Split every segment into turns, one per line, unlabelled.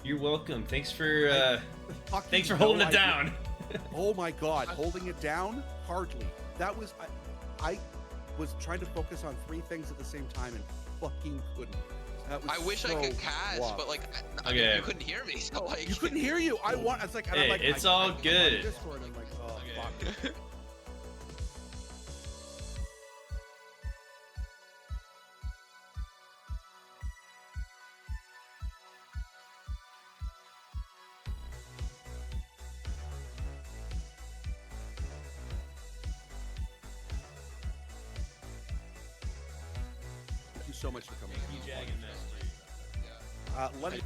You're welcome. Thanks for
Fucking
holding
no
it down.
Oh my god, holding it down? Hardly. That was I was trying to focus on 3 things at the same time and fucking couldn't. That was
I wish
so
I could catch,
rough.
but like, I mean,
Okay.
you couldn't hear me, so like.
You couldn't hear you. I want. It's like, and
Hey,
I'm like,
it's
I'm
all
on
good.
Discord, I'm like, oh fuck. Thank you so much for coming. Let me.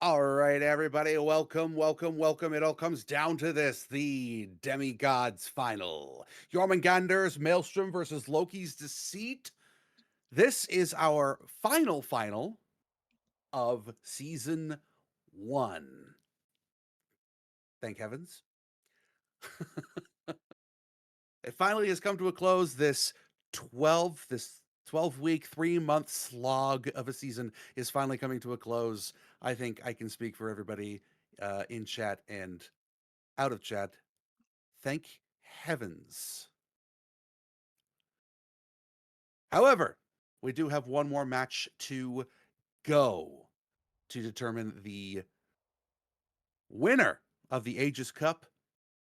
All right, everybody, welcome. It all comes down to this, the Demi-God's final. Jörmungandr's Maelstrom versus Loki's Deceit. This is our final of season 1. Thank heavens. It finally has come to a close. This 12-week, 3-month slog of a season is finally coming to a close. I think I can speak for everybody in chat and out of chat. Thank heavens. However, we do have one more match to go to determine the winner of the Aegis Cup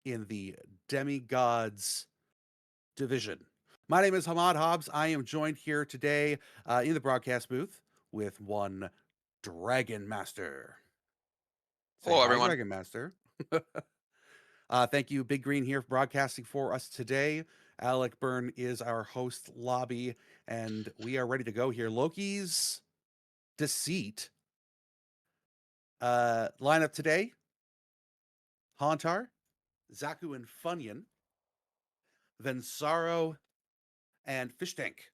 in the Demi-Gods division. My name is Hamad Hobbs. I am joined here today in the broadcast booth with one Dragon Master.
Hello, everyone.
Dragon Master. Thank you, Big Green, here broadcasting for us today. Alec Byrne is our host lobby, and we are ready to go here. Loki's Deceit. Lineup today: Hauntar, Zaku and Funyun, Vensaro, and Fish Tank.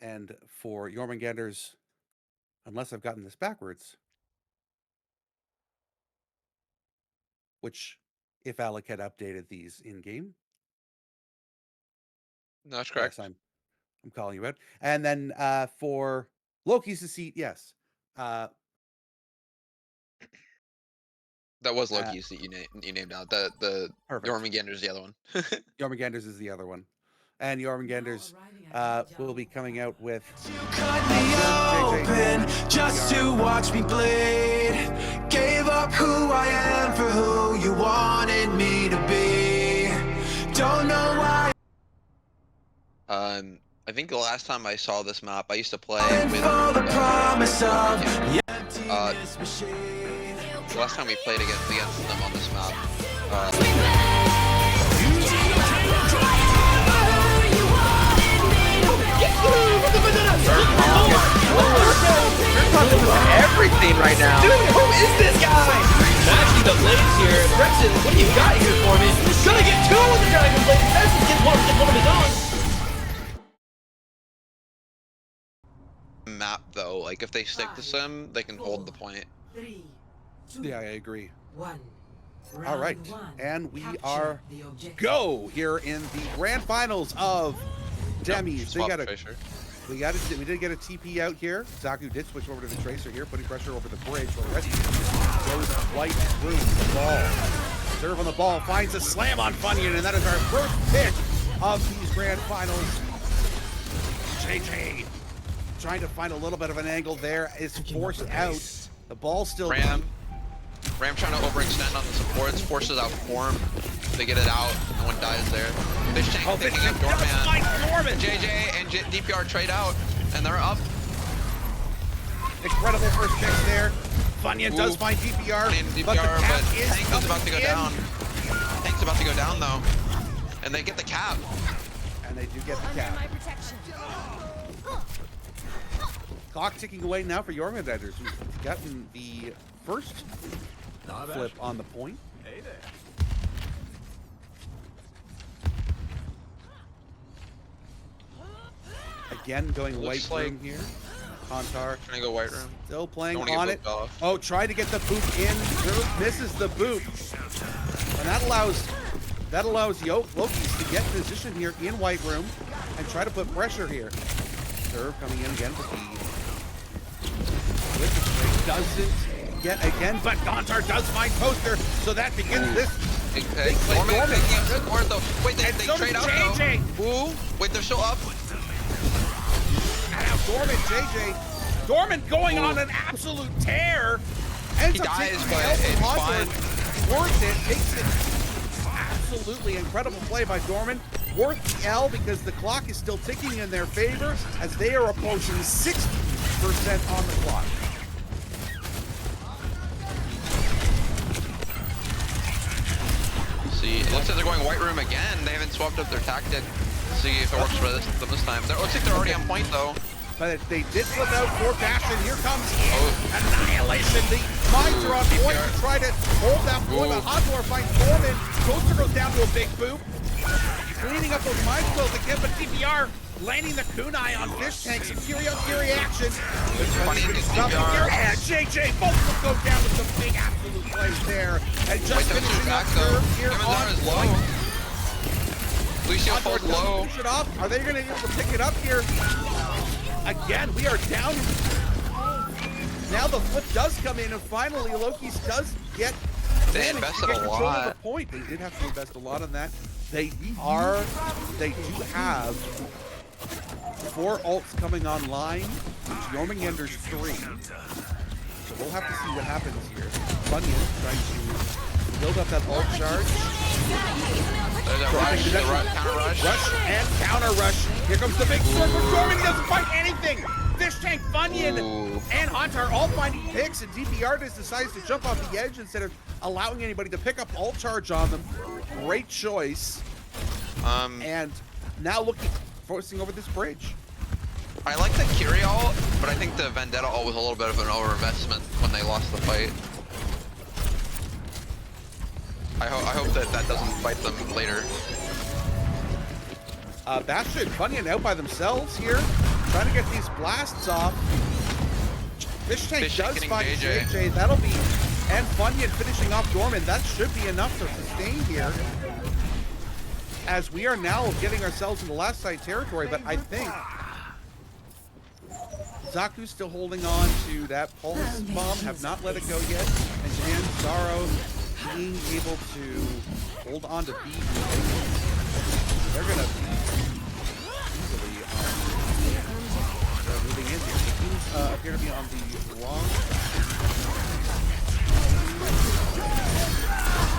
And for Jörmungandr's, unless I've gotten this backwards, which if Alec had updated these in game,
No, that's correct.
yes, I'm calling you out. And then for Loki's Deceit, yes,
That was Loki's that you named out. The
perfect.
Jörmungandr is the other one.
Jörmungandr's is the other one. And Jörmungandr's will be coming out with
You cut me open just to watch me bleed. Gave up who I am for who you wanted me to be. Don't know why.
I think the last time I saw this map, I used to play
And
with.
for the promise of
the
emptiness machine.
last time we played against them on this map.
Everything right now.
Dude, who is this guy? Matching the blades here. Brenton, what do you got here for me? Gonna get two with the Dragon Blade. Brenton gets one of his own.
Map though, like if they stick to sim, they can hold the point.
3, 2,
yeah, I agree.
1.
All right, and we are go here in the grand finals of Demis.
Swap Tracer.
We did get a TP out here. Zaku did switch over to the Tracer here, putting pressure over the bridge. While the rest goes white through the ball. Serve on the ball, finds a slam on Funyun, and that is our first pick of these grand finals. JJ trying to find a little bit of an angle there, is forced out. The ball still
Ram trying to overextend on the supports, forces out form. They get it out, no one dies there. Fish Tank picking up Doorman. JJ and DPR trade out, and they're up.
Incredible first pick there. Funyun does find DPR, but the cap is
Tank's about to go down. Tank's about to go down though, and they get the cap.
And they do get the cap. Clock ticking away now for Jörmungandr, who's gotten the first flip on the point.
Hey there.
Again, going
Looks
white room
like-
here. Hauntar
Trying to go white room.
still playing
Don't wanna
on
get
it.
booped off.
Oh, trying to get the boot in. Misses the boot. And that allows Loki's to get position here in white room and try to put pressure here. Serve coming in again with the straight. Doesn't get again, but Hauntar does find Poster, so that begins this.
Big pick. Doorman picking up support though. Wait, they
And so
trade
does
out
JJ.
though. Ooh, wait, they're still up.
And now Dorman going on an absolute tear. Ends
He
up
dies,
taking
but
the L from
it's
Hauntar.
fine.
Worth it, takes it. Absolutely incredible play by Dorman. Worth the L because the clock is still ticking in their favor as they are approaching 60% on the clock.
See, it looks like they're going white room again. They haven't swapped up their tactic. See if it works for them this time. It looks like they're already on point though.
but they did flip out for Bastion. Here comes Annihilation. The mines are on point to try to hold that point, but Hotdor finds Foreman. Ghoster goes down to a big boop. Cleaning up those mine spills again, but DPR landing the kunai on Fish Tank. Some Fury on Fury action.
Funny to
Stuff
DPR.
here, and JJ both of them go down with some big absolute plays there. And just finishing
back
up
though.
Serve here
Demi-God
on
is low.
point.
Lucio
Hotdor
falls
doesn't
low.
finish it off. Are they going to be able to pick it up here? Again, we are down. Now the flip does come in, and finally Loki's does get.
They
managed to
invested
get
a
control of
lot.
the point. They did have to invest a lot in that. They do have 4 ults coming online. Jörmungandr's 3. So we'll have to see what happens here. Bunyan trying to build up that ult charge.
There's a rush, counter rush.
Rush and counter rush. Here comes the big sword from Dorman. He doesn't find anything. Fish Tank, Bunyan, and Hunter all finding picks, and DPR just decides to jump off the edge instead of allowing anybody to pick up ult charge on them. Great choice. And now looking, forcing over this bridge.
I like the Kyrie ult, but I think the Vendetta ult was a little bit of an overinvestment when they lost the fight. I hope that doesn't bite them later.
Bastion, Bunyan out by themselves here, trying to get these blasts off. Fish Tank does find JJ. That'll be, and Bunyan finishing off Dorman. That should be enough to sustain here. As we are now getting ourselves into last side territory, but I think Zaku's still holding on to that pulse bomb, have not let it go yet, and Janzaro being able to hold on to B. They're gonna be easily moving in here. The Kings appear to be on the wrong side.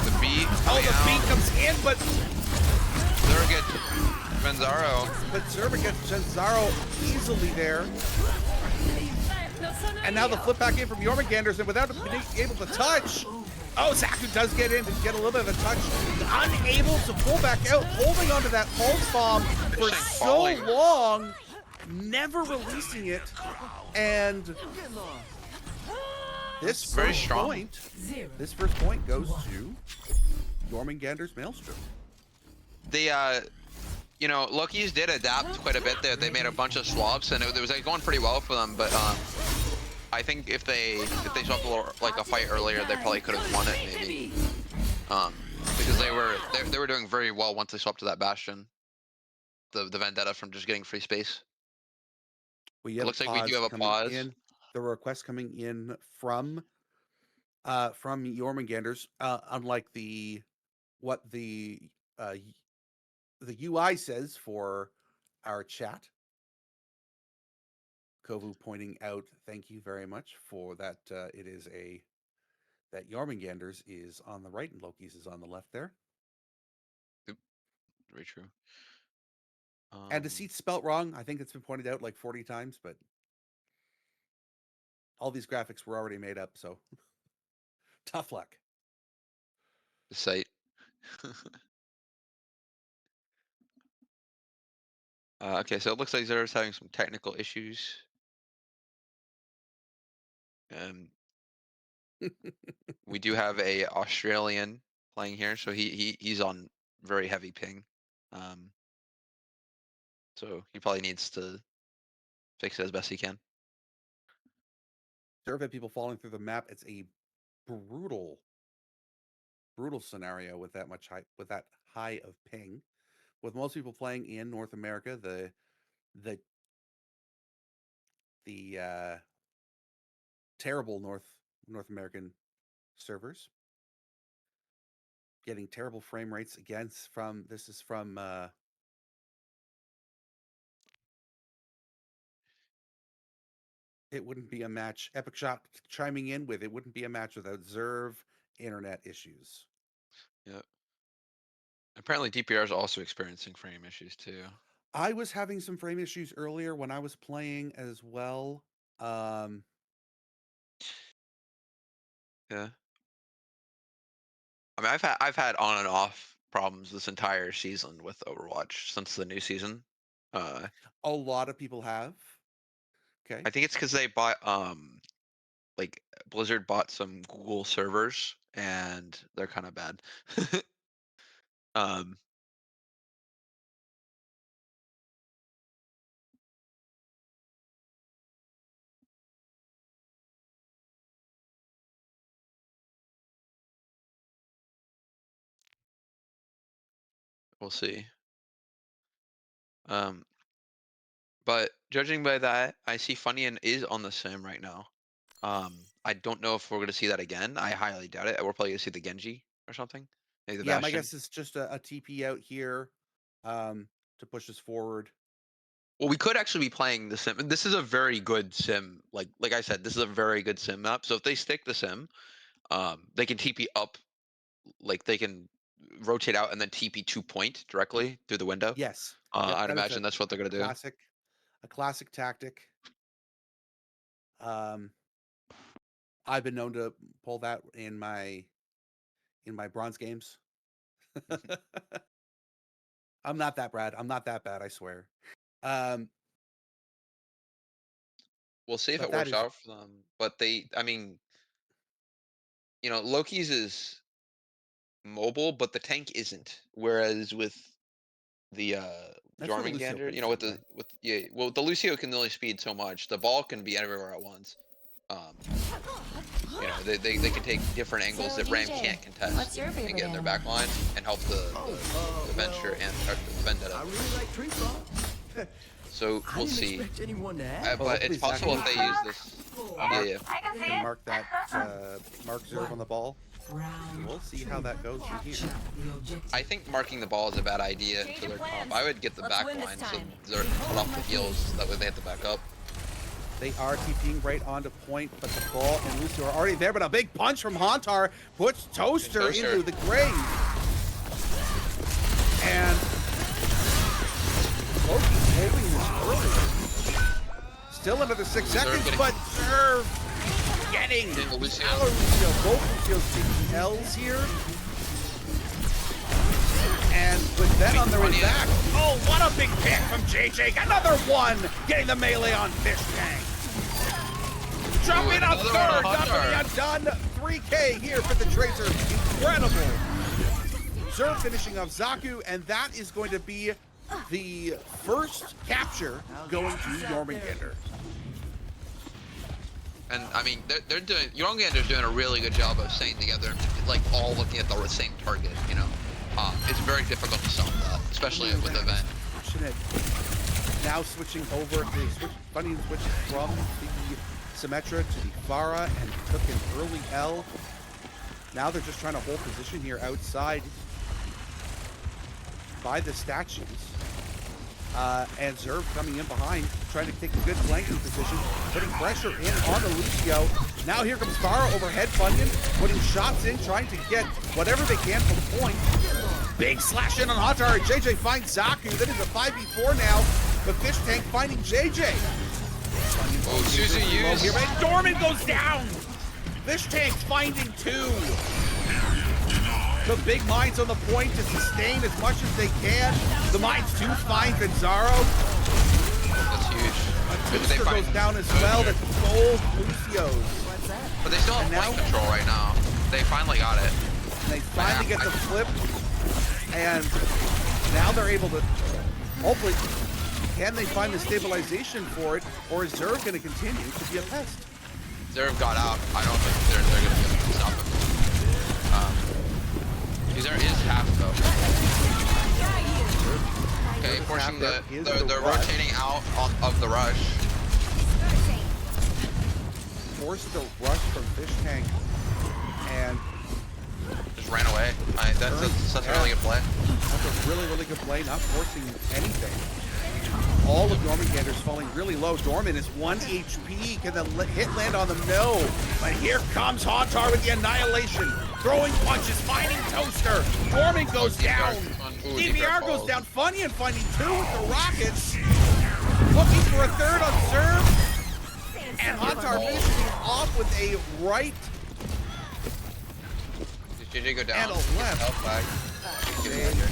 The beat.
The beat comes in, but
Zerg gets Venzaro.
But Zerba gets Janzaro easily there. And now the flip back in from Jörmungandr, and without being able to touch. Oh, Zaku does get in to get a little bit of a touch. Unable to pull back out, holding onto that pulse bomb for so long, never releasing it. And this first point goes to Jörmungandr's Maelstrom.
You know, Loki's did adapt quite a bit there. They made a bunch of swaps, and it was like, going pretty well for them. But I think if they swapped a fight earlier, they probably could have won it maybe. Because they were doing very well once they swapped to that Bastion. The Vendetta from just getting free space. It looks like we do have a pause.
The request coming in from Jörmungandr's, unlike what the UI says for our chat. Kovu pointing out, thank you very much for that. It is that Jörmungandr's is on the right and Loki's is on the left there.
Very true.
And Deciet's spelt wrong. I think it's been pointed out like 40 times, but all these graphics were already made up, so tough luck.
The site. Okay, so it looks like Zera's having some technical issues. We do have a Australian playing here, so he's on very heavy ping. So he probably needs to fix it as best he can.
There have been people falling through the map. It's a brutal scenario with that high of ping. With most people playing in North America, the terrible North American servers getting terrible frame rates again from it wouldn't be a match. Epic Shop chiming in with it wouldn't be a match without Zerv internet issues.
Yeah. Apparently DPR is also experiencing frame issues too.
I was having some frame issues earlier when I was playing as well.
Yeah. I mean, I've had on and off problems this entire season with Overwatch since the new season.
A lot of people have. Okay.
I think it's because they bought like Blizzard bought some Google servers and they're kind of bad. um, we'll see. But judging by that, I see Funyun is on the sim right now. I don't know if we're gonna see that again. I highly doubt it. We're probably gonna see the Genji or something. Maybe the
Yeah, my
Bastion.
guess is just a TP out here to push us forward.
Well, we could actually be playing the sim. This is a very good sim. Like I said, this is a very good sim map. So if they stick the sim, they can TP up, like they can rotate out and then TP 2-point directly through the window.
Yes. Yep,
I'd
that is
imagine that's what they're gonna do.
a classic tactic. I've been known to pull that in my bronze games. I'm not that bad. I'm not that bad, I swear.
We'll see if
But
it
that
works
is
out for them. But I mean, Loki's is mobile, but the tank isn't. Whereas with the
that's where the Lucio
Jörmungandr,
comes in, right?
the Lucio can only speed so much. The ball can be everywhere at once. They can take different angles that Ram can't contest
what's your
and
favorite
get in their
animal?
back line and help the Venture and the Vendetta.
I really like tree frog.
So
I
we'll
didn't
see.
expect anyone to ask.
But it's
please,
possible
Zach.
if they use this. Yeah.
You can mark that mark Zerv on the ball. We'll see how that goes from here.
I think marking the ball is a bad idea to their comp. I would get the back line so they're cut off the heels. That way they have to back up.
They are TPing right onto point, but the ball and Lucio are already there. But a big punch from Hauntar puts Toaster into the grave. And Loki's holding this early. Still another 6 seconds, but Zerv getting
Lucio.
Both Lucio's taking L's here. And with Ben on their way back. Oh, what a big pick from JJ. Another one getting the melee on Fish Tank. Dropping up third, not for the undone. 3K here for the Tracer. Incredible. Zerv finishing off Zaku, and that is going to be the first capture going to Jörmungandr.
And I mean, they're doing. Jörmungandr's doing a really good job of staying together, like all looking at the same target. It's very difficult to solve that, especially with Event.
Now switching over, Funyun switches from the Symmetra to the Pharah and took an early L. Now they're just trying to hold position here outside by the statues. And Zerv coming in behind, trying to take a good flanking position, putting pressure in on the Lucio. Now here comes Pharah overhead, Funyun putting shots in, trying to get whatever they can from point. Big slash in on Hauntar. JJ finds Zaku. That is a 5v4 now. But Fish Tank finding JJ.
Oh, Suzu used.
Here, but Dorman goes down. Fish Tank finding 2. The big mines on the point to sustain as much as they can. The mines too fine Gonzaro.
That's huge.
Toaster goes down as well. That's both Lucio's.
But they still have point control right now. They finally got it.
And they finally get the flip. And now they're able to, hopefully, can they find the stabilization for it, or is Zerv going to continue to be a pest?
Zerv got out. I don't think they're going to be able to stop him. There is half though. Okay, forcing they're rotating out of the rush.
Forced the rush from Fish Tank, and
just ran away. That's a really good play.
That's a really, really good play, not forcing anything. All of Jörmungandr's falling really low. Dorman is 1 HP. Can the hit land on them? No. But here comes Hauntar with the annihilation. Throwing punches, finding Toaster. Dorman goes down. DVR goes down. Funyun finding 2 with the rockets. Looking for a third on serve. And Hauntar finishing off with a right
Did JJ go down?
and a left.
Health back.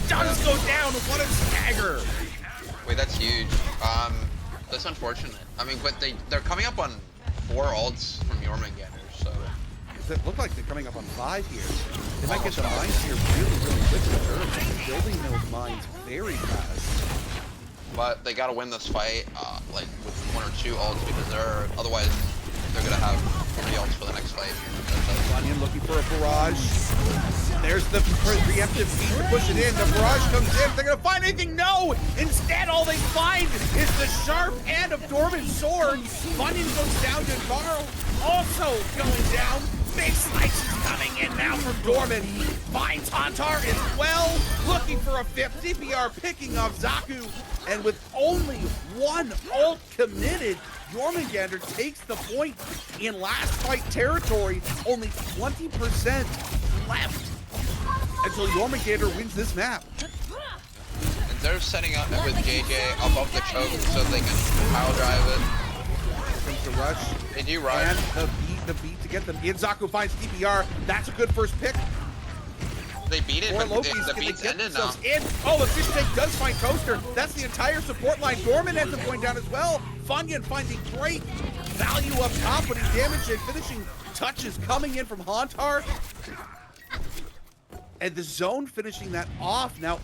Does go down. What a stagger.
Wait, that's huge. That's unfortunate. I mean, but they're coming up on 4 ults from Jörmungandr, so
It look like they're coming up on 5 here. They might get the mines here really, really quickly. They're building those mines very fast.
but they gotta win this fight, like with 1 or 2 ults because otherwise they're gonna have 3 ults for the next fight.
Onion looking for a barrage. There's the preemptive feed to push it in. The barrage comes in. They're gonna find anything? No! Instead, all they find is the sharp end of Dorman's sword. Bunyan goes down to Carl, also going down. Big slices coming in now from Dorman. Finds Hantar as well, looking for a fifth. DPR picking off Zaku, and with only 1 ult committed, Jörmungandr takes the point in last fight territory. Only 20% left until Jörmungandr wins this map.
And they're setting up with JJ above the choke so they can pile drive it.
Comes the rush.
They do rush.
And the beat to get them in. Zaku finds DPR. That's a good first pick.
They beat it,
Or
but
Loki's
the
gonna
beat's
get
ended now.
themselves in. Oh, the fish tank does find Toaster. That's the entire support line. Dorman ends up going down as well. Funyan finding great value up top, putting damage and finishing touches coming in from Hantar. And the zone finishing that off now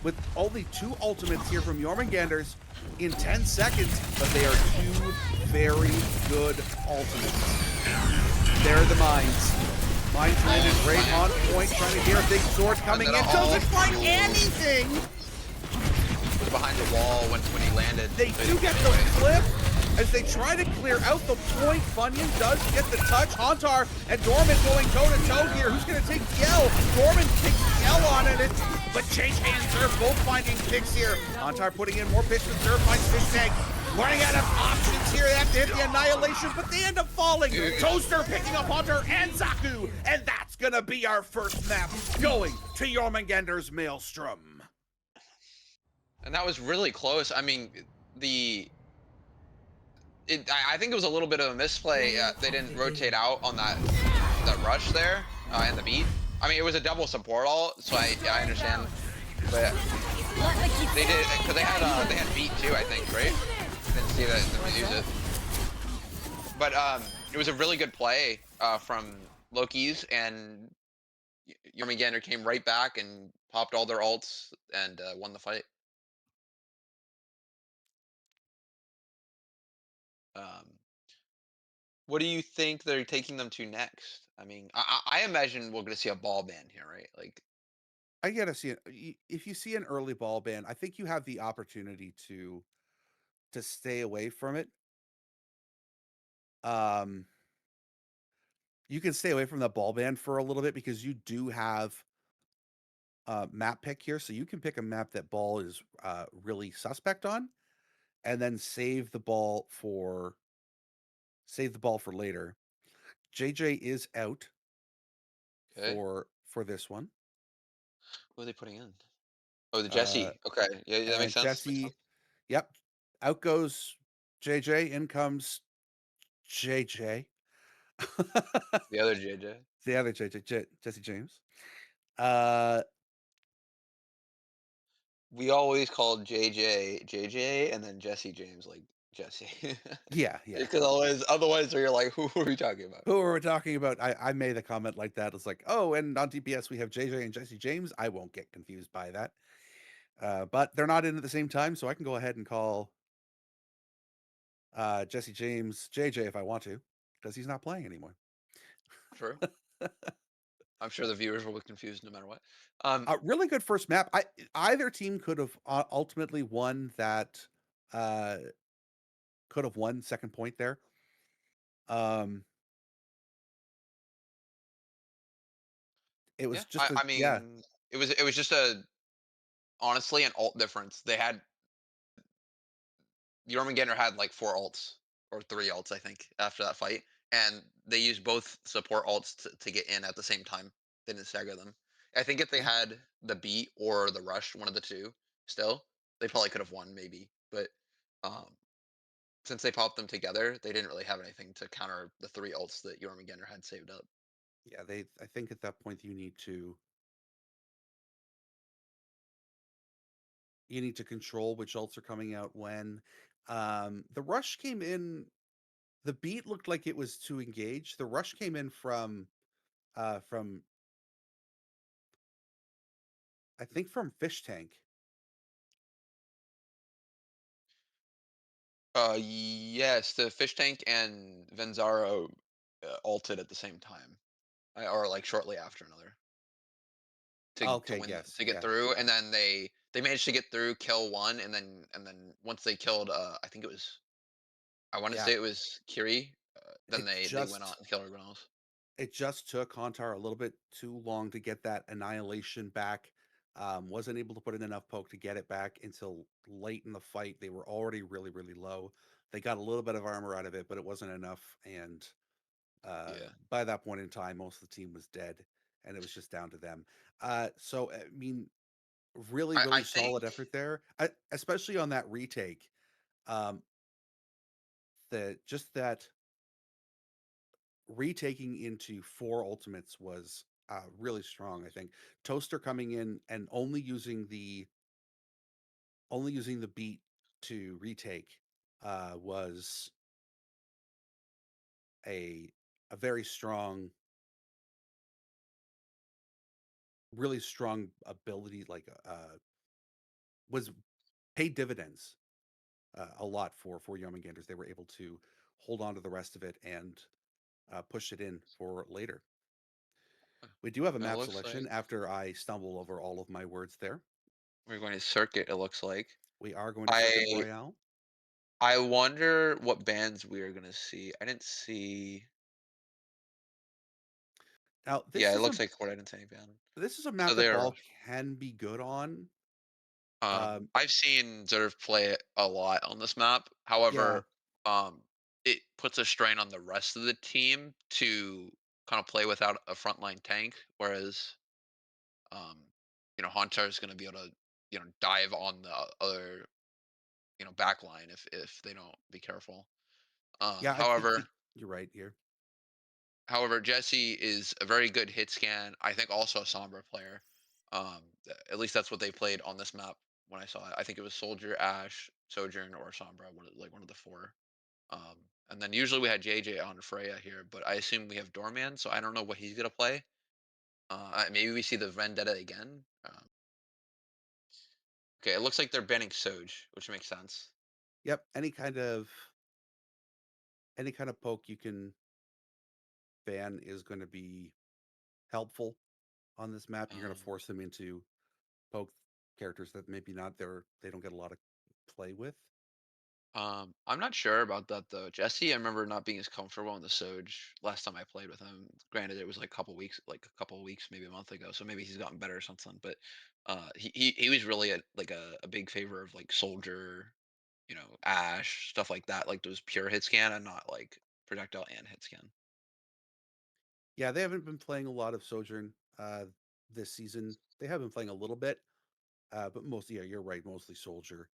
with only 2 ultimates here from Jörmungandr's in 10 seconds, but they are 2 very good ultimates. There are the mines. Mines landed right on point, trying to hear a big sword coming in. Doesn't find anything!
It was behind the wall when he landed.
They
so
do
he
get
didn't
the
get away.
flip as they try to clear out the point. Funyan does get the touch. Hantar and Dorman going toe-to-toe here. Who's going to take Yell? Dorman takes Yell on it, but Change and Surf both finding picks here. Hantar putting in more picks than Surf finds Fish Tank. Running out of options here. They have to hit the Annihilation, but they end up falling. Toaster picking up Hunter and Zaku, and that's going to be our first map going to Jörmungandr's Maelstrom.
And that was really close. I mean, I think it was a little bit of a misplay. They didn't rotate out on that rush there and the beat. I mean, it was a double support ult, so I understand. But they did because they had beat too, I think, right? Didn't see that they use it. But it was a really good play from Loki's, and Jörmungandr came right back and popped all their ults and won the fight. What do you think they're taking them to next? I mean, I imagine we're going to see a ball ban here, right? Like,
I gotta see it. If you see an early ball ban, I think you have the opportunity to stay away from it. You can stay away from the ball ban for a little bit because you do have map pick here, so you can pick a map that ball is really suspect on, and then save the ball for later. JJ is out
okay,
for this one.
what are they putting in? Oh, the Jesse. Okay, yeah, that
And
makes sense.
Jesse, yep, out goes JJ. In comes JJ.
The other JJ.
The other JJ, Jesse James.
We always called JJ, and then Jesse James like Jesse.
Yeah.
Because otherwise you're like, who are we talking about?
Who are we talking about? I made a comment like that. It's like, oh, and on DPS we have JJ and Jesse James. I won't get confused by that. But they're not in at the same time, so I can go ahead and call Jesse James JJ if I want to, because he's not playing anymore.
True. I'm sure the viewers will be confused no matter what.
A really good first map. Either team could have ultimately won that. Could have won second point there. It was just.
I mean, it was just honestly an ult difference. They had Jörmungandr had like 4 ults or 3 ults, I think, after that fight, and they used both support ults to get in at the same time. They didn't stagger them. I think if they had the beat or the rush, one of the two, still, they probably could have won, maybe. But since they popped them together, they didn't really have anything to counter the 3 ults that Jörmungandr had saved up.
Yeah, I think at that point you need to control which ults are coming out when. The rush came in. The beat looked like it was to engage. The rush came in from I think from Fish Tank.
Yes, the fish tank and Venzaro ulted at the same time, or like shortly after another to
Okay,
win
yes,
to get
yeah,
through, and then they managed to get through, kill one, and then once they killed, I think it was I want to
yeah.
say it was Kiri, then
It
they went on
just
and killed everyone else.
it just took Hauntar a little bit too long to get that annihilation back. Wasn't able to put in enough poke to get it back until late in the fight. They were already really, really low. They got a little bit of armor out of it, but it wasn't enough. And
Yeah,
by that point in time, most of the team was dead, and it was just down to them. So I mean, really,
I
really
think
solid effort there, especially on that retake. Um, that retaking into 4 ultimates was really strong. I think Toaster coming in and only using the beat to retake was a a very strong, really strong ability. Like was paid dividends a lot for Jörmungandrs. They were able to hold on to the rest of it and push it in for later. We do have a
it
map
looks like
selection after I stumble over all of my words there.
we're going to circuit. It looks like
We are going to Circuit
I
Royale.
I wonder what bands we are gonna see. I didn't see.
Now,
Yeah, it looks like what I didn't see any band.
this is a
So
map that
they're
Ball can be good on. Um,
I've seen Zerv play it a lot on this map.
yeah,
However, it puts a strain on the rest of the team to kind of play without a frontline tank, whereas um, Haunter is going to be able to dive on the other back line if they don't be careful.
yeah, I think
However,
you're right here.
Jesse is a very good hit scan. I think also a Sombra player. At least that's what they played on this map when I saw it. I think it was Soldier, Ash, Sojourn, or Sombra, like one of the four. Um, and then usually we had JJ on Freya here, but I assume we have Doorman, so I don't know what he's gonna play. Maybe we see the Vendetta again. Okay, it looks like they're banning Soj, which makes sense.
Yep, any kind of poke you can ban is going to be helpful on this map. You're going to
Um,
force them into poke characters that maybe not they don't get a lot of play with.
I'm not sure about that though. Jesse, I remember not being as comfortable on the Soj last time I played with him. Granted, it was like a couple weeks, maybe a month ago. So maybe he's gotten better or something. But he was really a big favor of like Soldier, Ash, stuff like that. Like those pure hit scan and not like projectile and hit scan.
Yeah, they haven't been playing a lot of Sojourn this season. They have been playing a little bit, but mostly, yeah, you're right, mostly Soldier.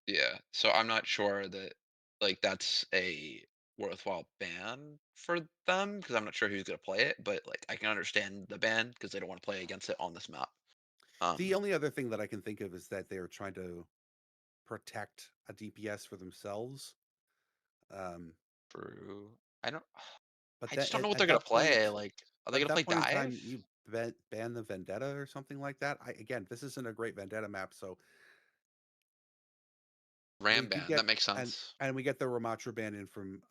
Yeah. So I'm not sure that like that's a worthwhile ban for them because I'm not sure who's gonna play it. But like I can understand the ban because they don't want to play against it on this map.
The
Um,
only other thing that I can think of is that they are trying to protect a DPS for themselves. Um,
True. I don't.
but
I
that
just don't know what
at
they're gonna
that point,
play. Like, are they
but at
gonna play
that point in
dive?
time, you ban the Vendetta or something like that. Again, this isn't a great Vendetta map, so we
Ram
do
ban.
get
That makes
and
sense.
and we get the Ramatra ban in from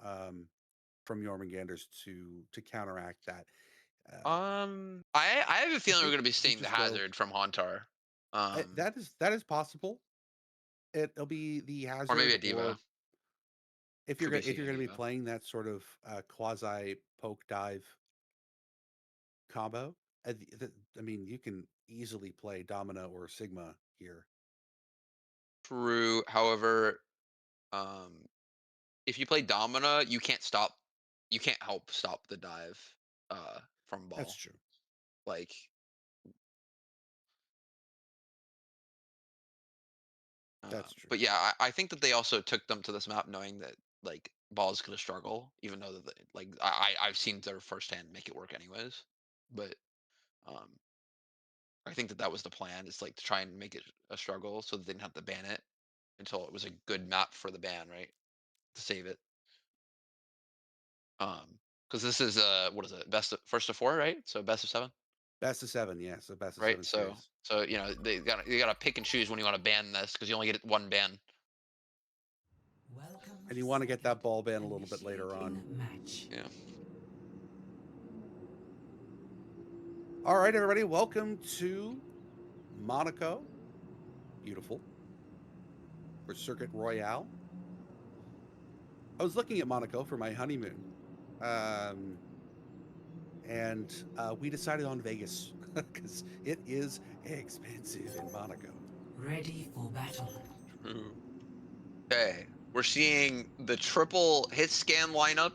Jormungandrs to counteract that. Uh,
I have a
I
feeling we're
think
gonna be
we
seeing the
just go.
hazard from Hauntar.
That is possible. It'll be the
Or maybe
hazard,
a
or
diva.
if you're
Could
gonna
be
if
seeing
you're
a
gonna be
diva.
playing that sort of quasi poke dive combo. I mean, you can easily play Domina or Sigma here.
True. However, um, if you play Domina, you can't stop. You can't help stop the dive. From
That's
ball.
true.
Like,
That's true.
but yeah, I think that they also took them to this map knowing that like ball's gonna struggle, even though that like I've seen their firsthand make it work anyways. But um, I think that was the plan. Is like to try and make it a struggle so that they didn't have to ban it. until it was a good map for the ban, right? To save it. Because this is what is it? First of 4, right? So best of 7,
Best of 7, yeah. So best of
right?
7 series.
So you know you gotta pick and choose when you want to ban this because you only get one ban.
And you want to get that ball ban a little bit later on.
Yeah.
All right, everybody, welcome to Monaco. Beautiful. For Circuit Royale. I was looking at Monaco for my honeymoon. And we decided on Vegas because it is expensive in Monaco.
Ready for battle.
Okay, we're seeing the triple hit scan lineup.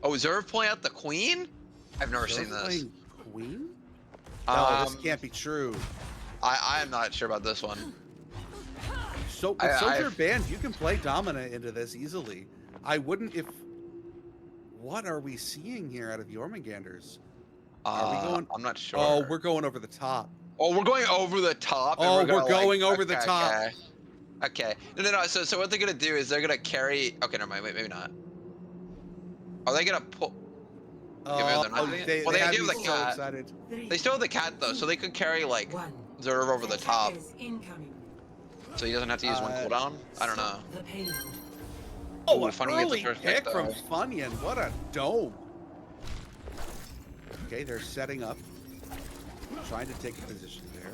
Oh, Zerv pulling out the queen? I've never seen this.
Playing Queen? No, this can't be true.
I am not sure about this one.
So with Soldier banned, you can play Dominant into this easily. I wouldn't if. What are we seeing here out of Jörmungandrs? Are we going?
I'm not sure.
Oh, we're going over the top.
Oh, we're going over the top.
Oh, we're going
like,
over the top.
Okay. No. So what they're gonna do is they're gonna carry. Okay, never mind. Wait, maybe not. Are they gonna pull?
They
do have the
so
cat.
excited.
They still have the cat though, so they could carry like Zerv over the top. So he doesn't have to use one cooldown. I don't know.
Oh,
Ooh,
an
Funny gets the
early
first
pick
pick,
from
though.
Funyun. What a dome. Okay, they're setting up. Trying to take a position there.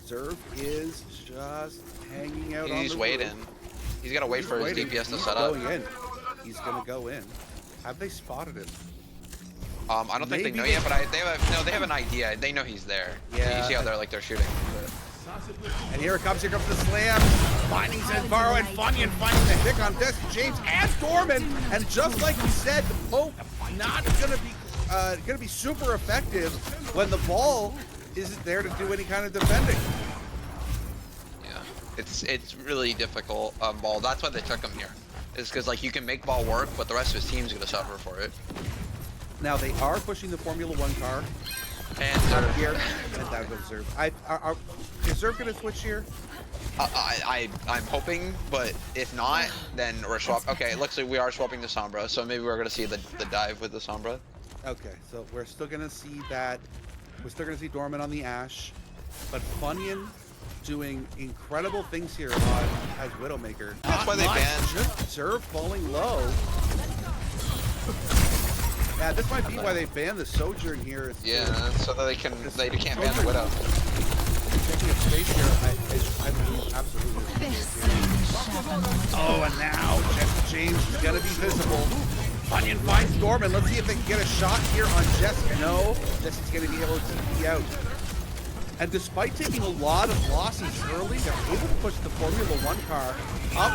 Zerv is just hanging out on
He's
the
waiting.
roof.
He's gotta wait for his DPS to set up.
Going in. He's gonna go in. Have they spotted him?
I don't think they know yet, but they have an idea. They know he's there.
Yeah.
You see how they're shooting.
And here it comes. Here comes the slam. Finding Zenvaro and Funyun finding the hit on Desi James and Dorman. And just like we said, the poke not gonna be super effective when the ball isn't there to do any kind of defending.
Yeah, it's really difficult. Ball. That's why they took him here. Is because like you can make Ball work, but the rest of his team's gonna suffer for it.
Now they are pushing the Formula 1 car.
And Zerv
here. And that was Zerv. Is Zerv gonna switch here?
I'm hoping, but if not, then we're swap. Okay, looks like we are swapping the Sombra, so maybe we're gonna see the dive with the Sombra.
Okay, so we're still gonna see that. We're still gonna see Dorman on the Ashe, but Funyun doing incredible things here as Widowmaker.
That's why they banned.
Just Zerv falling low. Yeah, this might be why they banned the Sojourn here.
Yeah, so that they can't ban the Widow.
Taking up space here, I believe absolutely. Oh, and now Jesse James is gonna be visible. Funyun finds Dorman. Let's see if they can get a shot here on Jesse. No, Jesse's gonna be able to TP out. And despite taking a lot of losses early, they're able to push the Formula 1 car up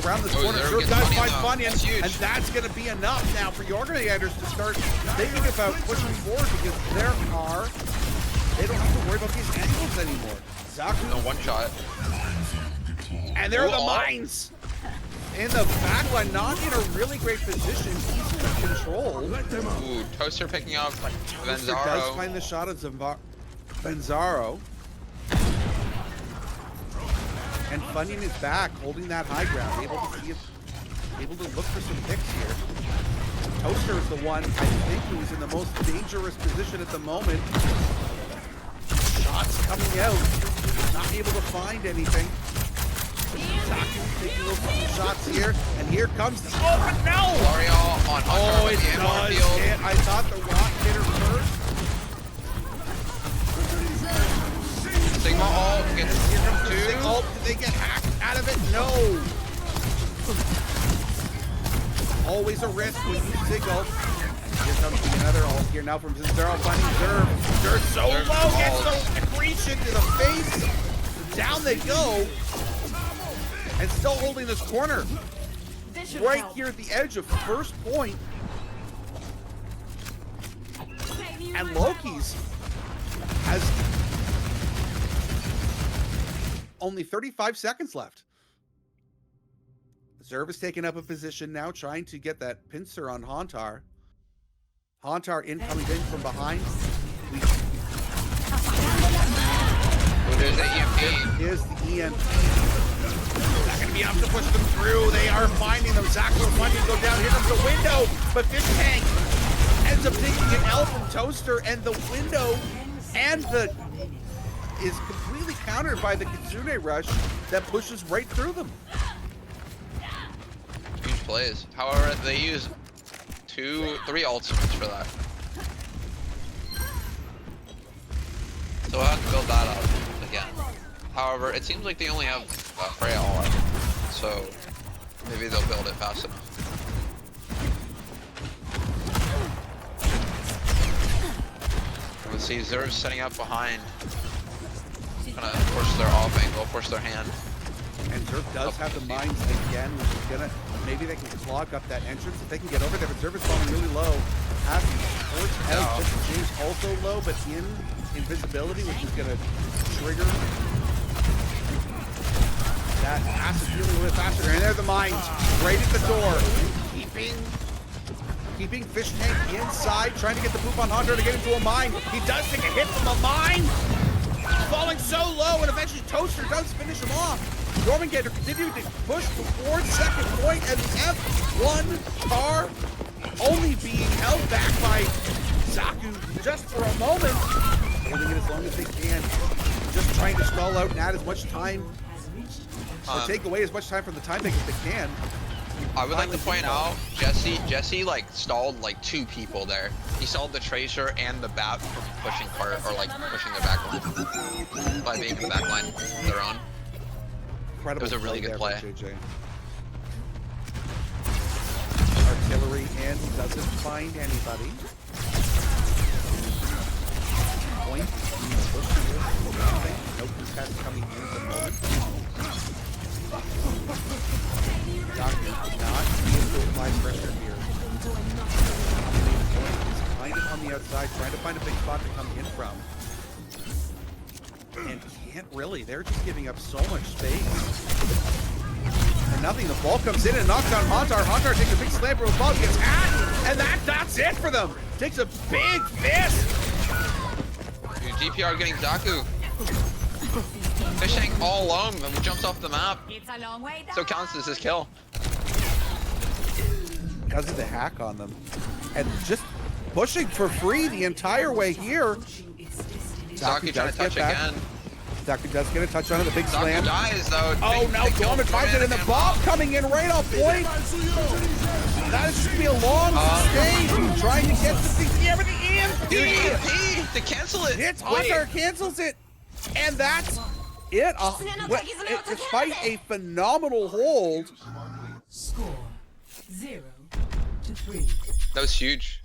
around this corner. Sure does find Funyun, and that's going to be enough now for Jörmungandr to start thinking about pushing forward because they don't have to worry about these angles anymore. Zaku.
No one shot.
And there are the mines in the back line, not in a really great position. Easy to control.
Ooh, Toaster picking up
Toaster
Venzaro.
does find the shot of Venzaro. And Funyun is back, holding that high ground, able to look for some picks here. Toaster is the one, I think, who's in the most dangerous position at the moment. Shots coming out, not able to find anything. Zaku taking those shots here, and here comes the no!
L'Oreal on
Oh, it
the
does
field.
hit. I thought the rock hit her first.
Sigma ult gets
Here comes the
two.
Sig ult. Did they get hacked out of it? No. Always a risk when you Sig ult. And here comes another ult here now from Zero finding Zerv. Zerv so low, gets the accretion to the face. Down they go. And still holding this corner. Right here at the edge of first point. And Loki's has only 35 seconds left. Zerv is taking up a position now, trying to get that pincer on Hauntar. Hauntar incoming in from behind.
There's the EMP.
Here's the EMP. Not gonna be enough to push them through. They are finding them. Zaku and Bunyan go down, hit them the window, but Fish Tank ends up taking an L from Toaster, and the window and the is completely countered by the Kitsune Rush that pushes right through them.
Huge plays. However, they use 3 ultimates for that. So we'll have to build that up again. However, it seems like they only have Freya all up, so maybe they'll build it fast enough. Let's see, Zer's setting up behind. Gonna force their off angle, force their hand.
And Zerv does have the mines again, which is gonna, maybe they can clog up that entrance if they can get over there, but Zerv is falling really low. Having force out, James also low, but in invisibility, which is gonna trigger that acid healing a little bit faster. And there are the mines, right at the door. Keeping Fish Tank inside, trying to get the poop on Hunter to get into a mine. He does take a hit from a mine. Falling so low, and eventually Toaster does finish him off. Jörmungandr continuing to push towards second point, and the F1 car only being held back by Zaku just for a moment. Holding it as long as they can. Just trying to stall out and add as much time, or take away as much time from the time bank as they can.
I would like to point out, Jesse like stalled like 2 people there. He stalled the Tracer and the Bat from pushing part, or like pushing their back line by being in the back line their own.
Incredible.
It was a really good play.
JJ. Artillery in, doesn't find anybody. Point being pushed towards no contest coming in at the moment. Doctor not be able to apply pressure here. He's kind of on the outside, trying to find a big spot to come in from. And can't really. They're just giving up so much space. And nothing. The ball comes in and knocks down Hauntar. Hauntar takes a big slam for the ball, gets hacked, and that's it for them. Takes a big fist.
Dude, DPR getting Zaku. Fish Tank all alone and jumps off the map. So counts as his kill.
Because of the hack on them. And just pushing for free the entire way here.
Zaku trying to touch again.
Zaku does get a touch on it, the big
Zaku
slam.
dies though.
Oh no, Dorman finds it, and the bomb coming in right off point. That should be a long stage. Trying to get the EMP.
To cancel it.
It's Hunter, cancels it. And that's it. Despite a phenomenal hold.
Score 0-3.
That was huge.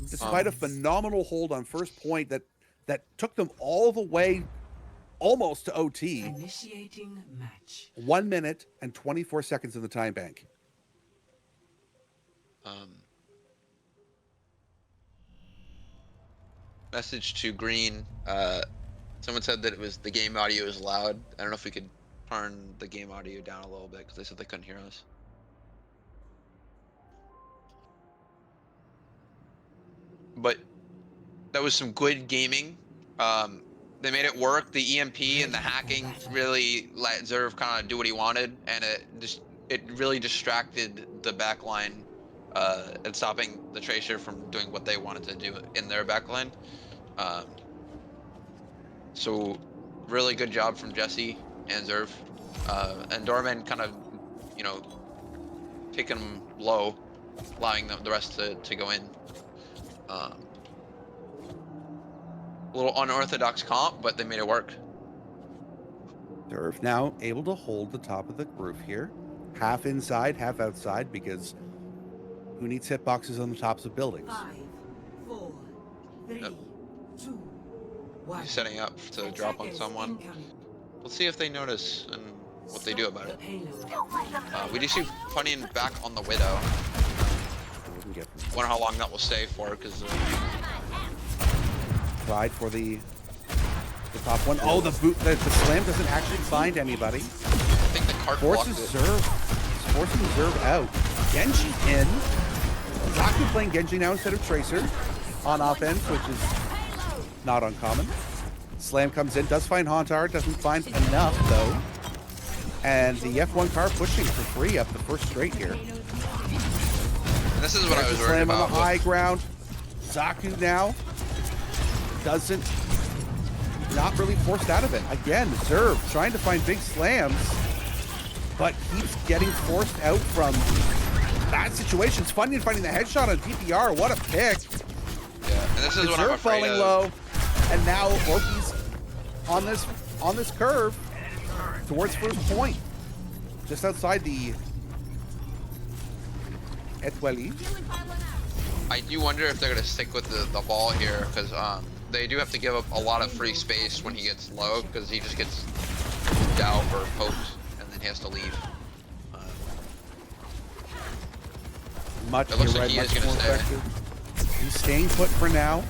Despite a phenomenal hold on first point that took them all the way almost to OT.
Initiating match.
1 minute and 24 seconds in the time bank.
Message to Green. Someone said that it was the game audio is loud. I don't know if we could turn the game audio down a little bit because they said they couldn't hear us. But that was some good gaming. They made it work. The EMP and the hacking really let Zerv kind of do what he wanted, and it really distracted the backline and stopping the Tracer from doing what they wanted to do in their backline. So really good job from Jesse and Zerv, and Dorman kind of, you know, taking them low, allowing the rest to go in. A little unorthodox comp, but they made it work.
Zerv now able to hold the top of the roof here. Half inside, half outside, because who needs hitboxes on the tops of buildings?
5, 4, 3,
Yep.
2, 1.
He's setting up to drop on someone. We'll see if they notice and what they do about it. We do see Punyan back on the Widow. Wonder how long that will stay for, because
Tried for the top one. Oh, the slam doesn't actually find anybody.
I think the cart
Forces
blocked it.
Zerv. Forcing Zerv out. Genji in. Zaku playing Genji now instead of Tracer on offense, which is not uncommon. Slam comes in, does find Hauntar, doesn't find enough though. And the F1 car pushing for free up the first straight here.
This is what I was worried
Slam
about.
on the high ground. Zaku now doesn't, not really forced out of it. Again, Zerv trying to find big slams, but keeps getting forced out from bad situations. Funyun finding the headshot on DPR. What a pick.
Yeah, and this is what I'm
Zerv
afraid
falling
of.
low, and now Loki's on this curve towards first point, just outside the Etoile.
I do wonder if they're going to stick with the ball here, because they do have to give up a lot of free space when he gets low, because he just gets out or poked, and then he has to leave.
Much,
It looks
you're
like he
right,
is
much
gonna
more
stay.
effective. He's staying put for now.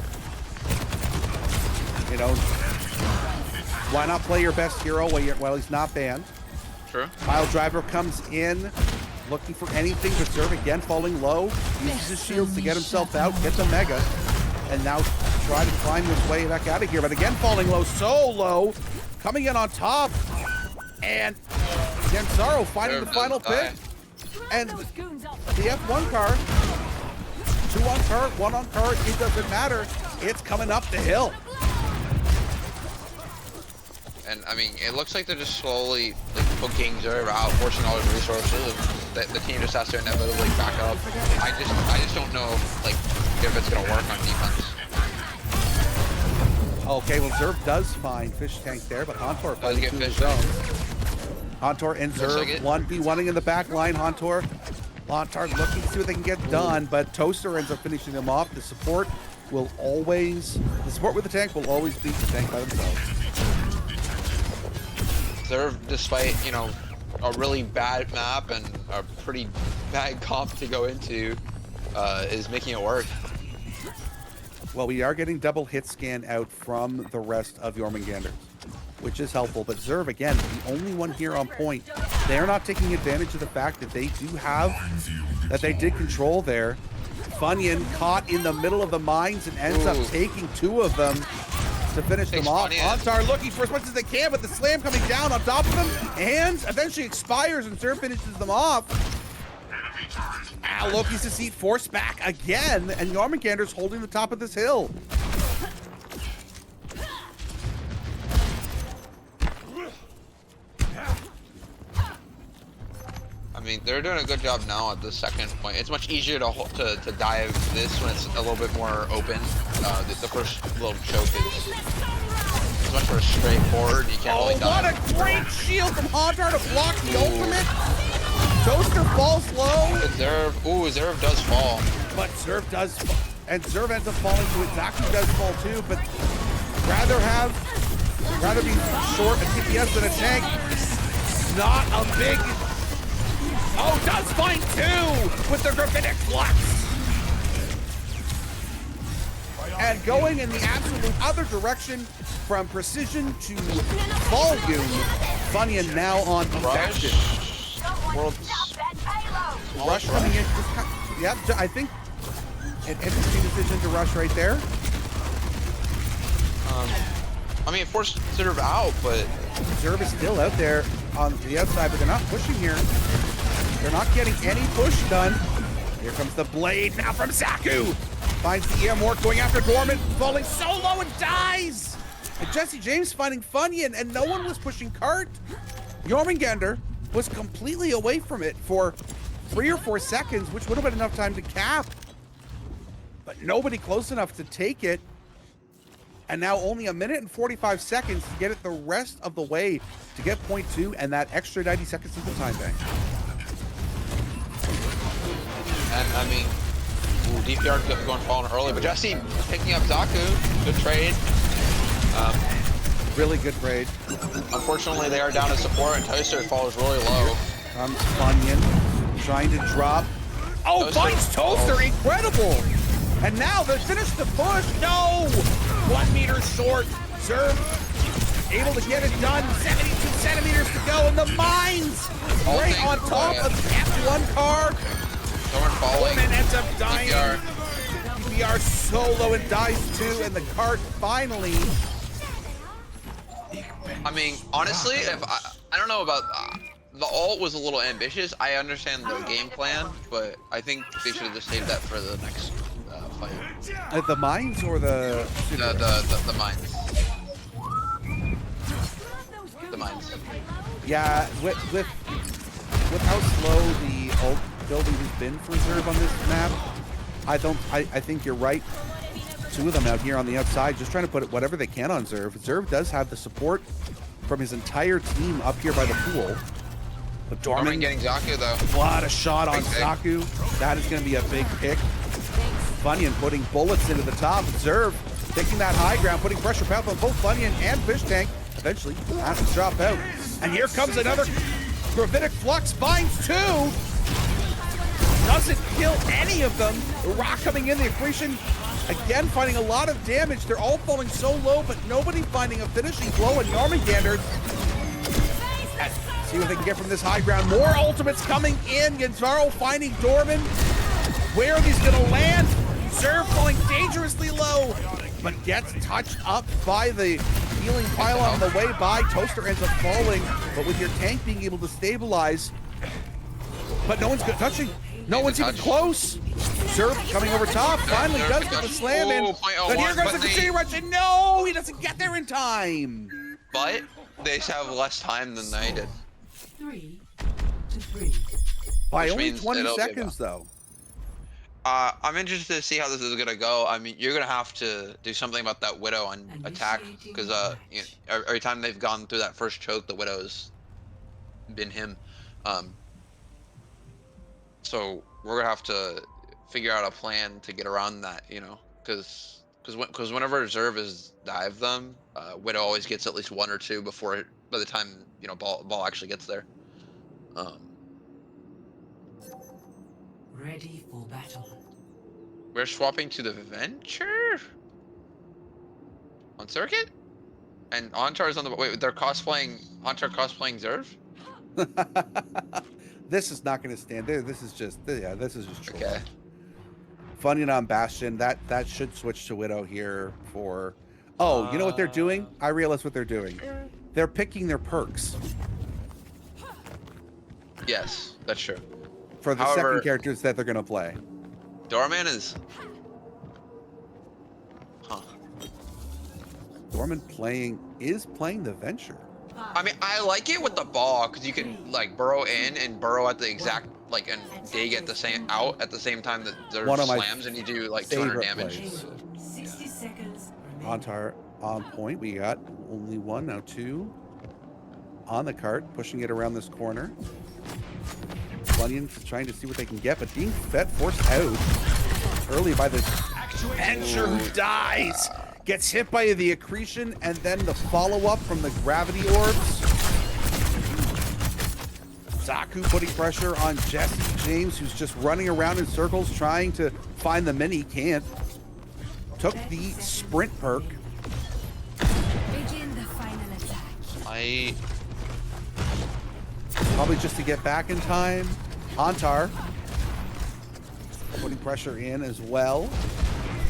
You know, why not play your best hero while he's not banned?
True.
Pile Driver comes in, looking for anything, but Zerv again falling low. Uses his shields to get himself out, gets a Mega, and now try to climb his way back out of here. But again, falling low, so low, coming in on top, and Gensaro finding the final pick. And the F1 car, 2 on cart, 1 on cart, it doesn't matter. It's coming up the hill.
And I mean, it looks like they're just slowly like poking Zerv out, forcing all his resources. The team just has to inevitably back up. I just don't know if it's gonna work on defense.
Okay, well Zerv does find Fish Tank there, but Hantor
Does
finds
get
two in
Fish
his
Tank.
own. Hantor and
Looks like
Zerv,
it.
1v1ing in the back line. Hantor looking to see what they can get done, but Toaster ends up finishing them off. The support with the tank will always beat the tank by themselves.
Zerv, despite, you know, a really bad map and a pretty bad comp to go into, is making it work.
Well, we are getting double hit scan out from the rest of Jörmungandr, which is helpful. But Zerv, again, the only one here on point. They're not taking advantage of the fact that they did control there. Funyun caught in the middle of the mines and ends up taking 2 of them to finish them off. Antar looking for as much as they can, but the slam coming down on top of them, and eventually expires, and Zerv finishes them off. Loki's Deceit forced back again, and Jörmungandr's holding the top of this hill.
I mean, they're doing a good job now at the second point. It's much easier to dive this when it's a little bit more open. The first little choke is much more straightforward. You can't really dive.
What a great shield from Hantar to block the ultimate. Toaster falls low.
Zerv does fall.
But Zerv does, and Zerv ends up falling to it. Zaku does fall too, but rather be short a TPS than a tank. Not a big. Oh, does find 2 with the Gravitic Flux. And going in the absolute other direction from precision to volume, Funyun now on effective. Rush coming in. Yeah, I think an interesting decision to rush right there.
I mean, it forced Zerv out, but
Zerv is still out there on the outside, but they're not pushing here. They're not getting any push done. Here comes the blade now from Zaku. Finds the EM going after Dormant, falling so low and dies. And Jesse James finding Funyun, and no one was pushing cart. Jörmungandr was completely away from it for 3 or 4 seconds, which would have been enough time to cap. But nobody close enough to take it. And now only 1 minute and 45 seconds to get it the rest of the way to get point 2 and that extra 90 seconds of the time bank.
And I mean, DPR going falling early, but Jesse picking up Zaku. Good trade.
Really good trade.
Unfortunately, they are down to support, and Toaster falls really low.
Comes Funyun, trying to drop. Oh, finds Toaster, incredible! And now they finish the push. No! 1 meter short. Zerv able to get it done. 72 centimeters to go, and the mines right on top of the F1 car. Dorman ends up dying. DPR solo and dies too, and the cart finally.
I mean, honestly, if I don't know about the ult was a little ambitious. I understand the game plan, but I think they should have just saved that for the next fight.
The mines or the
The mines. The mines.
Yeah, with how slow the ult building has been for Zerv on this map, I think you're right. Two of them out here on the outside just trying to put whatever they can on Zerv. Zerv does have the support from his entire team up here by the pool. But Dorman
getting Zaku though.
What a shot on Zaku. That is going to be a big pick. Funyun putting bullets into the top. Zerv taking that high ground, putting pressure path on both Funyun and Fish Tank. Eventually has to drop out. And here comes another Gravitic Flux, finds two. Doesn't kill any of them. The rock coming in, the accretion again finding a lot of damage. They're all falling so low, but nobody finding a finishing blow. And Jörmungandr, see what they can get from this high ground. More ultimates coming in. Gonzalo finding Dorman. Where are these gonna land? Zerv falling dangerously low, but gets touched up by the healing pylon on the way by. Toaster ends up falling, but with your tank being able to stabilize, but no one's touching. No one's even close. Zerv coming over top, finally does get the slam in. But here goes the continuing rush, and no, he doesn't get there in time.
But they have less time than they did.
3-3.
By
Which
only
means
20 seconds, though.
I'm interested to see how this is gonna go. I mean, you're gonna have to do something about that Widow on attack, because you know, every time they've gone through that first choke, the Widow's been him. So we're gonna have to figure out a plan to get around that, you know, because whenever Zerv is dive them, Widow always gets at least one or two before by the time you know ball actually gets there.
Ready for battle.
We're swapping to the Venture on circuit, and Antar is on the wait. They're cosplaying Antar cosplaying Zerv.
This is not going to stand there. This is just this is just troll.
Okay.
Funyun on Bastion. That should switch to Widow here for. Oh, you know what they're doing? I realize what they're doing. They're picking their perks
Yes, that's true.
for the
However,
second characters that they're going to play.
Doorman is.
Dorman is playing the Venture.
I mean, I like it with the ball because you can like burrow in and burrow at the exact and dig at the same at the same time that there
One of my
slams and you do like 200
favorite
damage.
plays.
60 seconds remaining.
Antar on point. We got only one, now two on the cart, pushing it around this corner. Funyun trying to see what they can get, but being forced out early by the Venture, who dies. Gets hit by the accretion and then the follow-up from the gravity orbs. Zaku putting pressure on Jesse James, who's just running around in circles trying to find the mini. Can't. Took the sprint perk.
Begin the final attack.
Probably just to get back in time. Antar putting pressure in as well.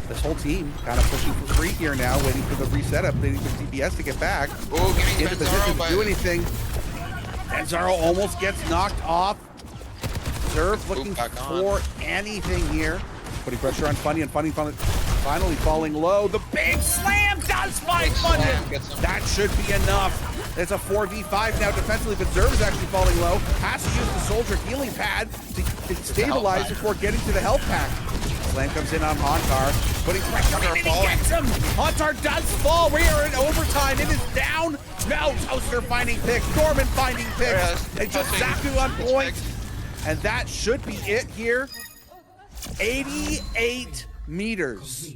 This whole team kind of pushing for free here now, waiting for the reset up, waiting for DPS to get back.
Oh, getting
Into position to do anything. Benzaro almost gets knocked off. Zerv looking for anything here. Putting pressure on Funyun, and Funyun finally falling low. The big slam does find Funyun. That should be enough. It's a 4v5 now defensively, but Zerv is actually falling low. Has to use the soldier healing pad to stabilize before getting to the health pack. Slam comes in on Antar, putting pressure on him, and he gets him! Antar does fall, we are in overtime, it is down! Now Toaster finding picks, Dorman finding picks, and just Zaku on point. And that should be it here. 88 meters.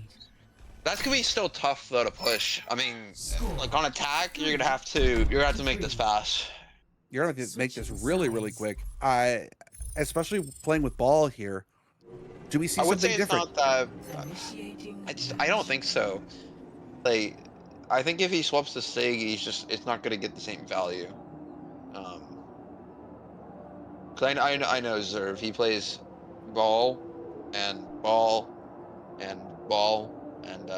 That's gonna be still tough though to push. I mean, like on attack, you're gonna have to make this fast.
You're gonna have to make this really, really quick. Especially playing with ball here. Do we see something different?
Not that. I don't think so. Like, I think if he swaps the Sig, it's not gonna get the same value. Cause I know Zerv. He plays ball and ball and ball and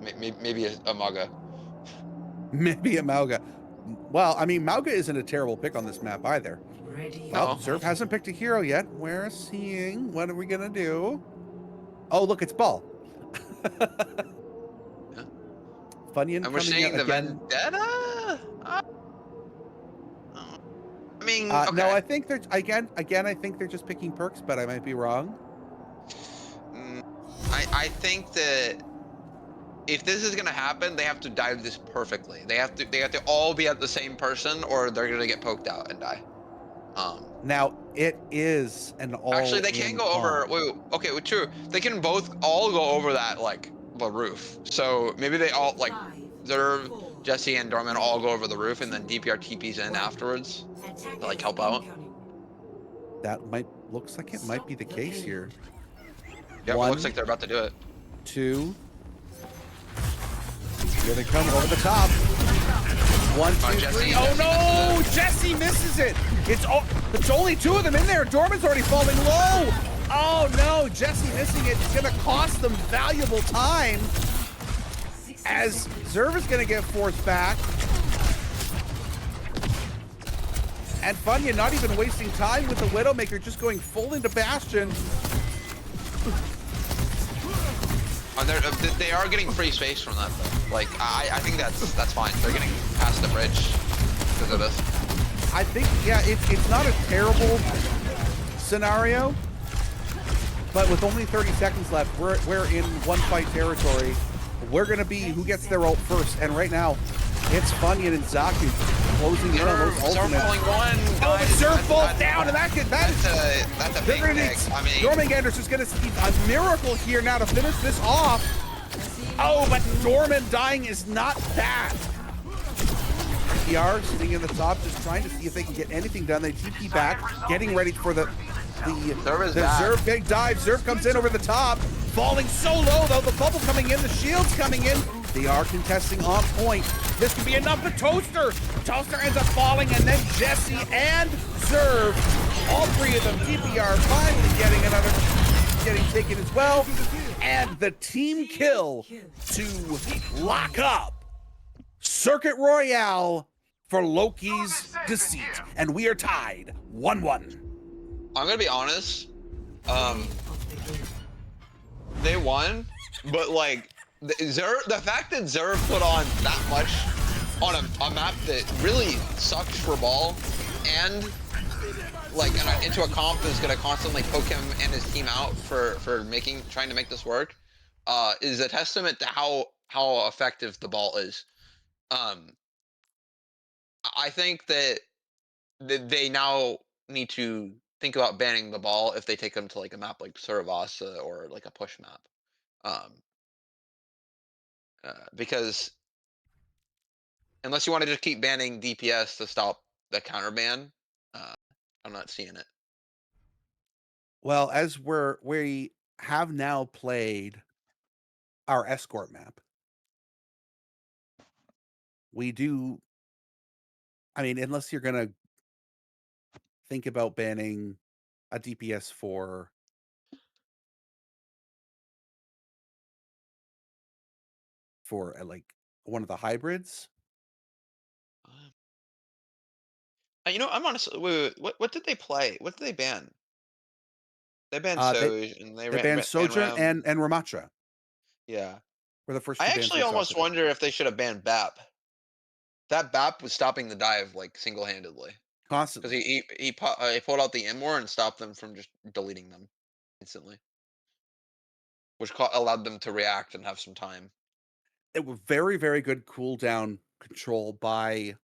maybe a Mauga.
Maybe a Mauga. Well, I mean, Mauga isn't a terrible pick on this map either.
Ready.
Well,
No.
Zerv hasn't picked a hero yet. We're seeing. What are we gonna do? Oh, look, it's Ball.
Yeah.
Funyun
And we're
coming
seeing
out
the
again.
vendetta. I mean, okay.
No, I think they're again. I think they're just picking perks, but I might be wrong.
I think that if this is gonna happen, they have to dive this perfectly. They have to all be at the same person, or they're gonna get poked out and die.
Now it is an
Actually, they can
all-in
go over.
comp.
Wait, okay, well, true. They can both all go over that like the roof. So maybe they all like
5,
Zerv,
4,
Jesse, and Dorman all go over the roof, and then DPR TP's in afterwards to like help out.
That looks like it might be the case here.
Yep, it
One,
looks like they're about to do it.
2. Here they come over the top. 1, 2,
Jesse,
3.
Jesse
Oh no!
misses
Jesse misses it. It's only 2 of them in there. Dorman's already falling low. Oh no! Jesse missing it. It's gonna cost them valuable time. As Zerv is gonna get forced back. And Funyun not even wasting time with the Widowmaker, just going full into Bastion.
And they are getting free space from that though. Like I think that's fine. They're getting past the bridge because of this.
I think, yeah, it's not a terrible scenario, but with only 30 seconds left, we're in one fight territory. We're gonna be who gets their ult first, and right now, it's Funyun and Zaku closing in on those
Zerv
ultimates.
pulling one.
Oh, but Zerv falls down, and that's
a big pick. I mean,
Jörmungandr is gonna see a miracle here now to finish this off. Oh, but Dorman dying is not bad. PR sitting in the top, just trying to see if they can get anything done. They TP back, getting ready for the Zerv big dive. Zerv comes in over the top, falling so low though. The bubble coming in, the shield's coming in. They are contesting on point. This could be enough for Toaster. Toaster ends up falling, and then Jesse and Zerv, all 3 of them, DPR finally getting taken as well, and the team kill to lock up Circuit Royale for Loki's Deceit, and we are tied 1-1.
I'm gonna be honest. They won, but like the fact that Zerv put on that much on a map that really sucks for ball, and like into a comp that's gonna constantly poke him and his team out for trying to make this work, is a testament to how effective the ball is. I think that they now need to think about banning the ball if they take them to like a map like Suravasa or like a push map, because unless you want to just keep banning DPS to stop the counter ban, I'm not seeing it.
Well, as we have now played our escort map, we do. I mean, unless you're gonna think about banning a DPS for like one of the hybrids.
You know, I'm honestly. Wait, what did they play? What did they ban? They banned
They
Soj and they
banned Sojourn
ran
and Ramatra.
Yeah.
Were the first
I
2 bans
actually
we saw
almost
today.
wonder if they should have banned BAP. That BAP was stopping the dive like single-handedly because
Constantly.
he pulled out the Immor and stopped them from just deleting them instantly, which allowed them to react and have some time.
It was very, very good cooldown control by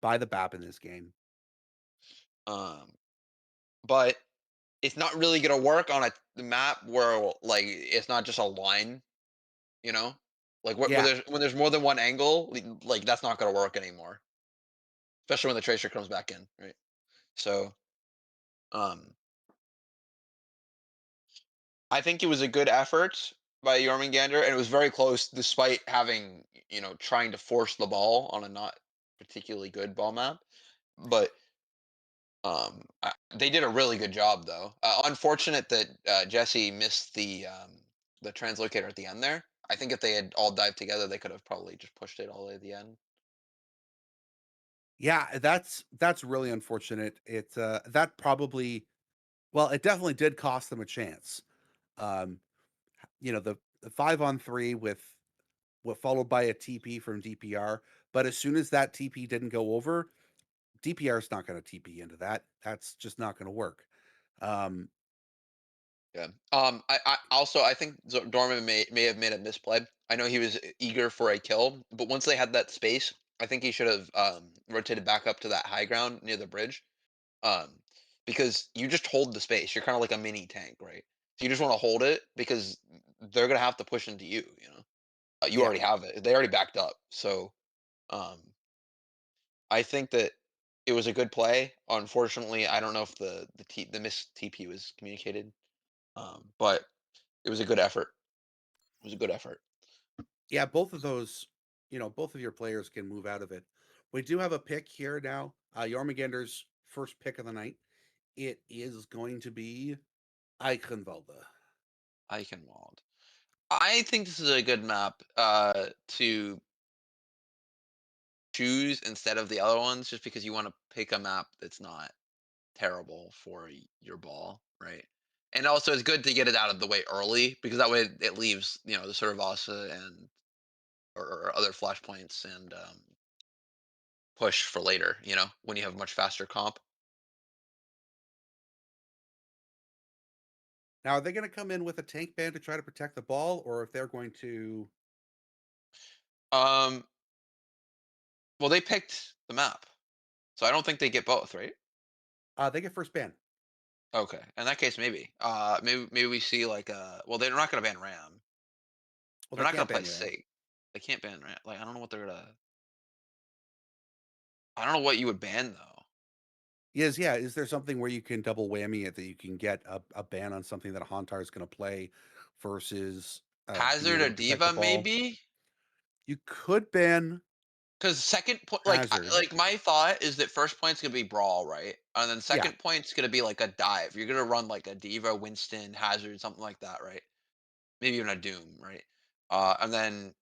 the BAP in this game.
But it's not really gonna work on a map where like it's not just a line, you know, like
Yeah.
when there's more than one angle, like that's not gonna work anymore, especially when the tracer comes back in, right? So, I think it was a good effort by Jörmungandr, and it was very close despite having, trying to force the ball on a not particularly good ball map. But they did a really good job, though. Unfortunate that Jesse missed the translocator at the end there. I think if they had all dived together, they could have probably just pushed it all the way to the end.
Yeah, that's really unfortunate. It that probably, well, it definitely did cost them a chance. Um, the 5-on-3 with what followed by a TP from DPR, but as soon as that TP didn't go over, DPR is not going to TP into that. That's just not going to work. Um,
Yeah. I also I think Dorman may have made a misplay. I know he was eager for a kill, but once they had that space, I think he should have rotated back up to that high ground near the bridge. Um, because you just hold the space. You're kind of like a mini tank, right? So you just want to hold it because they're gonna have to push into you. You know, you
yeah,
already have it. They already backed up. So um, I think that it was a good play. Unfortunately, I don't know if the missed TP was communicated. But it was a good effort. It was a good effort.
yeah. Both of those, both of your players can move out of it. We do have a pick here now. Jörmungandr's first pick of the night. It is going to be Eichenwalde.
Eichenwald. I think this is a good map to choose instead of the other ones, just because you want to pick a map that's not terrible for your ball, right? And also, it's good to get it out of the way early because that way it leaves the Cervasa and or other flashpoints and push for later. When you have much faster comp.
Now, are they going to come in with a tank ban to try to protect the ball, or if they're going to?
Um, well, they picked the map, so I don't think they get both, right?
They get first ban.
Okay. In that case, maybe. Maybe we see like well, they're not gonna ban Ram.
Well,
They're
they
not gonna
can't
play
ban Ram.
Sig. They can't ban Ram. Like I don't know what they're gonna. I don't know what you would ban though.
Yeah. Is there something where you can double whammy it that you can get a ban on something that a Hauntar is going to play versus being
Hazard
able
or
to protect the
Diva
ball?
maybe.
You could ban
Because second point,
Hazard.
like my thought is that first point's gonna be Brawl, right? And then
Yeah,
second point's gonna be like a dive. You're gonna run like a Diva, Winston, Hazard, something like that, right? Maybe even a Doom, right? And then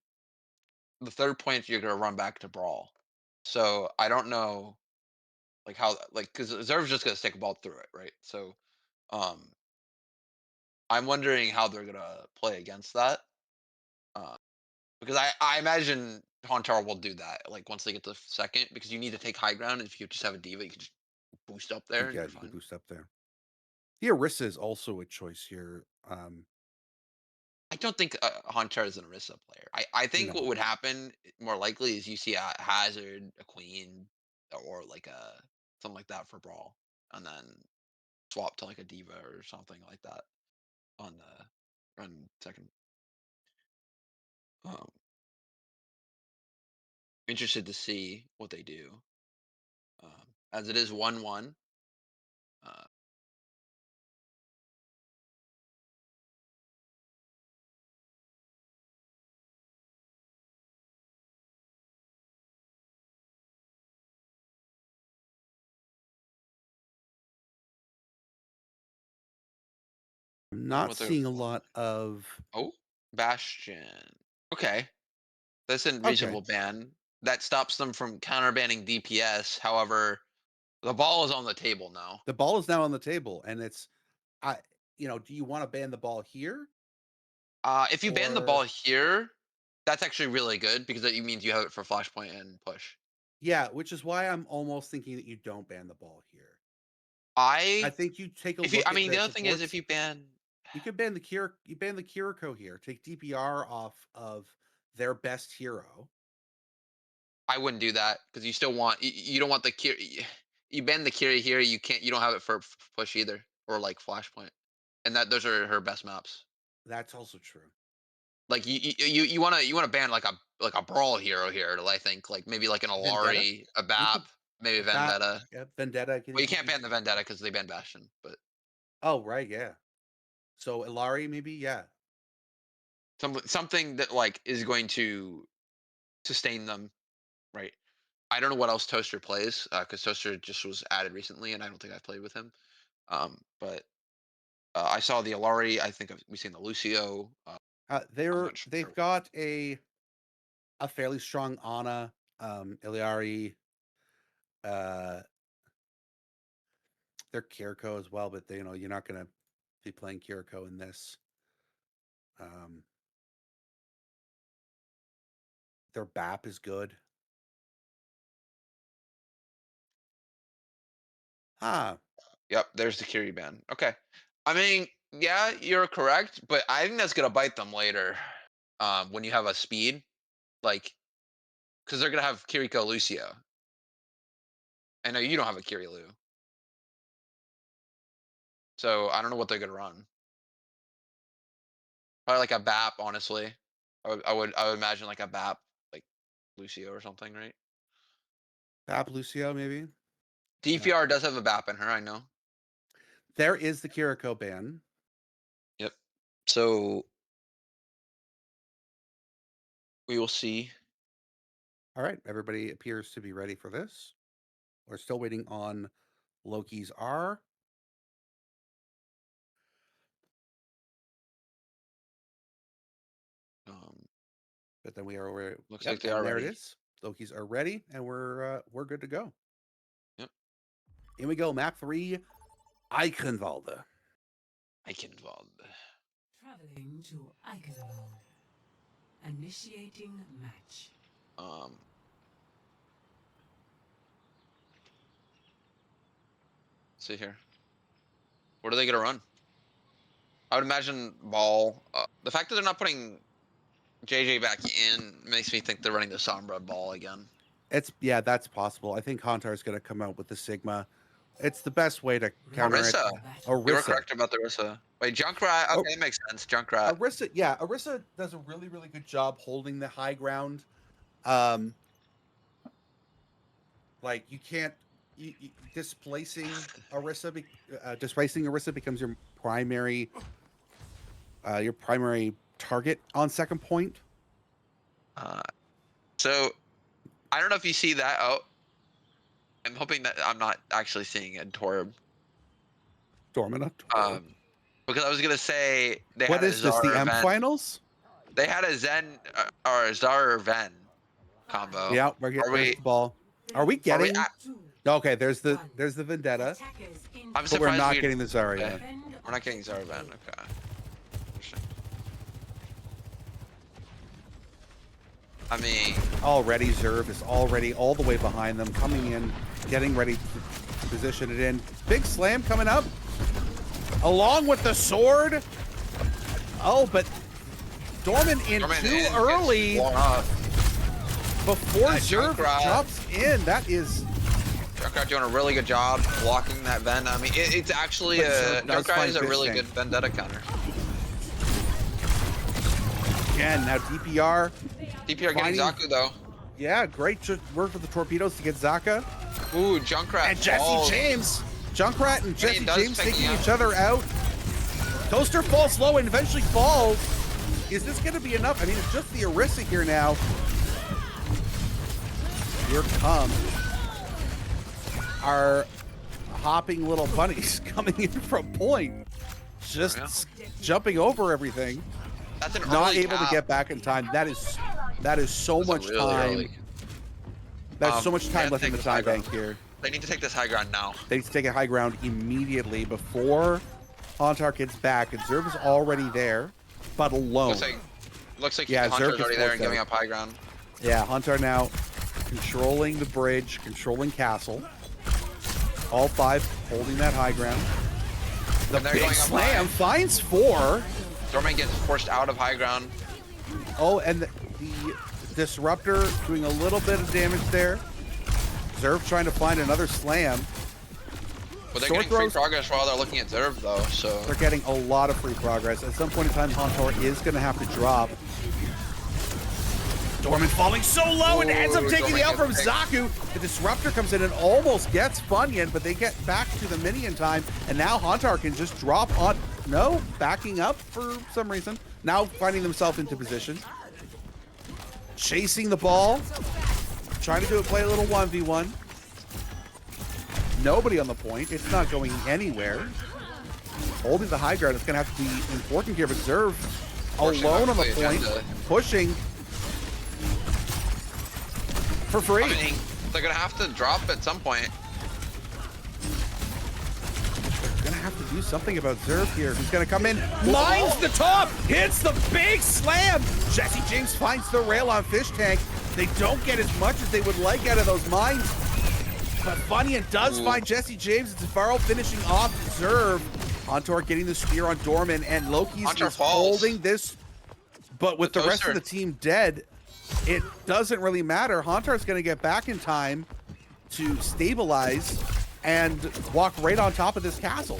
the third point you're gonna run back to Brawl. So I don't know like how like because Zerv's just gonna stick a ball through it, right? So um I'm wondering how they're gonna play against that. Uh, because I imagine Hauntar will do that, like once they get to second, because you need to take high ground, and if you just have a diva, you can just boost up there and
yeah,
you're
you can
fine.
boost up there. The Orisa is also a choice here.
I don't think Hauntar is an Orisa player. I think what
No,
would happen more likely is you see a Hazard, a Queen, or like a something like that for Brawl, and then swap to like a diva or something like that on the on second. Um, Interested to see what they do. As it is 1-1. Uh,
I'm
wonder
not
what they're
seeing a
playing.
lot of.
Oh, Bastion. Okay, that's a
Okay,
reasonable ban. That stops them from counter banning DPS. However, the ball is on the table now.
the ball is now on the table, and it's I. Do you want to ban the ball here
If you ban the ball
or?
here, that's actually really good because that means you have it for flashpoint and push.
Yeah, which is why I'm almost thinking that you don't ban the ball here. I
I
think you take a
if you
look
I
at
mean the
the
other thing is if
supports.
you ban
You could ban the you ban the Kiriko here. Take DPR off of their best hero.
I wouldn't do that because you still want you don't want the Kiri. You ban the Kiri here, you don't have it for push either or like flashpoint, and that those are her best maps.
That's also true.
Like you wanna ban like a brawl hero here. I think like maybe like an
Vendetta.
Alari, a
You
BAP,
could
maybe
bat.
Vendetta.
Yeah, Vendetta.
Well, you can't ban the Vendetta because they banned Bastion, but
Oh right, yeah. So Ilari maybe, yeah.
something that like is going to sustain them, right? I don't know what else Toaster plays because Toaster just was added recently, and I don't think I've played with him. But I saw the Alari. I think we've seen the Lucio. I'm not
They've
sure.
got a fairly strong Ana, Iliari. They're Kiriko as well, but they, you know, you're not gonna be playing Kiriko in this. Their BAP is good. Ah,
Yep, there's the Curie ban. Okay. I mean, yeah, you're correct, but I think that's gonna bite them later. When you have a speed, like, because they're gonna have Kiriko Lucio. I know you don't have a Kirilu. So I don't know what they're gonna run. Probably like a BAP, honestly. I would imagine like a BAP, like Lucio or something, right?
BAP Lucio maybe.
DPR does have a BAP in her, I know.
There is the Kiriko ban.
Yep. So we will see.
All right, everybody appears to be ready for this. We're still waiting on Loki's R. But then we are aware.
Looks like they are
and there
ready.
it is. Loki's are ready, and we're good to go.
Yep.
Here we go. Map 3, Eichenwalde.
Eichenwalde.
Traveling to Eichenwalde. Initiating match.
Let's see here. What are they gonna run? I would imagine ball. The fact that they're not putting JJ back in makes me think they're running the Sombra ball again.
That's possible. I think Hantar is going to come out with the Sigma. It's the best way to counter
Orisa.
it.
You were
Orisa.
correct about the Orisa. Wait, Junkrat. Okay, that makes sense. Junkrat.
Orisa does a really, really good job holding the high ground. Like you can't displacing Orisa becomes your primary target on second point.
So I don't know if you see that. Oh, I'm hoping that I'm not actually seeing a Torb.
Dormina.
Because I was gonna say they
What
had
is
a
this?
Zara
The M
Ven.
finals?
They had a Zen or a Zara Ven combo.
Yeah, we're getting the ball. Are we getting? Okay, there's the Vendetta.
I'm
But
surprised
we're not getting the Zarya.
Okay. We're not getting Zara Ven. Okay. I mean,
Already Zerv is already all the way behind them, coming in, getting ready to position it in. Big slam coming up, along with the sword. Oh, but Dorman in too early before Zerv drops in. That is
Junkrat doing a really good job blocking that Ven. I mean, it's actually Junkrat is a really good Vendetta counter.
Again, now DPR
getting Zaku though.
Yeah, great work with the torpedoes to get Zaka.
Ooh, Junkrat.
And Jesse James. Junkrat and Jesse James taking each other out. Toaster falls low and eventually falls. Is this going to be enough? I mean, it's just the Orisa here now. Here come our hopping little bunnies coming in from point. Just jumping over everything.
That's an
not able to get back in time. That is so much time. That's so much time left in the time bank here.
They need to take this high ground now.
They need to take a high ground immediately before Hantar gets back. And Zerv is already there, but alone.
Looks like Hantar's already there and giving up high ground.
Yeah, Hantar now controlling the bridge, controlling castle. All 5 holding that high ground. The big slam finds 4.
Dorman gets forced out of high ground.
Oh, and the Disruptor doing a little bit of damage there. Zerv trying to find another slam.
But they're getting free progress while they're looking at Zerv, though, so...
They're getting a lot of free progress. At some point in time, Hantar is going to have to drop. Dorman falling so low and ends up taking the out from Zaku. The Disruptor comes in and almost gets Funyun, but they get back to the minion time, and now Hantar can just drop on... No, backing up for some reason. Now finding themselves into position. Chasing the ball. Trying to play a little 1v1. Nobody on the point. It's not going anywhere. Holding the high ground is going to have to be important here, but Zerv alone on the point. Pushing. For free.
They're gonna have to drop at some point.
Gonna have to do something about Zerv here. He's gonna come in, mines the top, hits the big slam. Jesse James finds the rail on Fish Tank. They don't get as much as they would like out of those mines, but Funyun does find Jesse James. It's Varro finishing off Zerv. Hauntar getting the spear on Dorman, and Loki's is holding this, but with the rest of the team dead, it doesn't really matter. Hauntar's gonna get back in time to stabilize and walk right on top of this castle.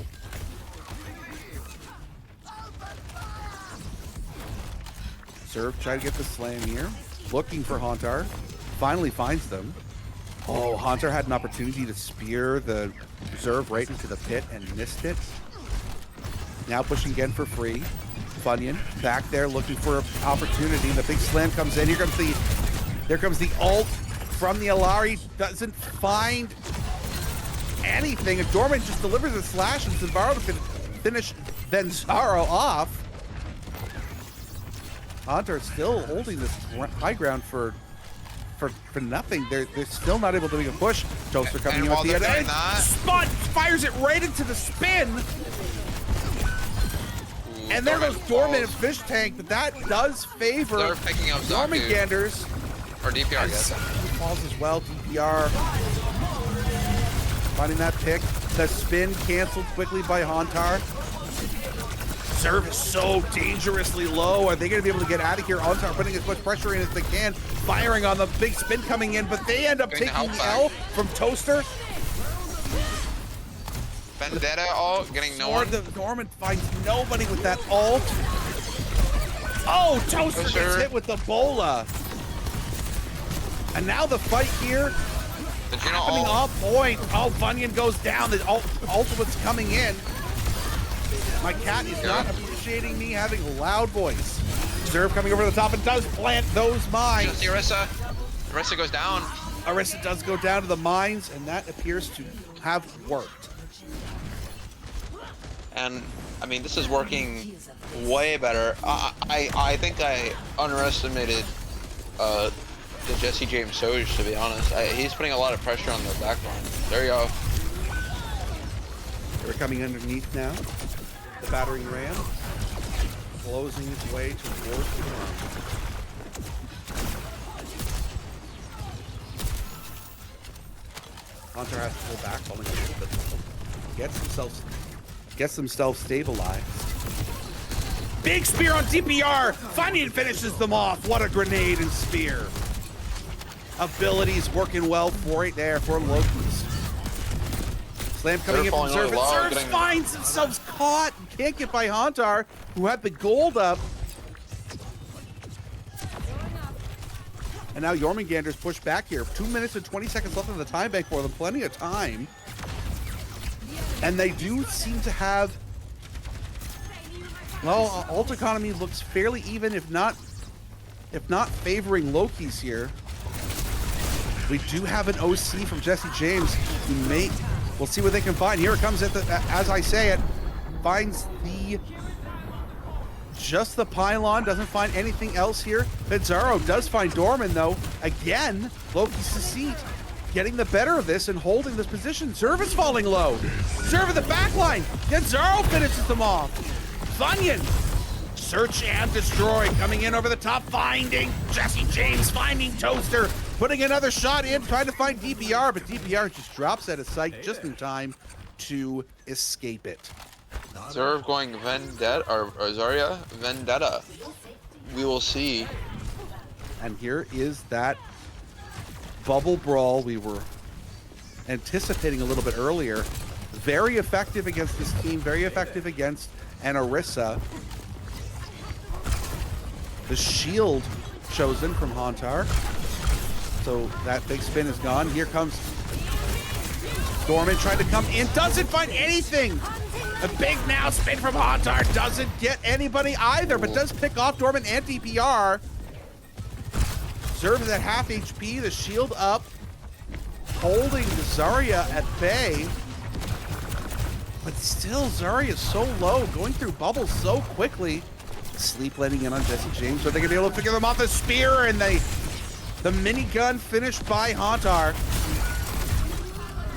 Zerv trying to get the slam here, looking for Hauntar, finally finds them. Oh, Hauntar had an opportunity to spear the Zerv right into the pit and missed it. Now pushing again for free. Funyun back there looking for an opportunity. The big slam comes in. Here comes the ult from the Alari. Doesn't find anything. And Dorman just delivers a slash and Varro to finish Venzaro off. Hauntar still holding this high ground for nothing. They're still not able to make a push. Toaster coming in with the end. Spot fires it right into the spin. And there goes Dorman and Fish Tank, but that does favor Jörmungandr's.
Or DPR, I guess.
Falls as well, DPR. Finding that pick. The spin canceled quickly by Hauntar. Zerv is so dangerously low. Are they going to be able to get out of here? Hauntar putting as much pressure in as they can. Firing on the big spin coming in, but they end up taking the L from Toaster.
Vendetta ult, getting no one.
Norman finds nobody with that ult. Oh, Toaster gets hit with the bola. And now the fight here happening on point. Oh, Funyun goes down. The ultimate's coming in. My cat is not appreciating me having a loud voice. Zerv coming over the top and does plant those mines.
Just the Orisa. Orisa goes down.
Orisa does go down to the mines, and that appears to have worked.
And I mean, this is working way better. I think I underestimated the Jesse James Soj, to be honest. He's putting a lot of pressure on the back line. There you go.
They're coming underneath now. The battering ram closing its way towards the ground. Hauntar has to pull back, falling a little bit. Gets themselves stabilized. Big spear on DPR. Funyun finishes them off. What a grenade and spear. Abilities working well for it there for Loki's. Slam coming in from Zerv. Zerv finds themselves caught and can't get by Hauntar, who had the gold up. And now Jörmungandr's pushed back here. 2 minutes and 20 seconds left on the time bank for them. Plenty of time. And they do seem to have, well, ult economy looks fairly even, if not favoring Loki's here. We do have an OC from Jesse James. We'll see what they can find. Here it comes as I say it. Finds just the pylon, doesn't find anything else here. Venzaro does find Dorman though. Again, Loki's Deceit getting the better of this and holding this position. Zerv is falling low. Zerv at the back line. Venzaro finishes them off. Funyun, search and destroy, coming in over the top, finding Jesse James, finding Toaster, putting another shot in, trying to find DPR, but DPR just drops out of sight just in time to escape it.
Zerv going Vendetta, or Zarya Vendetta. We will see.
And here is that bubble brawl we were anticipating a little bit earlier. Very effective against this team, very effective against an Orisa. The shield chosen from Hauntar. So that big spin is gone. Here comes Dorman trying to come in. Doesn't find anything. A big now spin from Hauntar. Doesn't get anybody either, but does pick off Dorman and DPR. Zerv is at half HP. The shield up. Holding Zarya at bay. But still, Zarya is so low. Going through bubbles so quickly. Sleep letting in on Jesse James. Are they going to be able to figure them off? The spear and the minigun finished by Hauntar.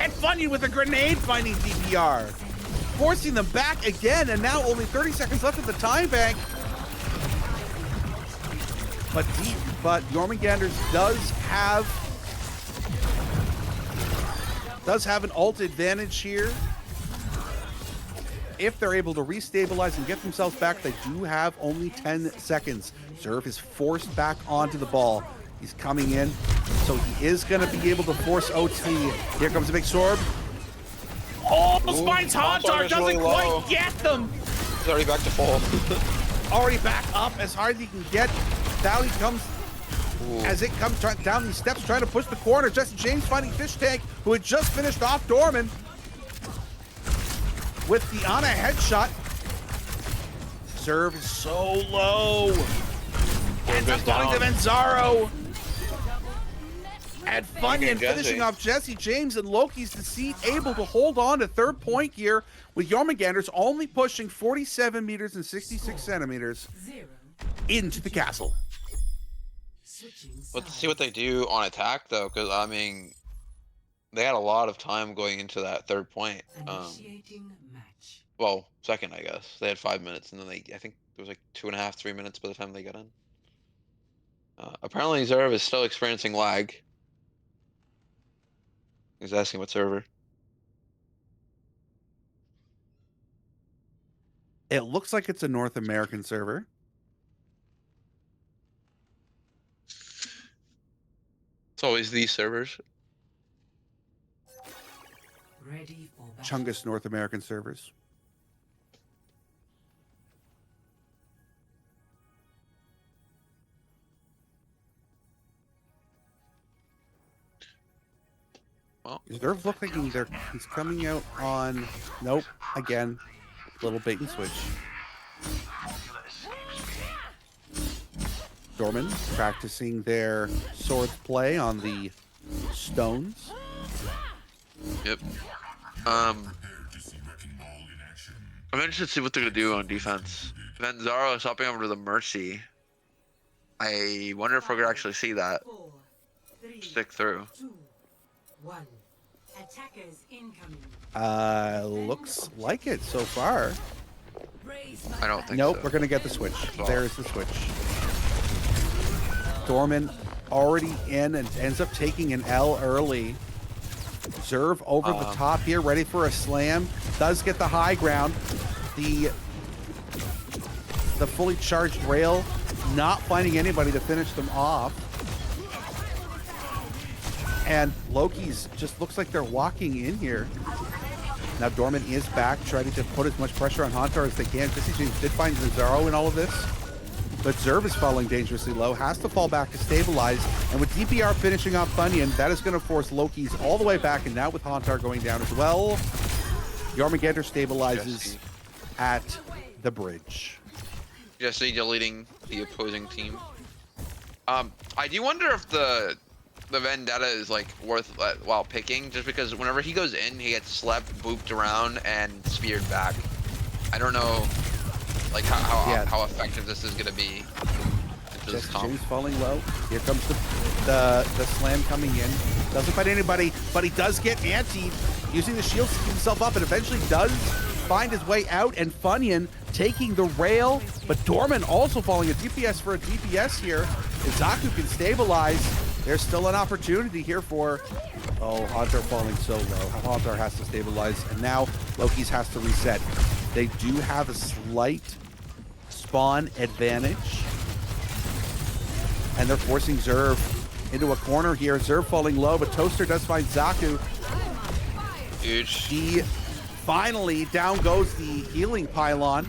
And Funyun with a grenade finding DPR. Forcing them back again, and now only 30 seconds left at the time bank. But Jörmungandr does have an ult advantage here. If they're able to restabilize and get themselves back, they do have only 10 seconds. Zerv is forced back onto the ball. He's coming in, so he is going to be able to force OT. Here comes a big Sorb. Oh, Spine's Hauntar doesn't quite get them.
He's already back to full.
Already back up as hard as he can get. Valley comes as it comes down these steps, trying to push the corner. Jesse James finding Fish Tank, who had just finished off Dorman with the Ana headshot. Zerv is so low. Ends up falling to Venzaro. And Funyun finishing off Jesse James, and Loki's Deceit able to hold on to third point here, with Jörmungandr's only pushing 47 meters and 66 centimeters into the castle.
Let's see what they do on attack, though, because, I mean, they had a lot of time going into that third point. Well, second, I guess. They had 5 minutes, and then I think it was like 2.5, 3 minutes by the time they got in. Apparently, Zerv is still experiencing lag. He's asking what server.
It looks like it's a North American server.
It's always these servers.
Ready for battle.
Chungus North American servers.
Well,
They're looking, he's coming out on, nope, again, little bait and switch. Dorman practicing their sword play on the stones.
Yep. I'm interested to see what they're gonna do on defense. Venzaro is hopping over to the Mercy. I wonder if we're gonna actually see that stick through.
1. Attackers incoming.
Looks like it so far.
I don't think
Nope,
so.
we're gonna get the switch. There's the switch. Dorman already in and ends up taking an L early. Zerv over the top here, ready for a slam. Does get the high ground. The fully charged rail, not finding anybody to finish them off. And Loki's just looks like they're walking in here. Now Dorman is back, trying to put as much pressure on Hauntar as they can. Jesse James did find Zenzaro in all of this, but Zerv is falling dangerously low, has to fall back to stabilize. And with DPR finishing off Funyun, that is going to force Loki's all the way back, and now with Hauntar going down as well, Jörmungandr stabilizes at the bridge.
Jesse deleting the opposing team. I do wonder if the vendetta is like worth while picking, just because whenever he goes in, he gets slept, booped around, and speared back. I don't know, like how effective this is gonna be.
Jesse James falling low. Here comes the slam coming in. Doesn't find anybody, but he does get antied, using the shield to keep himself up, and eventually does find his way out. And Funyun taking the rail, but Dorman also falling. A DPS for a DPS here. If Zaku can stabilize, there's still an opportunity here for... Oh, Hauntar falling so low. Hauntar has to stabilize, and now Loki's has to reset. They do have a slight spawn advantage, and they're forcing Zerv into a corner here. Zerv falling low, but Toaster does find Zaku.
Huge.
He finally, down goes the healing pylon.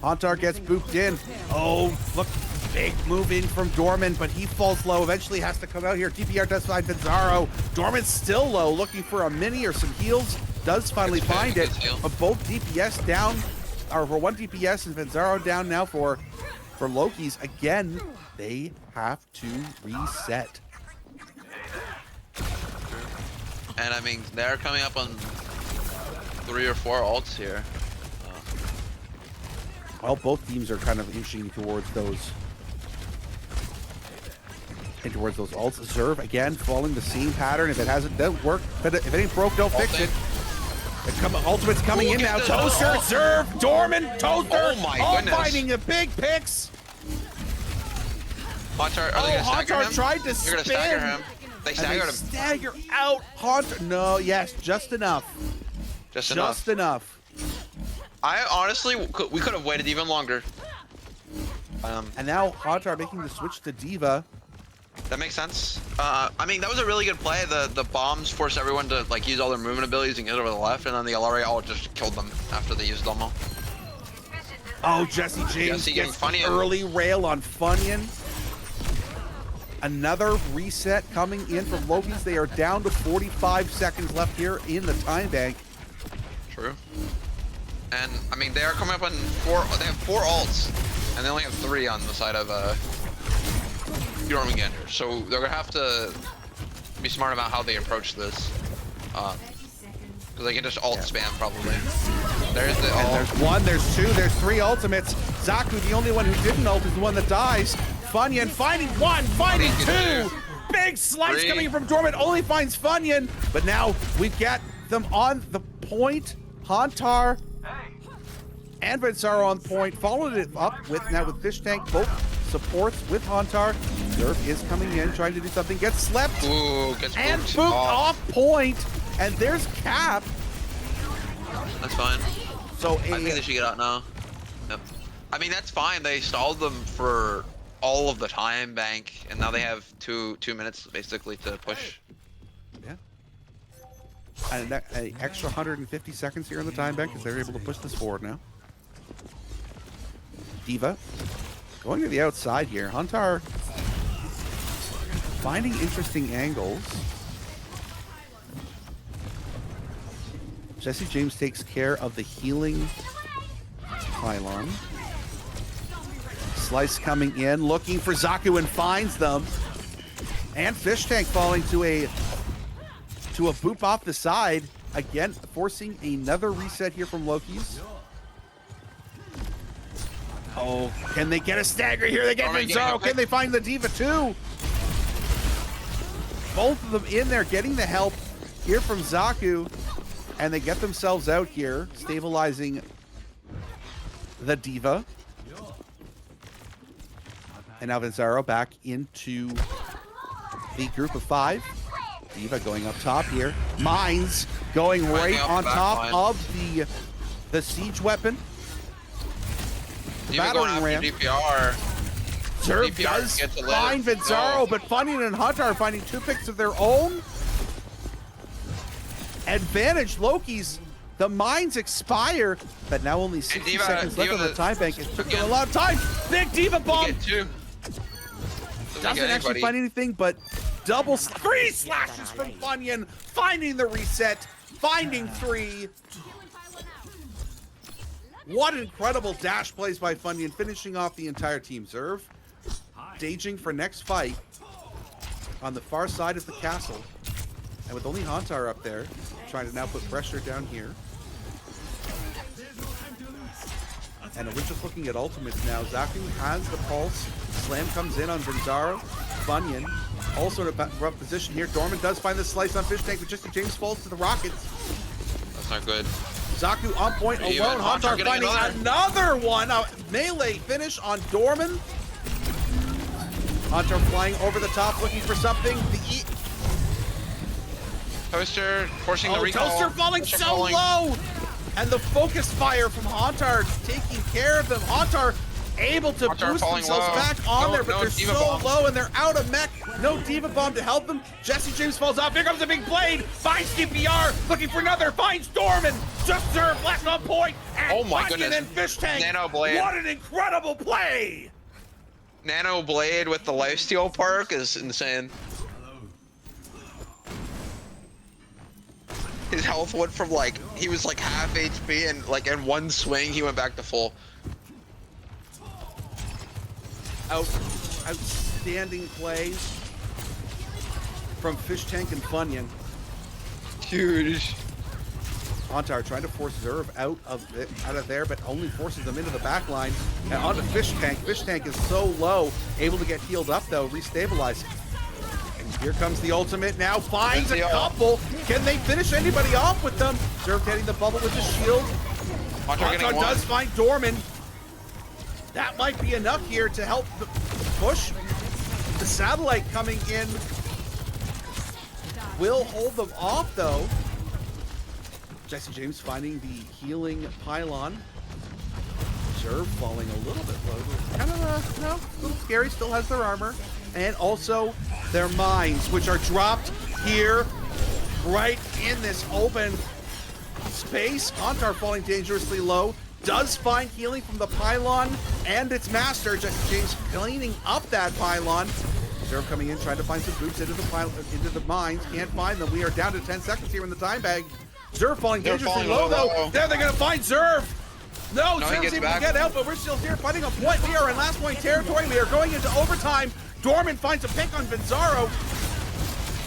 Hauntar gets booped in. Oh, look, big move in from Dorman, but he falls low. Eventually has to come out here. DPR does find Venzaro. Dorman's still low, looking for a mini or some heals. Does finally find it, but both DPS down, or for one DPS and Venzaro down now for Loki's. Again, they have to reset.
And I mean, they're coming up on 3 or 4 ults here.
Well, both teams are kind of inching towards those. in towards those ults. Zerv again following the same pattern. If it doesn't work, if it ain't broke, don't fix it. Ultimate's coming in now. Toaster, Zerv, Dorman, Toaster,
Oh my goodness.
finding the big picks.
Hauntar, are they gonna stagger
Hauntar
him?
tried to
They're
spin.
gonna stagger him. They
And
staggered
they
him.
stagger out Hauntar. No, yes, just enough.
Just
Just
enough.
enough.
I honestly, we could have waited even longer.
And now Hauntar making the switch to D.Va.
That makes sense. I mean, that was a really good play. The bombs forced everyone to like use all their movement abilities and get over the left, and then the LRA all just killed them after they used them all.
Oh, Jesse James
Jesse getting
gets
Funyun.
early rail on Funyun. Another reset coming in from Loki's. They are down to 45 seconds left here in the time bank.
True. And I mean, they are coming up on they have 4 ults, and they only have 3 on the side of Jörmungandr. So they're gonna have to be smart about how they approach this. Because they can just ult spam probably. There's the ult.
There's 1, there's 2, there's 3 ultimates. Zaku, the only one who didn't ult, is the one that dies. Funyun finding 1, finding 2. Big slice
3.
coming from Dorman, only finds Funyun. But now we've got them on the point. Hauntar and Vinsaro on point. Followed it up with Fish Tank, both supports with Hauntar. Zerv is coming in, trying to do something. Gets slept.
Ooh, gets
and
booped
booped off point. And there's Cap.
That's fine.
So
I think they should get out now. Yep. I mean, that's fine. They stalled them for all of the time bank, and now they have two minutes basically to push.
Yeah. And an extra 150 seconds here in the time bank because they're able to push this forward now. D.Va going to the outside here. Hauntar finding interesting angles. Jesse James takes care of the healing pylon. Slice coming in, looking for Zaku and finds them. And Fish Tank falling to a boop off the side. Again, forcing another reset here from Loki's. Oh, can they get a stagger here? They get Vinsaro. Can they find the D.Va too? Both of them in there getting the help here from Zaku. And they get themselves out here, stabilizing the D.Va. And now Vinsaro back into the group of 5. D.Va going up top here. Mines going right on top of the siege weapon.
Battering ram. DPR.
Zerv does find Vinsaro, but Funyun and Hauntar are finding 2 picks of their own. Advantage Loki's. The mines expire, but now only 60 seconds left on the time bank. It took them a lot of time. Big D.Va bomb. Doesn't actually find anything, but double 3 slashes from Funyun, finding the reset, finding 3. What incredible dash plays by Funyun, finishing off the entire team. Zerv staging for next fight on the far side of the castle. And with only Hauntar up there, trying to now put pressure down here. And we're just looking at ultimates now. Zaku has the pulse. Slam comes in on Vinsaro. Funyun also in a rough position here. Dorman does find the slice on Fish Tank, but just James falls to the Rockets.
That's not good.
Zaku on point alone. Hauntar finding another one. A melee finish on Dorman. Hauntar flying over the top, looking for something.
Toaster forcing the recall.
Toaster falling so low! And the focus fire from Hauntar taking care of them. Hauntar able to boost themselves back on there, but they're so low and they're out of mech. No D.Va bomb to help them. Jesse James falls off. Here comes a big blade. Finds DPR. Looking for another. Finds Dorman. Just Zerv left on point. And
oh my goodness.
And Fish Tank.
Nano Blade.
What an incredible play.
Nano Blade with the lifesteal perk is insane. His health went from like, he was like half HP and like in one swing he went back to full.
Outstanding plays from Fish Tank and Funyun.
Huge.
Hauntar trying to force Zerv out of there, but only forces them into the back line and onto Fish Tank. Fish Tank is so low, able to get healed up though, restabilizing. And here comes the ultimate now, finds a couple. Can they finish anybody off with them? Zerv getting the bubble with the shield. Hauntar does find Dorman. That might be enough here to help the push. The satellite coming in will hold them off though. Jesse James finding the healing pylon. Zerv falling a little bit low. Kind of a little scary, still has their armor. And also their mines, which are dropped here, right in this open space. Hauntar falling dangerously low. Does find healing from the pylon and its master. Jesse James cleaning up that pylon. Zerv coming in, trying to find some boots into the mines. Can't find them. We are down to 10 seconds here in the time bag. Zerv falling dangerously low, though. There they're going to find Zerv. No, Zerv's able to get out, but we're still here fighting a point. We are in last point territory. We are going into overtime. Dorman finds a pick on Vinzaro.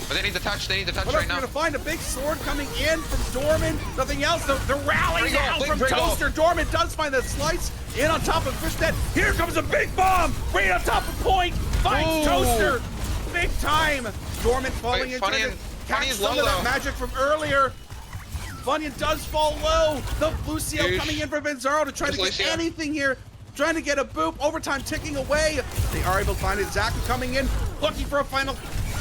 But they need to touch. They need to touch
right now. We're going to find a big sword coming in from Dorman. Nothing else. The rally now from Toaster. Dorman does find the slice in on top of Fishnet. Here comes a big bomb right on top of point. Finds Toaster. Big time. Dorman falling into it. Catch some of that magic from earlier. Funyan does fall low. The Lucio coming in for Vinzaro to try to get anything here. Trying to get a boop. Overtime ticking away. They are able to find it. Zaku coming in, looking for a final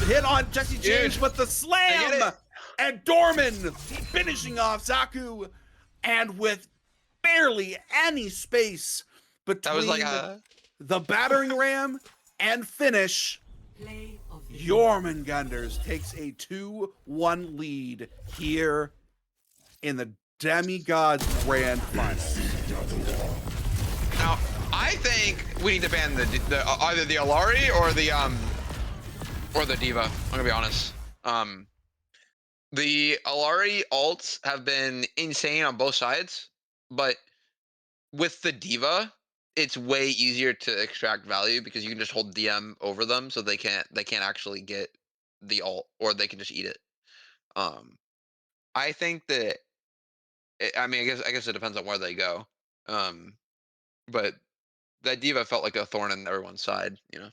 hit on Jesse James, but the slam! And Dorman finishing off Zaku. And with barely any space between the battering ram and finish, Jörmungandr takes a 2-1 lead here in the Demi-God Grand Finals.
Now, I think we need to ban the either the Alari or the D.Va. I'm gonna be honest. The Alari ults have been insane on both sides, but with the D.Va, it's way easier to extract value because you can just hold DM over them, so they can't actually get the ult, or they can just eat it. I think that. I mean, I guess it depends on where they go, but that D.Va felt like a thorn in everyone's side, you know.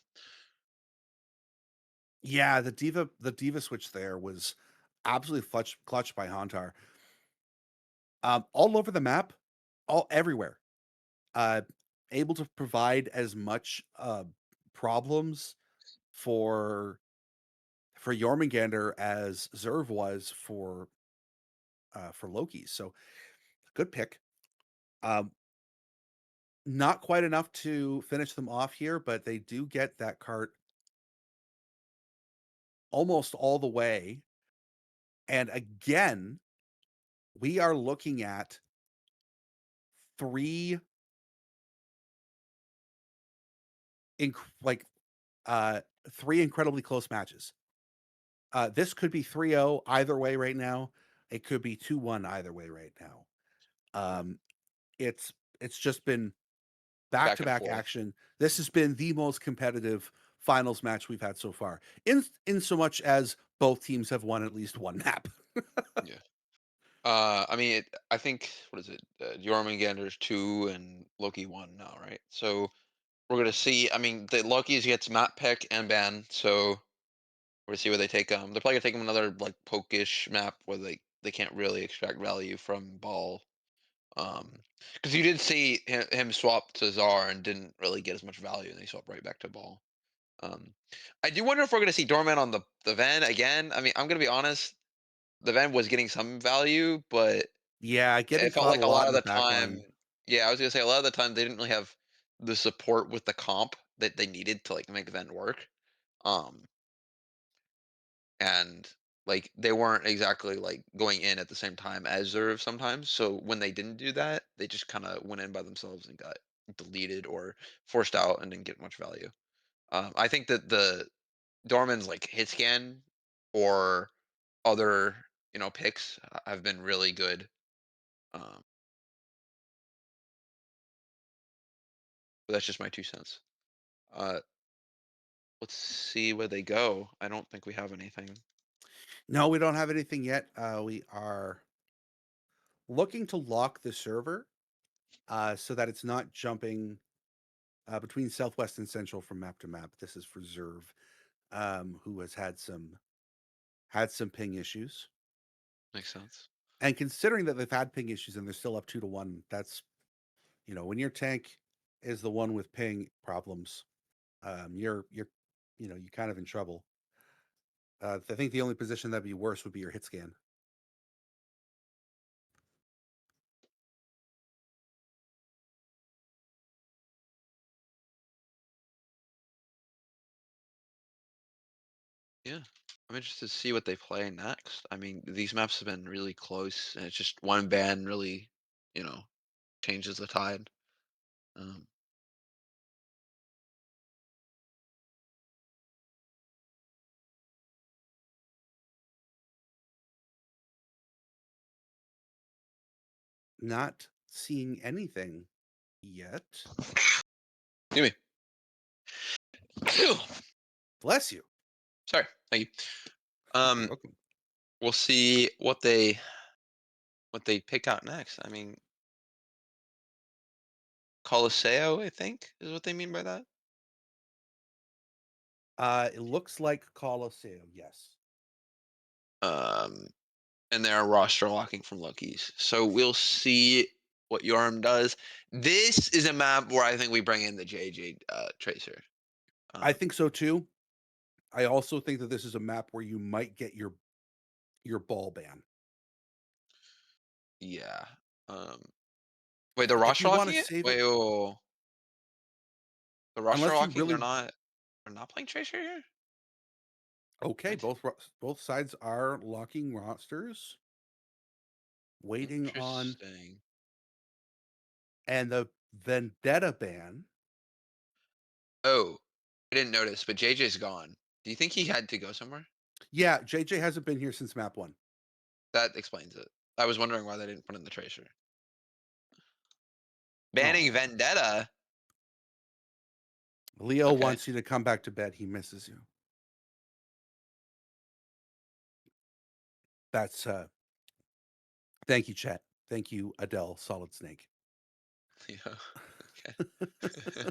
Yeah, the D.Va switch there was absolutely clutch by Hauntar. All over the map, everywhere. Able to provide as much problems for Jörmungandr as Zerv was for Loki. So good pick. Not quite enough to finish them off here, but they do get that cart almost all the way. And again, we are looking at three incredibly close matches. This could be 3-0 either way right now. It could be 2-1 either way right now. It's just been back-to-back action. This has been the most competitive finals match we've had so far, in so much as both teams have won at least one map.
Yeah. I mean, I think, what is it? Jörmungandr's 2 and Loki 1 now, right? So we're gonna see. I mean, the Loki's gets map pick and ban, so we're gonna see where they take them. They're probably gonna take them another like pokish map where they can't really extract value from ball. Because you did see him swap to Czar and didn't really get as much value, and they swap right back to ball. I do wonder if we're gonna see Dorman on the Ven again. I mean, I'm gonna be honest. The Ven was getting some value, but
yeah,
it felt like a lot of the time. Yeah, I was gonna say a lot of the time they didn't really have the support with the comp that they needed to like make Ven work. And like they weren't exactly like going in at the same time as Zerv sometimes. So when they didn't do that, they just kind of went in by themselves and got deleted or forced out and didn't get much value. I think that the Dorman's like hit scan or other picks have been really good. But that's just my 2 cents. Let's see where they go. I don't think we have anything.
No, we don't have anything yet. We are looking to lock the server so that it's not jumping between Southwest and Central from map to map. This is for Zerv, who has had some ping issues.
Makes sense.
And considering that they've had ping issues and they're still up 2-1, that's, when your tank is the one with ping problems, you're kind of in trouble. I think the only position that'd be worse would be your hit scan.
Yeah, I'm interested to see what they play next. I mean, these maps have been really close, and it's just one ban really, changes the tide. Um,
Not seeing anything yet.
Excuse me.
Bless you.
Sorry, thank you.
You're welcome.
We'll see what they pick out next. I mean, Coliseo, I think, is what they mean by that.
It looks like Colosseo, yes.
And they're roster locking from Loki's. So we'll see what Yorm does. This is a map where I think we bring in the JJ Tracer.
I think so too. I also think that this is a map where you might get your ball ban.
Yeah. Wait, they're
If
roster
you want
locking
to
it?
save
Wait,
it,
whoa. The roster
unless you
locking,
really
they're not playing Tracer here?
okay,
What?
both sides are locking rosters, waiting on,
Interesting.
and the Vendetta ban.
Oh, I didn't notice, but JJ's gone. Do you think he had to go somewhere?
Yeah, JJ hasn't been here since map 1.
That explains it. I was wondering why they didn't put in the Tracer. Banning
Aw.
Vendetta?
Leo
Okay.
wants you to come back to bed. He misses you. That's thank you, chat. Thank you, Adele Solid Snake.
Yeah. Okay.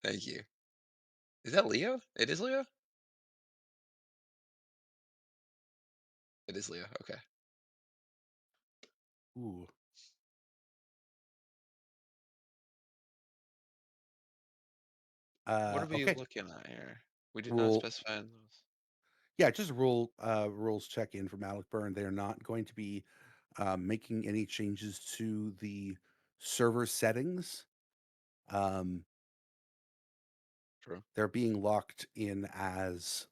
Thank you. Is that Leo? It is Leo? It is Leo. Okay.
Ooh.
What are we
Okay.
looking at here? We did not
Rule.
specify in those.
Yeah, just rules check in from Alec Byrne. They're not going to be making any changes to the server settings.
True.
They're being locked in as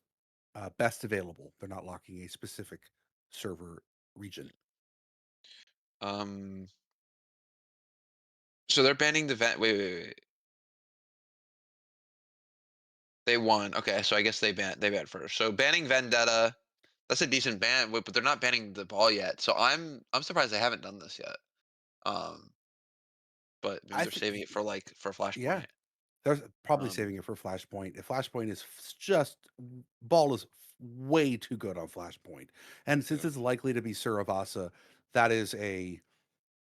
best available. They're not locking a specific server region.
So they're banning the wait. They won. Okay, so I guess they banned first. So banning Vendetta, that's a decent ban, but they're not banning the ball yet. So I'm surprised they haven't done this yet. But maybe
I
they're saving it for for
yeah,
Flashpoint.
they're probably
Um,
saving it for Flashpoint. If Flashpoint is just ball is way too good on Flashpoint, and since
yeah.
it's likely to be Suravasa, that is a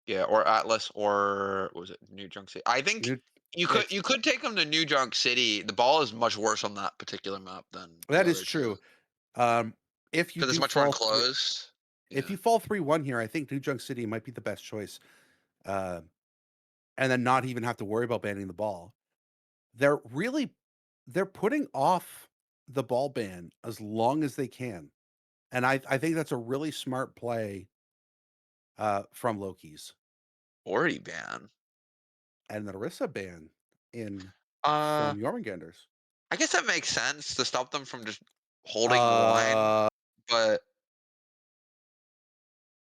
Yeah, or Atlas, or what was it New Junk City? I think
new.
you
It's
could take them to New Junk City. The ball is much worse on that particular map than the
that is
other two
true. If you
because it's
do
much more
fall through,
enclosed.
if
Yeah.
you fall 3-1 here, I think New Junk City might be the best choice. And then not even have to worry about banning the ball. They're putting off the ball ban as long as they can. And I think that's a really smart play from Loki's.
Already ban.
And the Orisa ban in
Uh,
from Jörmungandr's.
I guess that makes sense to stop them from just holding the line, but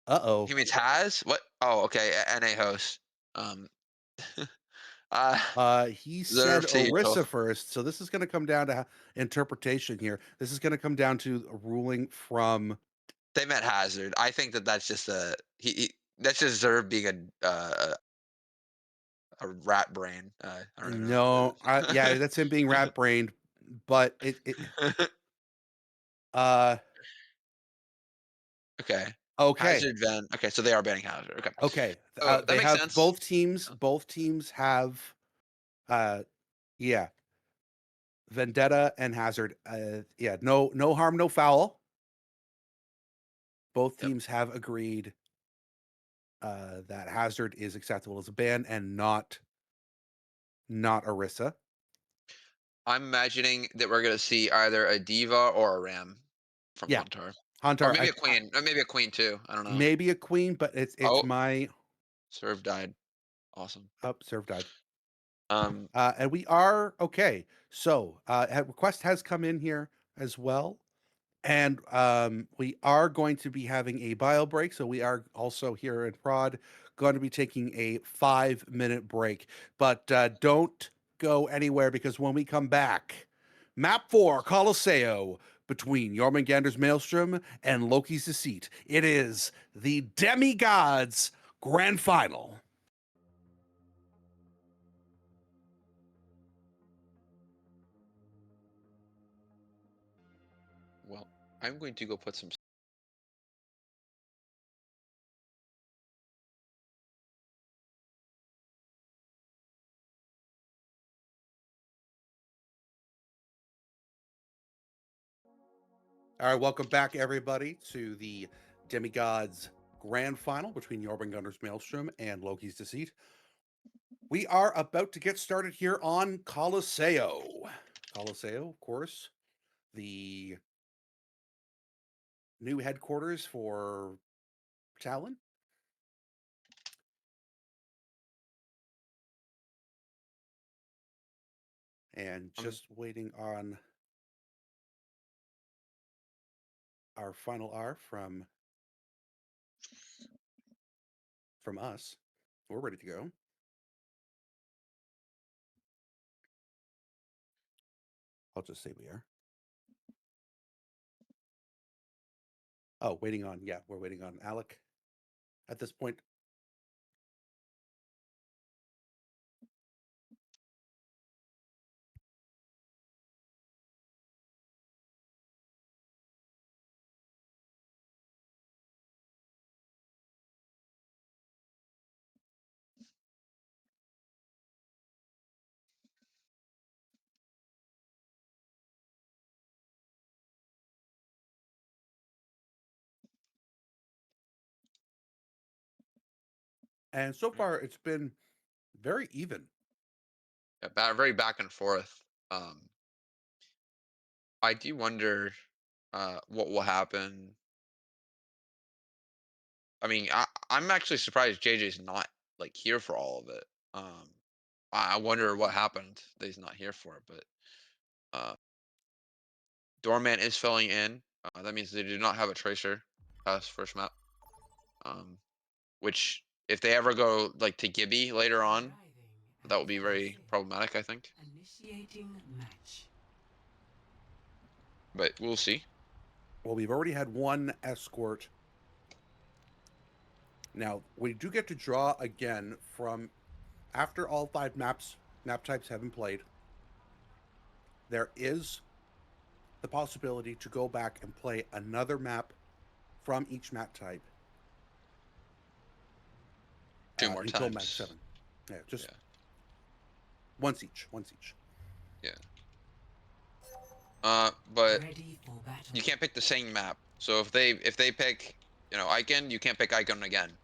Uh-oh.
he means has what? Oh, okay. NA host. Um,
He said
Zerf
Orisa first, so this is going to come down to interpretation here. This is going to come down to a ruling from.
They meant Hazard. I think that's just that's just Zerv being a rat brain. I don't even know what
No, yeah, that's him being rat brained, but it
it is.
uh
Okay.
Okay.
Hazard Van. Okay, so they are banning Hazard. Okay.
Okay.
That
They
makes
have
sense.
both teams have yeah, Vendetta and Hazard. Yeah, no harm, no foul. Both
Yep.
teams have agreed that Hazard is acceptable as a ban and not Orisa.
I'm imagining that we're gonna see either a Diva or a Ram from
Yeah.
Hunter. Or
Hunter,
maybe a Queen. Or maybe a Queen too. I don't know.
maybe a Queen, but it's
Oh.
my
Serve died. Awesome.
serve died.
Um,
And we are okay. So a request has come in here as well. And we are going to be having a bio break. So we are also here in Prod going to be taking a 5-minute break. But don't go anywhere, because when we come back, map 4, Colosseo, between Jörmungandr's Maelstrom and Loki's Deceit. It is the Demi-Gods Grand Final.
well, I'm going to go put some.
All right, welcome back, everybody, to the Demigods Grand Final between Jörmungandr's Maelstrom and Loki's Deceit. We are about to get started here on Colosseo. Colosseo, of course, the new headquarters for Talon. And just waiting on our final R from us. We're ready to go. I'll just say we are. Oh, waiting on, yeah, we're waiting on Alec at this point. And so far, it's been very even.
Yeah, very back and forth. I do wonder what will happen. I mean, I'm actually surprised JJ's not like here for all of it. I wonder what happened that he's not here for it, but Doorman is filling in. That means they do not have a tracer past first map. Which if they ever go like to Gibby later on, that would be very problematic, I think.
Initiating match.
But we'll see.
Well, we've already had one escort. Now, we do get to draw again from after all 5 map types have been played. There is the possibility to go back and play another map from each map type.
2 more
until
times.
match 7. Yeah, just
Yeah.
once each.
Yeah. But
Ready for battle.
you can't pick the same map. So if they pick, Icon, you can't pick Icon again.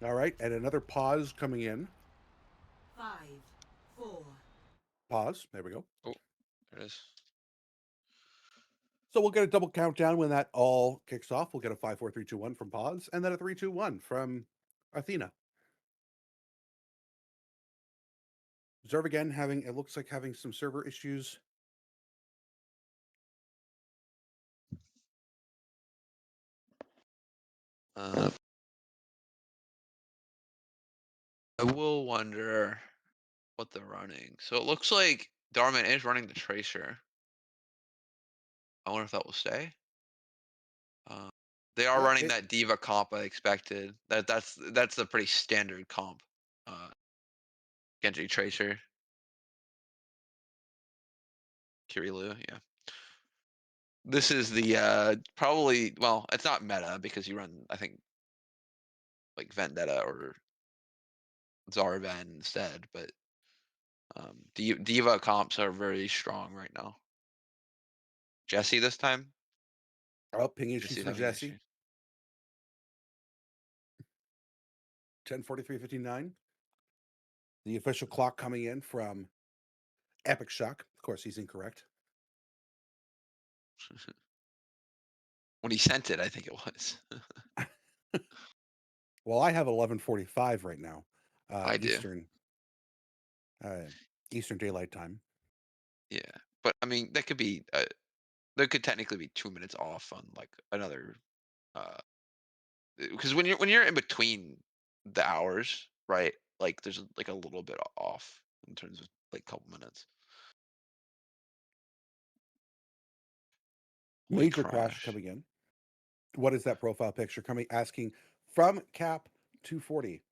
All right, and another pause coming in.
5, 4.
Pause. There we go.
Oh, there it is.
So we'll get a double countdown when that all kicks off. We'll get a 5, 4, 3, 2, 1 from Pause, and then a 3, 2, 1 from Athena. Zerv again it looks like having some server issues.
I will wonder what they're running. So it looks like Darman is running the tracer. I wonder if that will stay. They are running that Diva comp I expected. That's a pretty standard comp. Genji Tracer. Kirilu, yeah. This is the probably, well, it's not meta because you run, I think, like Vendetta or Zarvan instead, but Diva comps are very strong right now. Jesse this time?
Oh, ping issues
Jesse's
for
having
Jesse.
issues.
10:43:59. The official clock coming in from Epic Shock. Of course, he's incorrect.
When he sent it, I think it was.
Well, I have 11:45 right now,
I do.
Eastern Daylight Time.
Yeah, but I mean, that could be, there could technically be 2 minutes off on like another, because when you're in between the hours, right? Like there's like a little bit off in terms of like couple minutes. Holy
Major crash coming in. What is that profile picture coming? Asking from Cap 240.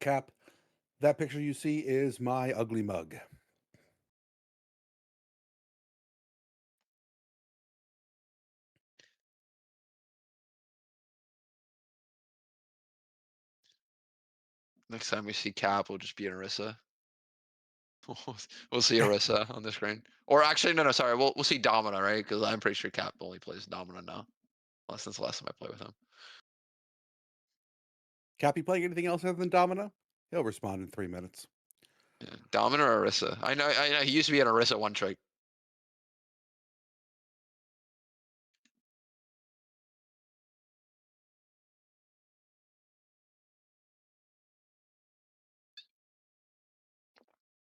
Cap, that picture you see is my ugly mug.
Next time we see Cap, we'll just be an Orisa. We'll see Orisa on the screen. Or actually, no, sorry. We'll see Domina, right? Because I'm pretty sure Cap only plays Domina now. Unless that's the last time I play with him.
Cap, you playing anything else other than Domino? He'll respond in 3 minutes.
Yeah. Domina or Orisa? I know. He used to be an Orisa one trick.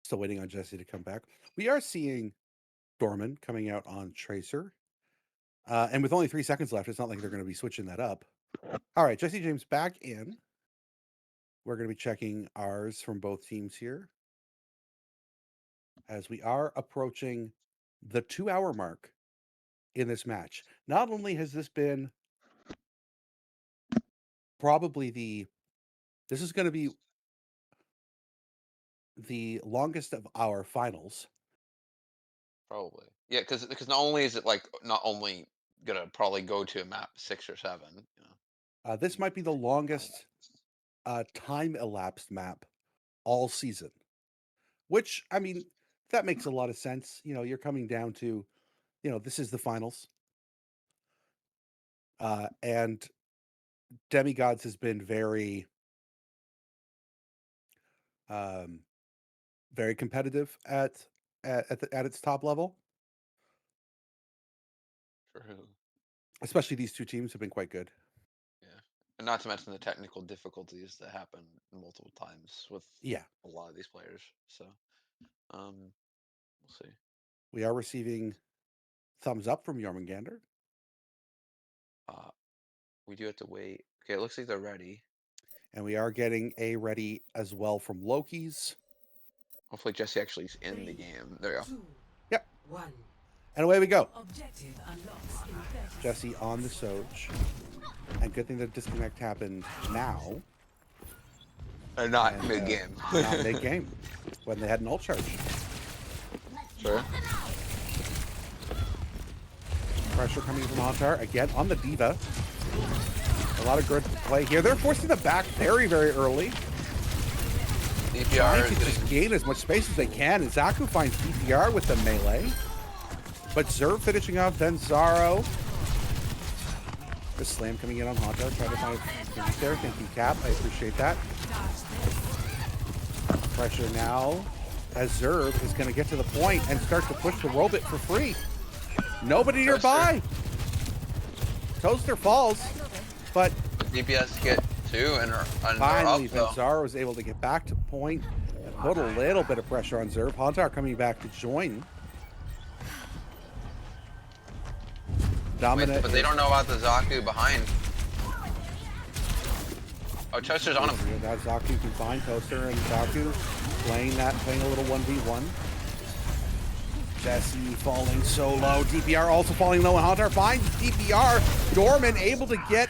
Still waiting on Jesse to come back. We are seeing Dorman coming out on Tracer. And with only 3 seconds left, it's not like they're going to be switching that up. All right, Jesse James back in. We're going to be checking ours from both teams here. As we are approaching the 2-hour mark in this match. Not only has this been probably this is going to be the longest of our finals.
Probably. Yeah, because not only is it like not only gonna probably go to a map 6 or 7. You know.
This might be the longest time elapsed map all season. Which, I mean, that makes a lot of sense. You know, you're coming down to, you know, this is the finals. And Demi-Gods has been very very competitive at its top level.
True.
Especially these two teams have been quite good.
Yeah, and not to mention the technical difficulties that happen multiple times with a lot of these players. So, we'll see.
We are receiving thumbs up from Jörmungandr.
We do have to wait. Okay, it looks like they're ready.
And we are getting a ready as well from Loki's.
Hopefully Jesse actually is in the game. There we go.
Yep.
1.
And away we go.
Objective unlocked in 30
Jesse on the Soj. And good thing the disconnect happened now.
Not mid-game.
Not mid-game. When they had an ult charge.
Sure.
Pressure coming from Antar. Again, on the Diva. A lot of good play here. They're forcing the back very, very early.
DPR
trying to just gain as much space as they can. And Zaku finds DPR with the melee. But Zerv finishing off, then Zaro. The slam coming in on Honto. Trying to find a there. Thank you, Cap. I appreciate that. Pressure now as Zerv is going to get to the point and start to push the robot for free. Nobody nearby. Toaster falls, but
DPS get 2 and
finally
they're up,
Zaro was able to get back to point and put a little bit of pressure on Zerv. Hontar coming back to join. Dominant.
But they don't know about the Zaku behind. Oh, Toaster's on him.
That Zaku can find Toaster and Zaku playing a little 1v1. Jesse falling so low. DPR also falling low, and Hontar finds DPR. Dorman able to get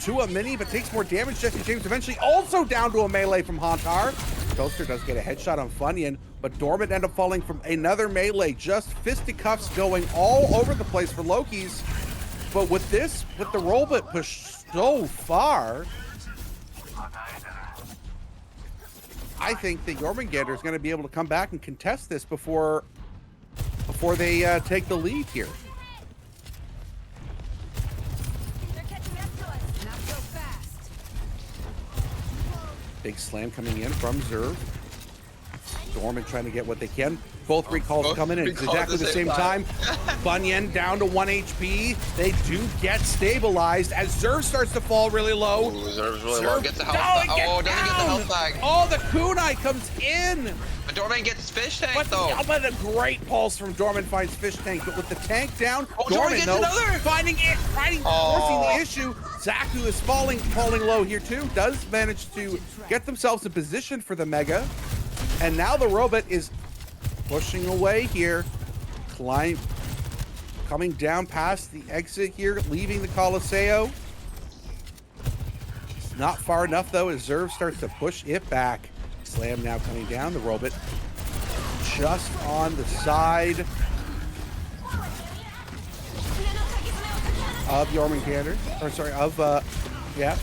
to a mini, but takes more damage. Jesse James eventually also down to a melee from Hontar. Toaster does get a headshot on Funyun, but Dormant end up falling from another melee. Just fisticuffs going all over the place for Loki's. But with the robot pushed so far, I think that Jörmungandr is going to be able to come back and contest this before they take the lead here.
They're catching up to us. Not so fast.
Big slam coming in from Zerv. Dormant trying to get what they can. Both recalls coming in at exactly the same time. Funyun down to 1 HP. They do get stabilized as Zerv starts to fall really low.
Ooh, Zerv's really low. Gets the health
doesn't
back. Oh, doesn't get the health back.
Oh, the kunai comes in.
But Dormant gets fish tank
But
though.
a great pulse from Dormant finds fish tank, but with the tank down,
Dormant gets
though,
another.
forcing the issue. Zaku is falling low here too. Does manage to get themselves in position for the mega, and now the robot is pushing away here, coming down past the exit here, leaving the Colosseo. It's not far enough though as Zerv starts to push it back. Slam now coming down, the robot just on the side of Jörmungandr, or sorry, yeah.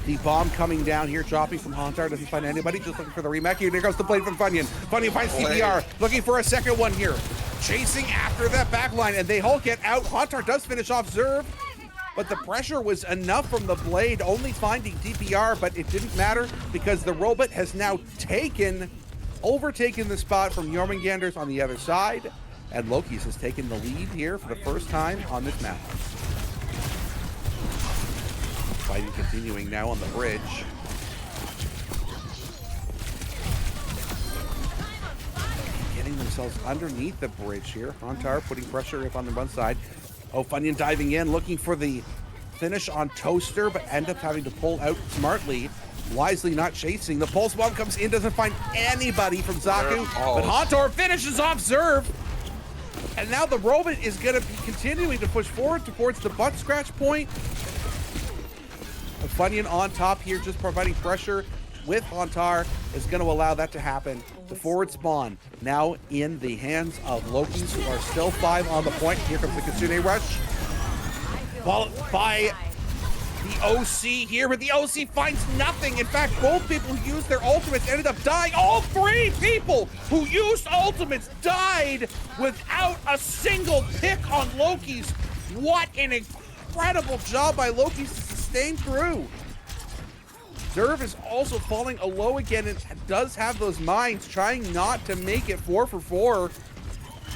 The bomb coming down here, dropping from Hauntar, doesn't find anybody, just looking for the remake. Here goes the blade from Funyun. Funyun finds CPR, looking for a second one here. Chasing after that backline, and they all get out. Hauntar does finish off Zerv, but the pressure was enough from the blade, only finding DPR, but it didn't matter because the robot has now overtaken the spot from Jörmungandr's on the other side, and Loki's has taken the lead here for the first time on this map. Fighting continuing now on the bridge. Getting themselves underneath the bridge here. Hauntar putting pressure up on the one side. Oh, Funyun diving in, looking for the finish on Toaster, but end up having to pull out smartly. Wisely not chasing. The pulse bomb comes in, doesn't find anybody from Zaku, but Hauntar finishes off Zerv. And now the robot is going to be continuing to push forward towards the butt scratch point. Funyun on top here, just providing pressure with Hauntar is going to allow that to happen. The forward spawn now in the hands of Loki's, who are still 5 on the point. Here comes the Kitsune rush. Followed by the OC here, but the OC finds nothing. In fact, both people who used their ultimates ended up dying. All 3 people who used ultimates died without a single pick on Loki's. What an incredible job by Loki's to sustain through. Zerv is also falling low again and does have those mines, trying not to make it 4 for 4.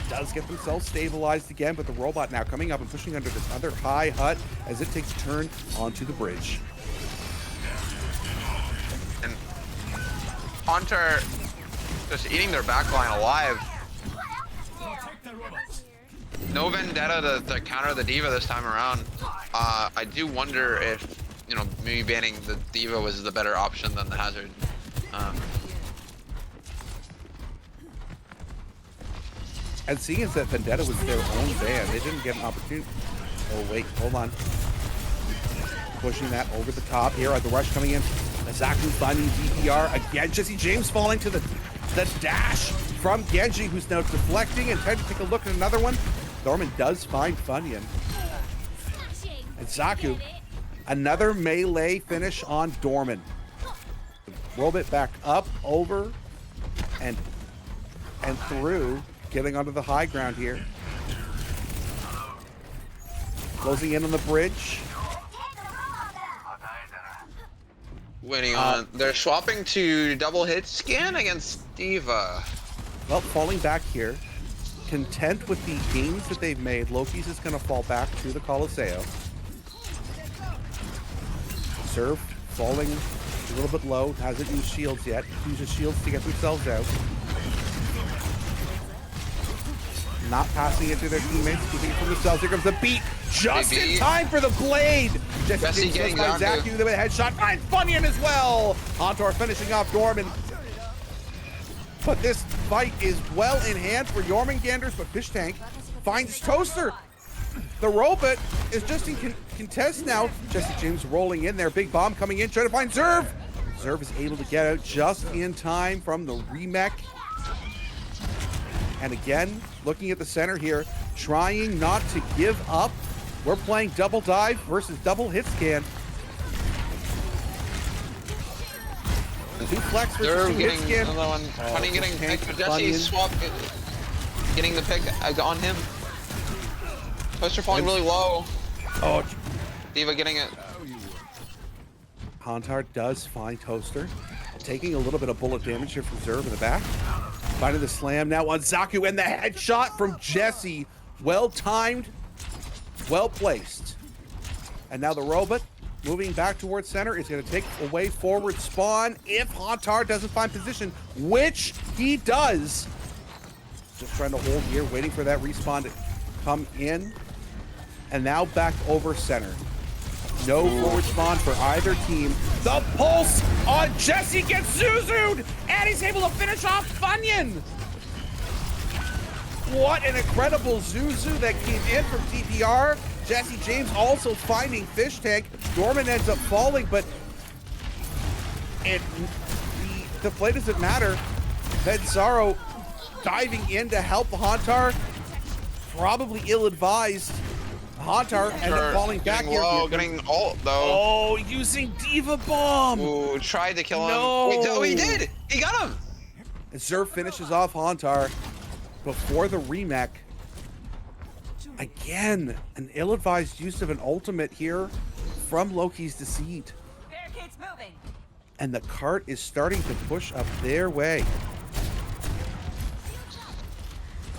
Does get themselves stabilized again, but the robot now coming up and pushing under this other high hut as it takes a turn onto the bridge.
And Hauntar just eating their backline alive. No vendetta to counter the D.Va this time around. I do wonder if, you know, maybe banning the D.Va was the better option than the Hazard.
And seeing as that Vendetta was their own ban, they didn't get an opportunity. Oh wait, hold on. Pushing that over the top here. The rush coming in. Zaku finding DPR again. Jesse James falling to the dash from Genji, who's now deflecting and trying to take a look at another one. Dormant does find Funyun. And Zaku, another melee finish on Dormant. Robot back up, over, and through. Getting onto the high ground here. Closing in on the bridge.
Winning on. They're swapping to double hit scan against D.Va.
Well, falling back here. Content with the gains that they've made, Loki's is going to fall back to the Colosseo. Zerv falling a little bit low. Hasn't used shields yet. Uses shields to get themselves out. Not passing it to their teammates, keeping it from themselves. Here comes the beat, just in time for the blade. Jesse getting down to Zaku with a headshot. Finds Funyun as well. Hauntar finishing off Dorman. But this fight is well in hand for Jörmungandr's, but Fish Tank finds Toaster. The robot is just in contest now. Jesse James rolling in there. Big bomb coming in, trying to find Zerv. Zerv is able to get out just in time from the remech. And again, looking at the center here, trying not to give up. We're playing double dive versus double hit scan. Two flex versus
They're
two hit
getting
scan.
another one. Funny getting
tank
picked.
Bunyan.
Jesse swap, getting the pick on him. Toaster falling really low.
Oh,
Diva getting it.
Hantar does find Toaster, taking a little bit of bullet damage here from Zerv in the back. Finding the slam now on Zaku, and the headshot from Jesse. Well timed, well placed. And now the robot moving back towards center is going to take away forward spawn if Hantar doesn't find position, which he does. Just trying to hold here, waiting for that respawn to come in. And now back over center. No forward spawn for either team. The pulse on Jesse gets Zuzu'd, and he's able to finish off Funyun. What an incredible Zuzu that came in from TPR. Jesse James also finding Fish Tank. Dorman ends up falling, but the play doesn't matter. Venzaro diving in to help Hantar. Probably ill-advised. Hantar ended up falling back here.
Low, getting ult though.
Oh, using Diva Bomb.
Ooh, tried to kill him.
No.
Wait, oh, he did. He got him.
And Zerv finishes off Hantar before the remech. Again, an ill-advised use of an ultimate here from Loki's Deceit.
Barricades moving.
And the cart is starting to push up their way.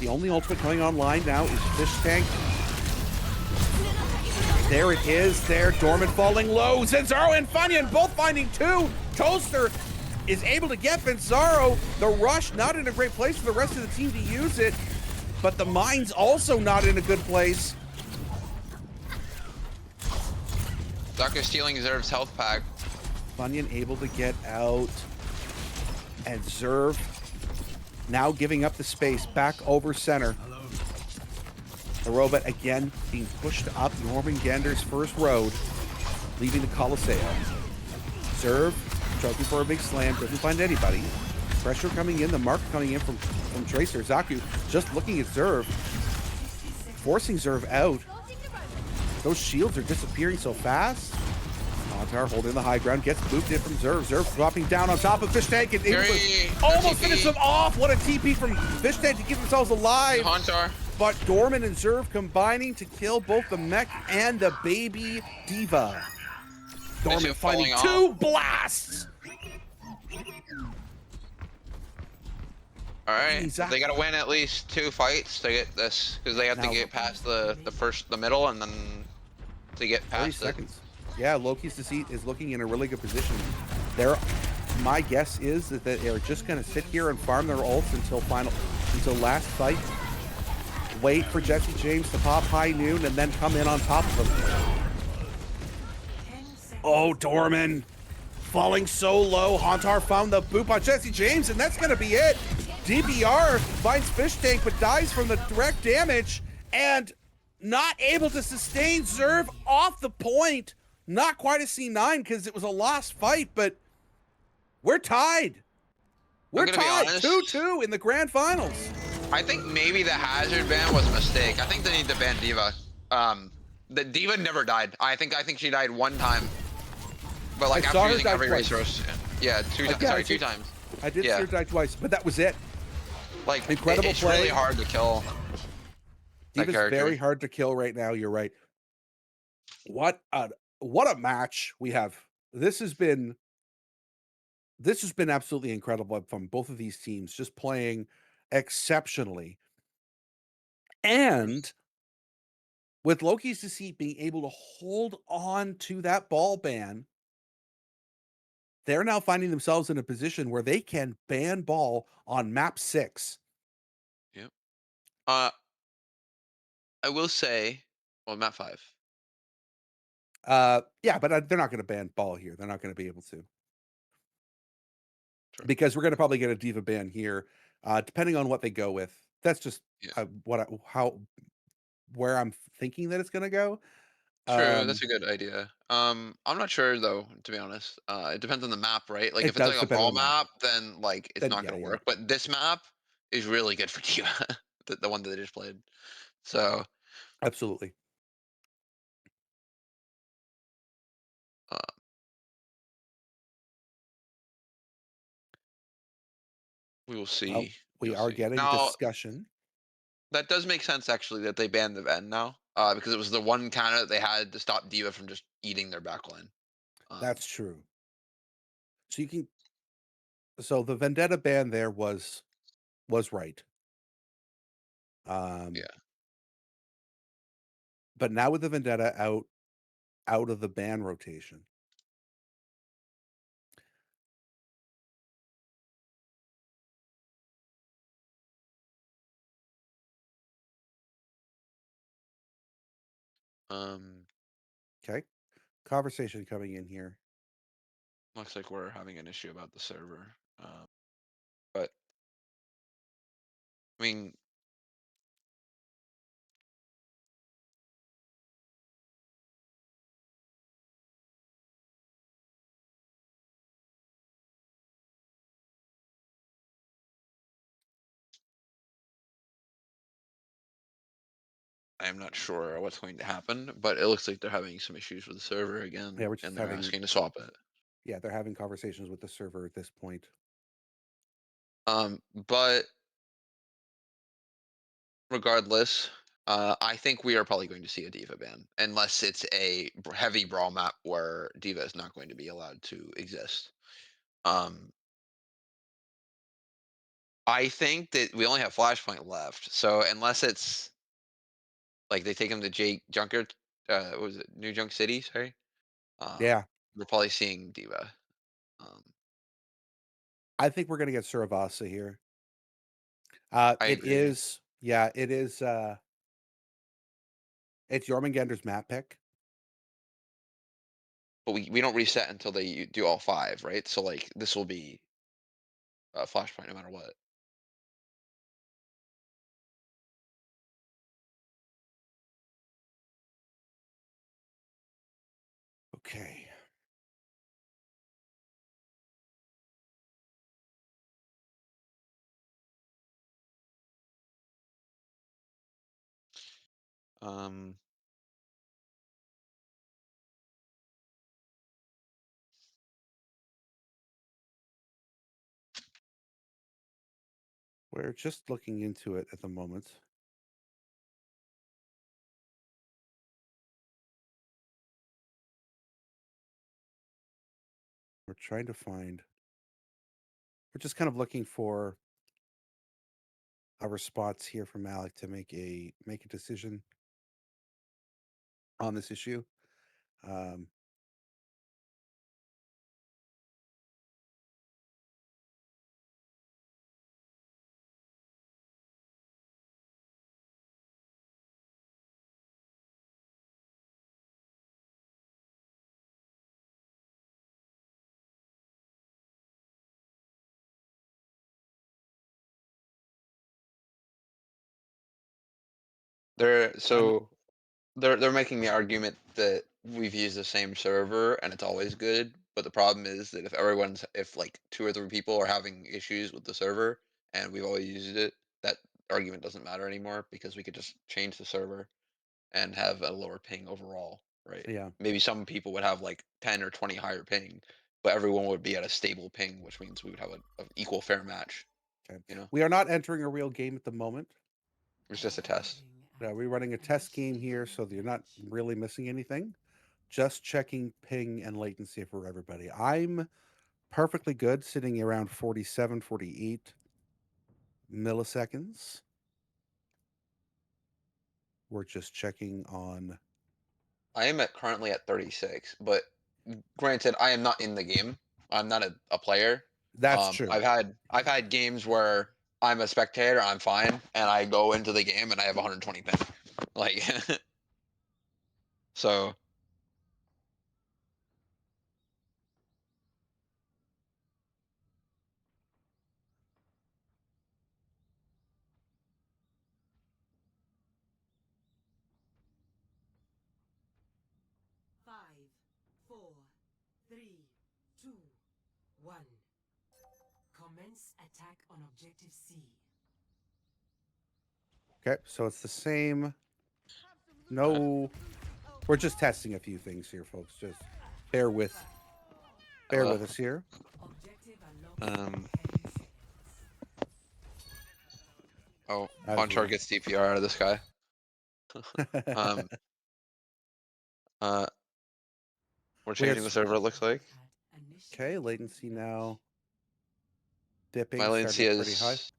The only ultimate coming online now is Fish Tank. There it is, there, Dorman falling low. Zenzaro and Funyun both finding two. Toaster is able to get Venzaro. The rush not in a great place for the rest of the team to use it, but the mine's also not in a good place.
Zucker stealing Zerv's health pack.
Funyun able to get out, and Zerv now giving up the space back over center. The robot again being pushed up Jörmungandr's first road, leaving the Coliseum. Zerv trophy for a big slam, doesn't find anybody. Pressure coming in, the mark coming in from Tracer. Zaku just looking at Zerv, forcing Zerv out. Those shields are disappearing so fast. Hantar holding the high ground, gets booped in from Zerv. Zerv dropping down on top of Fish Tank and able to almost finish him off. What a TP from Fish Tank to keep themselves alive.
Hantar.
But Dorman and Zerv combining to kill both the mech and the baby Diva. Dorman finding two blasts.
All right, they gotta win at least 2 fights to get this, because they have to get past the middle, and then to get
30
past it.
seconds. Yeah, Loki's Deceit is looking in a really good position. My guess is that they're just gonna sit here and farm their ults until last fight. Wait for Jesse James to pop high noon and then come in on top of him. Oh, Dorman falling so low. Hantar found the boop on Jesse James, and that's gonna be it. DPR finds Fish Tank but dies from the direct damage and not able to sustain Zerv off the point. Not quite a C9 because it was a lost fight, but we're tied. We're tied 2-2 in the grand finals.
I think maybe the hazard ban was a mistake. I think they need to ban Diva. The Diva never died. I think she died 1 time, but like after using every resource. Yeah, 2 times.
I did see her die twice, but that was it.
Like
incredible
it's
play.
really hard to kill.
Diva's very hard to kill right now. You're right. What a match we have. This has been absolutely incredible from both of these teams, just playing exceptionally. And with Loki's Deceit being able to hold on to that ball ban, they're now finding themselves in a position where they can ban ball on map 6.
Yep. I will say, well, map 5.
Yeah, but they're not going to ban ball here. They're not going to be able to.
True.
Because we're going to probably get a Diva ban here, depending on what they go with. That's just where I'm thinking that it's going to go.
True, that's
Um,
a good idea. I'm not sure though, to be honest. It depends on the map, right? Like
it
if it's
does
like a
depend on
brawl
the map.
map, then like it's
Then
not
yeah,
gonna
yeah.
work. But this map is really good for Diva, the one that they just played. So
Absolutely.
uh, we will
Well,
see. We
we
will
are
see.
getting
Now
discussion.
that does make sense actually that they banned the Ven now, because it was the one counter that they had to stop Diva from just eating their backline.
That's true. So you can so the Vendetta ban there was right. Um,
Yeah.
but now with the Vendetta out of the ban rotation,
Um,
okay? Conversation coming in here.
looks like we're having an issue about the server. But I mean, I am not sure what's going to happen, but it looks like they're having some issues with the server
Yeah,
again,
we're just
and they're
having
asking to swap it.
yeah, they're having conversations with the server at this point.
But regardless, I think we are probably going to see a Diva ban, unless it's a heavy brawl map where Diva is not going to be allowed to exist. Um, I think that we only have Flashpoint left, so unless it's like they take him to Jake Junker, what was it New Junk City? Sorry, um,
Yeah,
we're probably seeing Diva. Um,
I think we're gonna get Suravasa here.
I
It
agree.
is yeah, it is. It's Jörmungandr's map pick.
But we don't reset until they do all 5, right? So, like, this will be a flashpoint no matter what.
Okay.
Um,
We're just looking into it at the moment. We're trying to find we're just kind of looking for a response here from Alec to make a decision on this issue. Um,
they're
I'm
so they're making the argument that we've used the same server and it's always good, but the problem is that if like 2 or 3 people are having issues with the server and we've always used it, that argument doesn't matter anymore because we could just change the server and have a lower ping overall, right?
yeah.
Maybe some people would have like 10 or 20 higher ping, but everyone would be at a stable ping, which means we would have a equal fair match.
Okay.
You know,
We are not entering a real game at the moment.
it's just a test.
We're running a test game here, so you're not really missing anything. Just checking ping and latency for everybody. I'm perfectly good, sitting around 47, 48 milliseconds. We're just checking on.
I am currently at 36, but granted, I am not in the game. I'm not a player.
That's true.
I've had games where I'm a spectator, I'm fine, and I go into the game and I have 120 ping. Like, so
3, 2, 1. Commence attack on objective C.
Okay, so it's the same. No, we're just testing a few things here, folks. Just bear with us here.
Objective unlocked in 10 seconds.
Oh,
As
on
we-
target's DPR out of this guy. Um, we're changing the server, it looks like.
At
Okay,
initiating
latency
match.
now dipping,
My latency
starting pretty high.
is,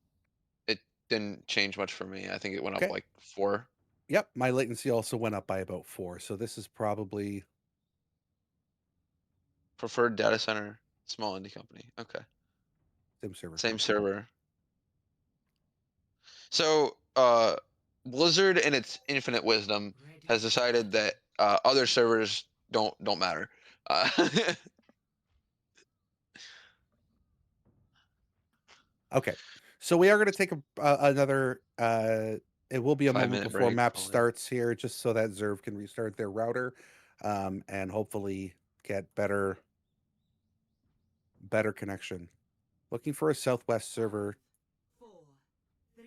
it didn't change much for me. I think it went up
Okay.
like 4.
Yep, my latency also went up by about 4. So this is probably
Preferred data center, small indie company. Okay.
same server.
Same server. So, Blizzard in its infinite wisdom has decided that other servers don't matter. Uh,
Okay, so we are going to take another. It will be a moment
5-minute
before
break,
map
probably.
starts here, just so that Zerv can restart their router, and hopefully get better connection. Looking for a Southwest server.
4, 3,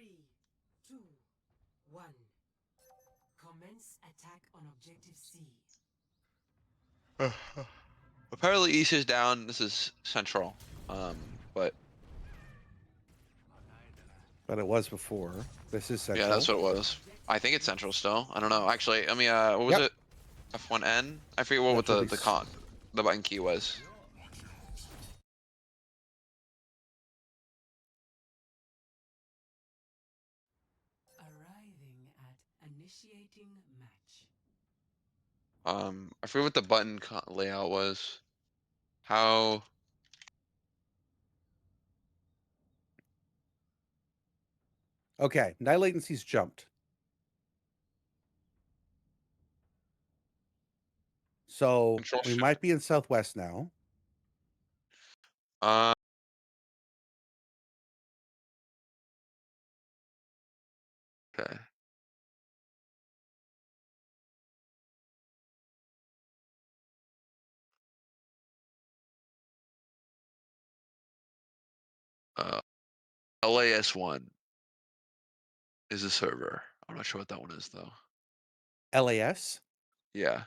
2, 1. Commence attack on objective C.
Apparently East is down. This is Central. But
But it was before. This is Central.
yeah, that's what it was. I think it's Central still. I don't know. Actually, I mean, what was
Yep.
it? F1N? I forget what
That
the
should be
the button key was.
Arriving at initiating match.
I forget what the button layout was. How?
Okay, night latency's jumped. So
Control
we
shift.
might be in Southwest now.
Uh. Okay. LAS1 is a server. I'm not sure what that one is though.
LAS,
Yeah,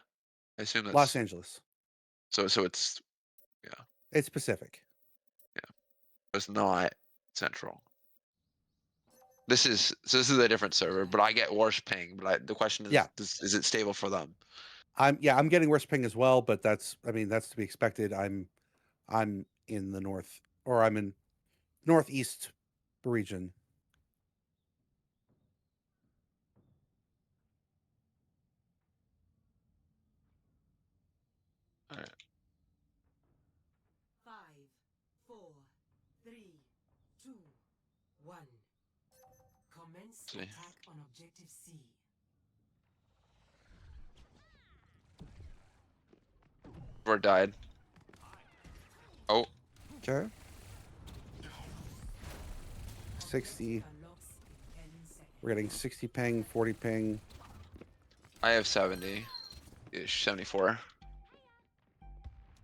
I assume that's
Los Angeles.
so it's
It's Pacific.
it's not Central. This is a different server, but I get worse ping. But the question is,
Yeah.
is it stable for them?
I'm getting worse ping as well, but that's to be expected. I'm in the north, or I'm in northeast region.
All right.
5, 4, 3, 2, 1. Commence
See.
attack on objective C.
Or died. Oh,
Okay. 60.
Unlocks in 10 seconds.
We're getting 60 ping, 40 ping.
I have 70-ish, 74.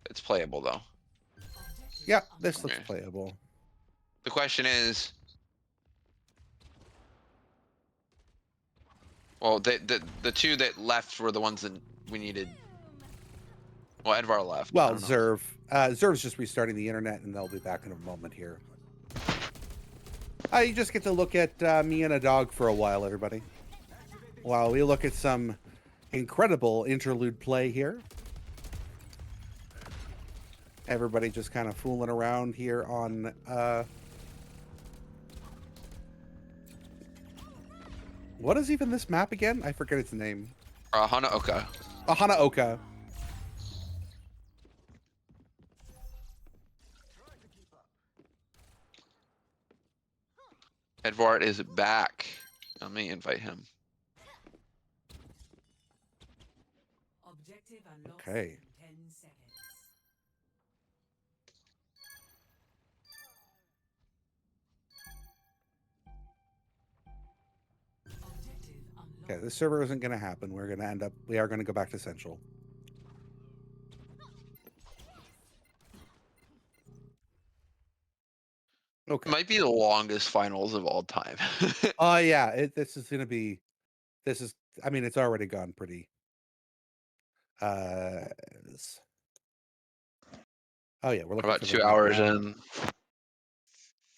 It's playable though.
Objective
Yeah, this looks
Okay.
playable.
The question is, well, the two that left were the ones that we needed. Well, Edvar left. I
Well,
don't know.
Zerv. Zerv's just restarting the internet, and they'll be back in a moment here. You just get to look at me and a dog for a while, everybody. While we look at some incredible interlude play here. Everybody just kind of fooling around here on... what is even this map again? I forget its name.
Hanaoka.
Hanaoka.
Edvard is back. Let me invite him.
Objective unlocks
Okay.
in 10 seconds. Objective unlocked.
Okay, this server isn't going to happen. We are going to go back to Central. Okay.
Might be the longest finals of all time.
Oh yeah, this is gonna be. This is. I mean, it's already gone pretty. Uh. Oh yeah, we're looking
About
for the
2 hours
now.
in.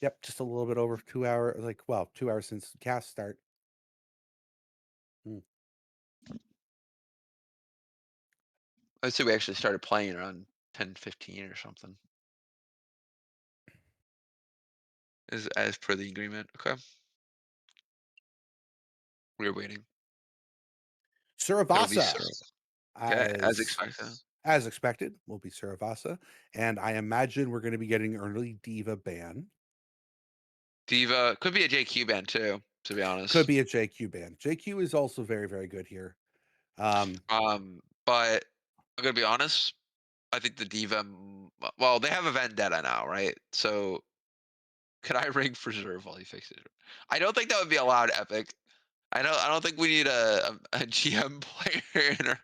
Yep, just a little bit over 2 hours. Like, well, 2 hours since cast start. Hmm.
I'd say we actually started playing around 10:15 or something. As per the agreement. Okay. We're waiting. It'll be
Suravasa,
Sir. Okay, as
as
expected.
as expected, will be Suravasa, and I imagine we're going to be getting early Diva ban.
Diva could be a JQ band too, to be
Could
honest.
be a JQ ban. JQ is also very, very good here. Um,
But I'm gonna be honest. I think the Diva. Well, they have a Vendetta now, right? So could I ring for Zerv while he fixes it? I don't think that would be allowed, Epic. I don't think we need a GM player in our.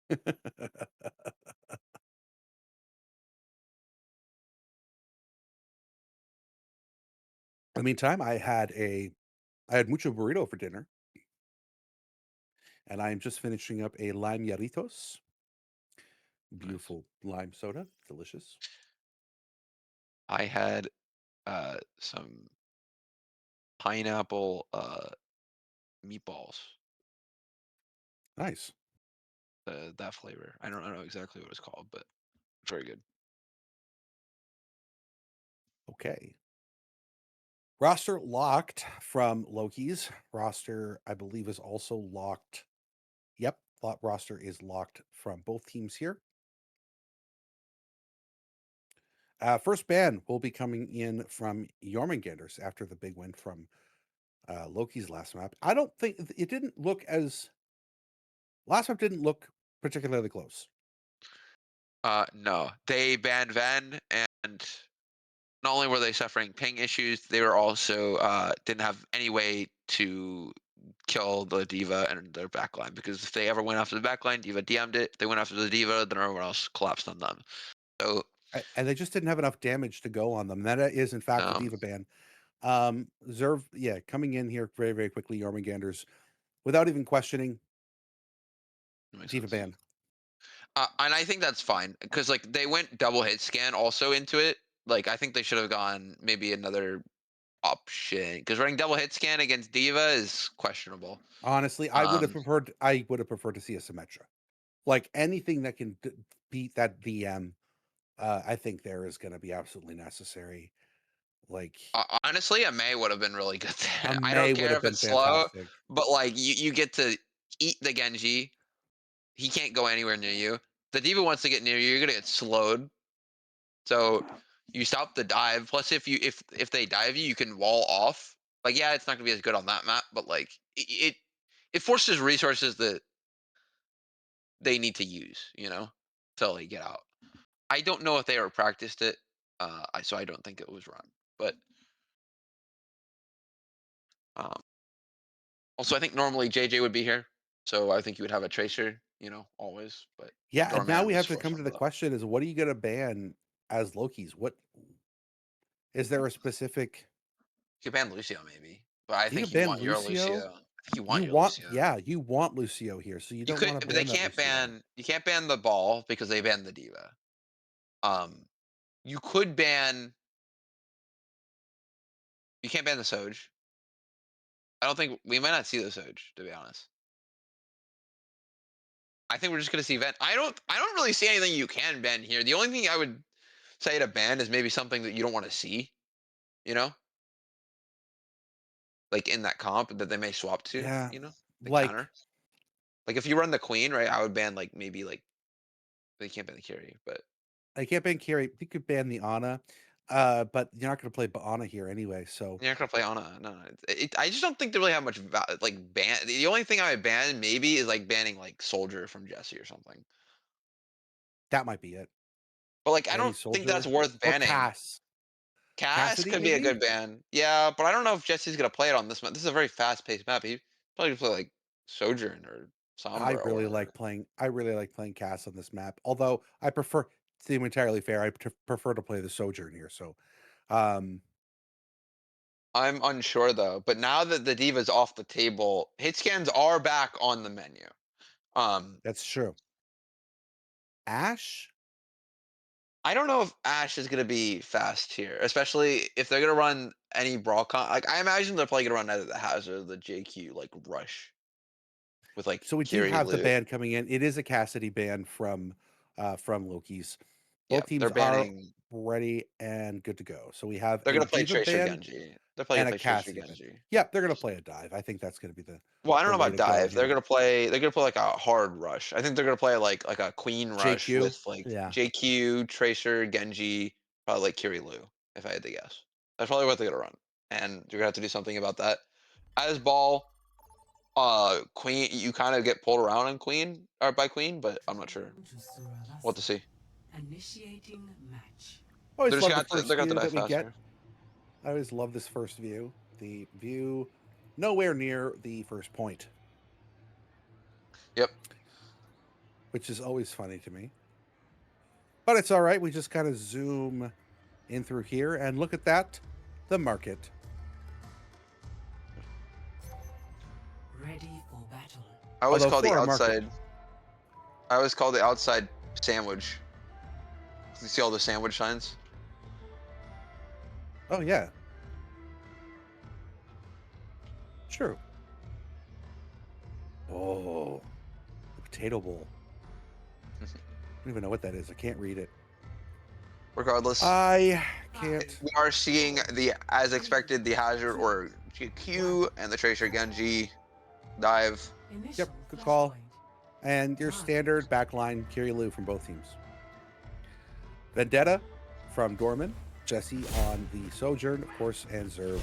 in the meantime, I had mucho burrito for dinner, and I am just finishing up a lime yarritos. Beautiful lime soda, delicious.
I had some pineapple meatballs.
Nice.
That flavor. I don't know exactly what it's called, but very good.
Okay. Roster locked from Loki's. Roster, I believe, is also locked. Yep, roster is locked from both teams here. First ban will be coming in from Jörmungandr after the big win from Loki's last map. I don't think it didn't look as last map didn't look particularly close.
No, they banned Ven, and not only were they suffering ping issues, they were also didn't have any way to kill the Diva and their backline, because if they ever went after the backline, Diva DM'd it. If they went after the Diva, then everyone else collapsed on them. So
And they just didn't have enough damage to go on them. That is, in fact, the Diva ban. Zerv, yeah, coming in here very, very quickly, Jörmungandr's without even questioning,
makes
Diva
sense.
ban.
And I think that's fine, because like they went double hit scan also into it. Like I think they should have gone maybe another option, because running double hit scan against Diva is questionable.
Honestly, I would have preferred. I would have preferred to see a Symmetra, like anything that can beat that VM. I think there is going to be absolutely necessary. Like
Honestly, a May would have been really good
a
there. I
May
don't
would
care
have
if
been
it's slow,
fantastic.
but like you get to eat the Genji. He can't go anywhere near you. The Diva wants to get near you, you're gonna get slowed. So you stop the dive. Plus, if they dive you, you can wall off. Like yeah, it's not gonna be as good on that map, but like it forces resources that they need to use, to like get out. I don't know if they ever practiced it, so I don't think it was run. But um, also, I think normally JJ would be here, so I think you would have a tracer, always. But
Yeah, and now
Doorman
we
was
have to
forced
come to
onto
the
that.
question: is what are you going to ban as Loki's? What is there a specific?
You can ban Lucio maybe, but I
Do you
think you
ban
want your
Lucio?
Lucio. I think you want your Lucio.
Yeah, you want Lucio here, so you
You
don't
could,
want to
but they
ban that
can't
Lucio.
ban. You can't ban the ball because they banned the Diva. Um, you could ban. You can't ban the Soj. I don't think we might not see the Soj, to be honest. I think we're just gonna see Vent. I don't really see anything you can ban here. The only thing I would say to ban is maybe something that you don't want to see, you know? Like in that comp that they may swap to,
Yeah,
the
like
counter. Like if you run the Queen, right, I would ban like maybe like they can't ban the carry, but
I can't ban Carry. You could ban the Ana, but you're not going to play Ana here anyway. So
you're not gonna play Ana. No, I just don't think they really have much like ban. The only thing I would ban maybe is like banning like Soldier from Jesse or something.
that might be it.
But like I
Banning
don't think that's
Soldier
worth
or
banning. Cass
Cassidy,
could be a
maybe.
good ban. Yeah, but I don't know if Jesse's gonna play it on this map. This is a very fast-paced map. He probably gonna play like Sojourn or Sombra or whatever.
I really like playing Cass on this map. Although I prefer seem entirely fair. I prefer to play the Sojourn here. So, um,
I'm unsure though. But now that the Diva's off the table, hit scans are back on the menu.
that's true. Ash?
I don't know if Ash is gonna be fast here, especially if they're gonna run any brawl con. Like I imagine they're probably gonna run either the Hazard or the JQ like rush with like
So we do
Kiri
have the
Lu.
ban coming in. It is a Cassidy ban from Loki's.
Yeah,
Both teams
they're
are
banning.
ready and good to go. So we have
They're
a
gonna play
Diva
Tracer
ban
Genji. They're probably
and
gonna
a
play Tracer
Cassidy ban.
Genji.
Yeah, they're gonna play a dive. I think that's gonna be
Well, I don't know
way
about
to go
dive. They're
here.
gonna play. They're gonna play like a hard rush. I think they're gonna play like a queen rush
JQ.
with like
Yeah.
JQ, Tracer, Genji, probably like Kiri Lu. If I had to guess, that's probably what they're gonna run. And you're gonna have to do something about that. As ball, queen, you kind of get pulled around in queen or by queen, but I'm not sure what to see.
Initiating match.
Always
They're
love
just
the first
they're gonna
view
die
that we get.
faster.
I always love this first view. The view nowhere near the first point,
Yep.
which is always funny to me. But it's all right. We just kind of zoom in through here and look at that. The market.
Ready for battle.
I always
Although
call the
for a market-
outside. I always call the outside sandwich. You see all the sandwich signs?
Oh, yeah. True. Oh, the potato bowl. I don't even know what that is. I can't read it.
Regardless,
I can't.
we are seeing the, as expected, the Hazard or GQ and the Tracer Genji dive.
Initial
good call.
flashpoint.
And your standard backline Kiri Lu from both teams. Vendetta from Dorman. Jesse on the Sojourn, of course, and Zerv.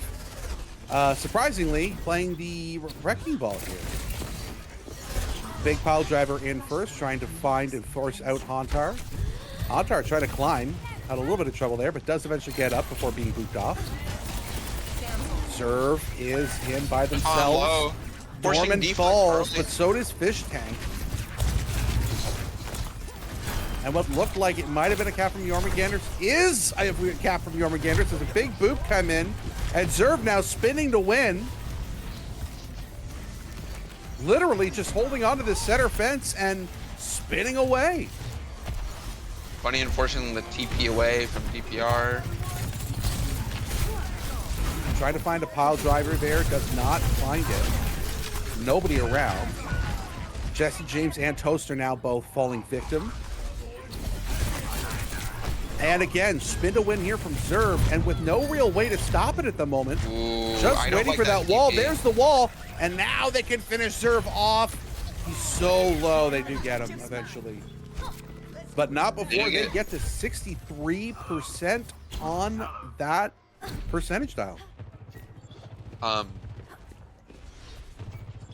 Surprisingly, playing the Wrecking Ball here. Big pile driver in first, trying to find and force out Hauntar. Hauntar trying to climb. Had a little bit of trouble there, but does eventually get up before being booped off. Zerv is in by themselves.
Low. Forcing
Dorman
defense
falls,
early.
but so does Fish Tank. And what looked like it might have been a cap from Jörmungandr is a cap from Jörmungandr. There's a big boop come in, and Zerv now spinning to win. Literally just holding onto the center fence and spinning away.
Bunny enforcing the TP away from DPR.
Trying to find a pile driver there, does not find it. Nobody around. Jesse James and Toaster now both falling victim. And again, spin to win here from Zerv, and with no real way to stop it at the moment.
Ooh,
Just
I don't
waiting
like
for that wall.
TP.
There's the wall, and now they can finish Zerv off. He's so low, they do get him eventually. But not before they get to 63% on that percentage dial.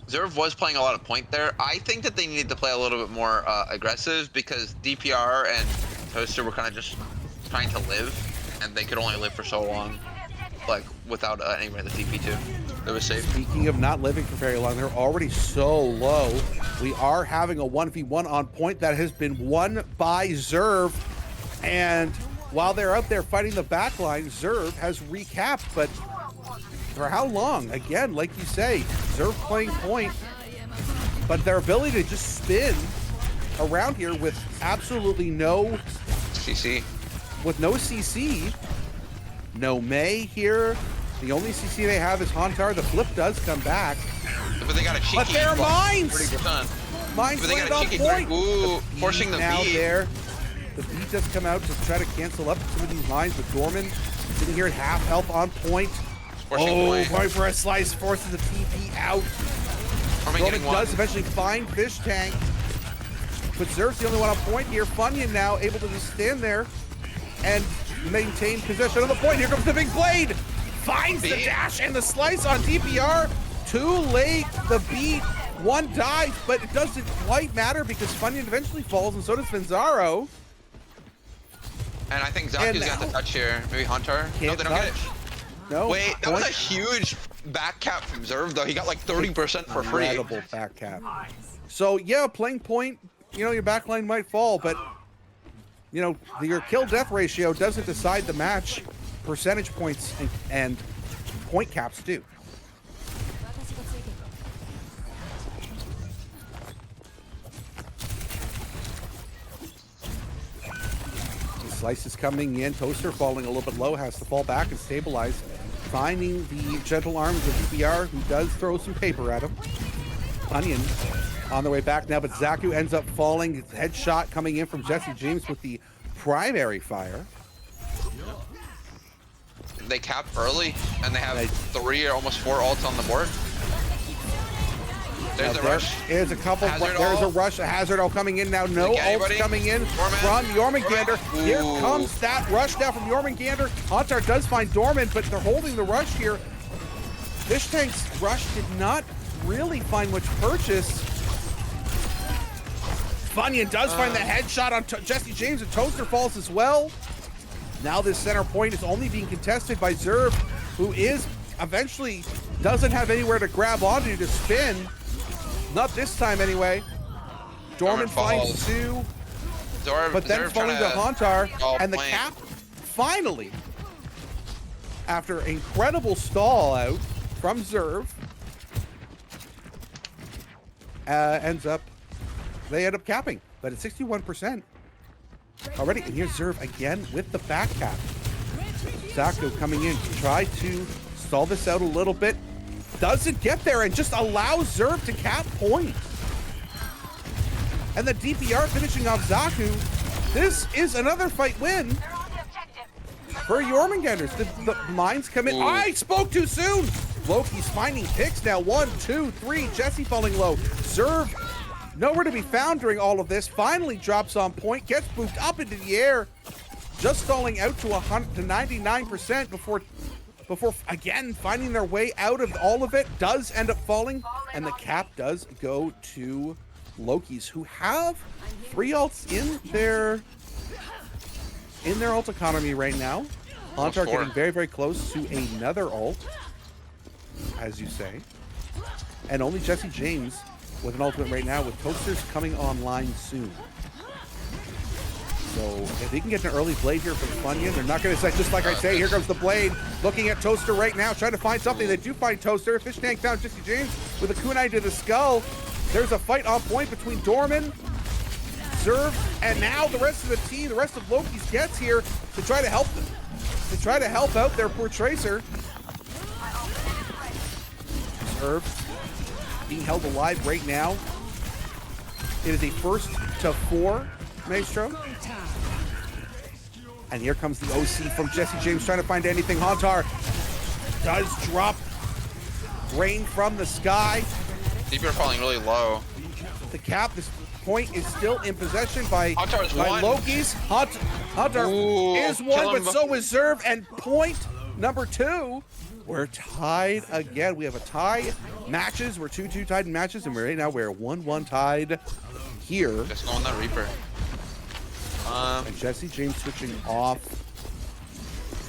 Zerv was playing a lot of point there. I think that they needed to play a little bit more aggressive because DPR and Toaster were kind of just trying to live, and they could only live for so long, like without anybody to TP to. It was safe.
Speaking of not living for very long, they're already so low. We are having a 1v1 on point that has been won by Zerv. And while they're out there fighting the backline, Zerv has recapped, but for how long? Again, like you say, Zerv playing point, but their ability to just spin around here with absolutely no
CC.
with no CC, no May here. The only CC they have is Hauntar. The flip does come back.
But they got a cheeky.
But they're mines!
30%.
Mines
But they
landed
got
on
a cheeky
point.
Ooh, forcing the
now
beat.
there. The beat does come out to try to cancel up some of these mines, but Dorman sitting here at half health on point.
Forcing
Oh,
point.
going for a slice, forces the TP out.
Dorman
Dorman
getting one.
does eventually find Fish Tank. But Zerf's the only one on point here. Funyun now able to just stand there and maintain possession of the point. Here comes the big blade. Finds the dash and the slice on DPR. Too late, the beat. One dive, but it doesn't quite matter because Funyun eventually falls, and so does Finzaro.
And I think
And
Zaku's got the
now-
touch here. Maybe Hauntar? No,
Can't
they don't get it.
touch. No.
Wait, that was a
point.
huge back cap from Zerv, though. He got like 30% for free.
Incredible back cap. So yeah, playing point, you know, your backline might fall, but you know, your kill-death ratio doesn't decide the match. Percentage points and point caps do. Slice is coming in. Toaster falling a little bit low, has to fall back and stabilize. Finding the gentle arms of DPR, who does throw some paper at him. Onion on their way back now, but Zaku ends up falling. Headshot coming in from Jesse James with the primary fire.
They cap early, and they have 3 or almost 4 ults on the board. There's a rush.
Is a couple. There's a rush. A hazard all coming in now. No ults coming in from Jörmungandr. Here comes that rush now from Jörmungandr. Hantar does find Dorman, but they're holding the rush here. Fish Tank's rush did not really find much purchase. Funyun does find the headshot on Jesse James, and Toaster falls as well. Now this center point is only being contested by Zerv, who is eventually doesn't have anywhere to grab onto to spin. Not this time anyway. Dorman finds 2, but then falling to Hantar, and the cap finally, after incredible stall out from Zerv, they end up capping, but at 61% already. And here's Zerv again with the back cap. Zaku coming in to try to stall this out a little bit. Doesn't get there and just allows Zerv to cap point. And the DPR finishing off Zaku. This is another fight win for Jörmungandr. The mines come in. I spoke too soon. Loki's finding picks now. 1, 2, 3. Jesse falling low. Zerv nowhere to be found during all of this. Finally drops on point. Gets booped up into the air. Just stalling out to 99% before again finding their way out of all of it. Does end up falling, and the cap does go to Loki's, who have 3 ults in their ult economy right now. Hantar getting very, very close to another ult, as you say. And only Jesse James with an ultimate right now, with Toasters coming online soon. So if he can get an early blade here from Funyun, they're not going to say, just like I say, here comes the blade. Looking at Toaster right now, trying to find something. They do find Toaster. Fish Tank found Jesse James with a kunai to the skull. There's a fight on point between Dorman, Zerv, and now the rest of the team, the rest of Loki's gets here to try to help them, to try to help out their poor Tracer. Zerv being held alive right now. It is a 1st to 4 Maelstrom. And here comes the OC from Jesse James trying to find anything. Hantar does drop rain from the sky.
DPR falling really low.
The cap, this point is still in possession by
one.
Loki's. Hantar is 1, but so is Zerv. And point number 2, we're tied again. We have a tie matches. We're 2-2 tied in matches, and right now we're 1-1 tied here.
Just going that Reaper.
And Jesse James switching off.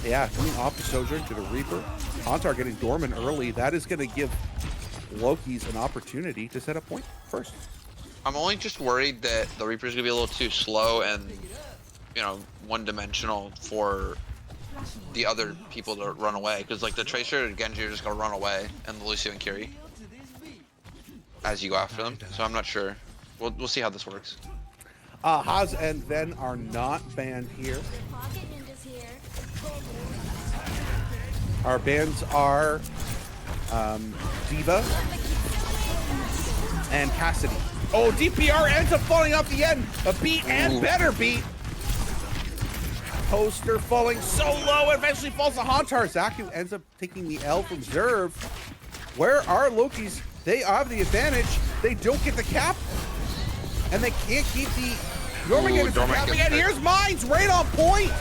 Yeah, coming off the Sojourn to the Reaper. Hantar getting Dorman early. That is going to give Loki's an opportunity to set a point first.
I'm only just worried that the Reaper's going to be a little too slow and, you know, one-dimensional for the other people to run away. Because, like, the Tracer and Genji are just going to run away, and the Lucio and Kiri as you go after them. So I'm not sure. We'll see how this works.
Haas and Ven are not banned here. Our bans are Diva and Cassidy. Oh, DPR ends up falling off the end. A beat and better beat. Toaster falling so low, it eventually falls to Hantar. Zaku ends up taking the L from Zerv. Where are Loki's? They have the advantage. They don't get the cap, and they can't keep the Jörmungandr from capping. And here's Mines right on point.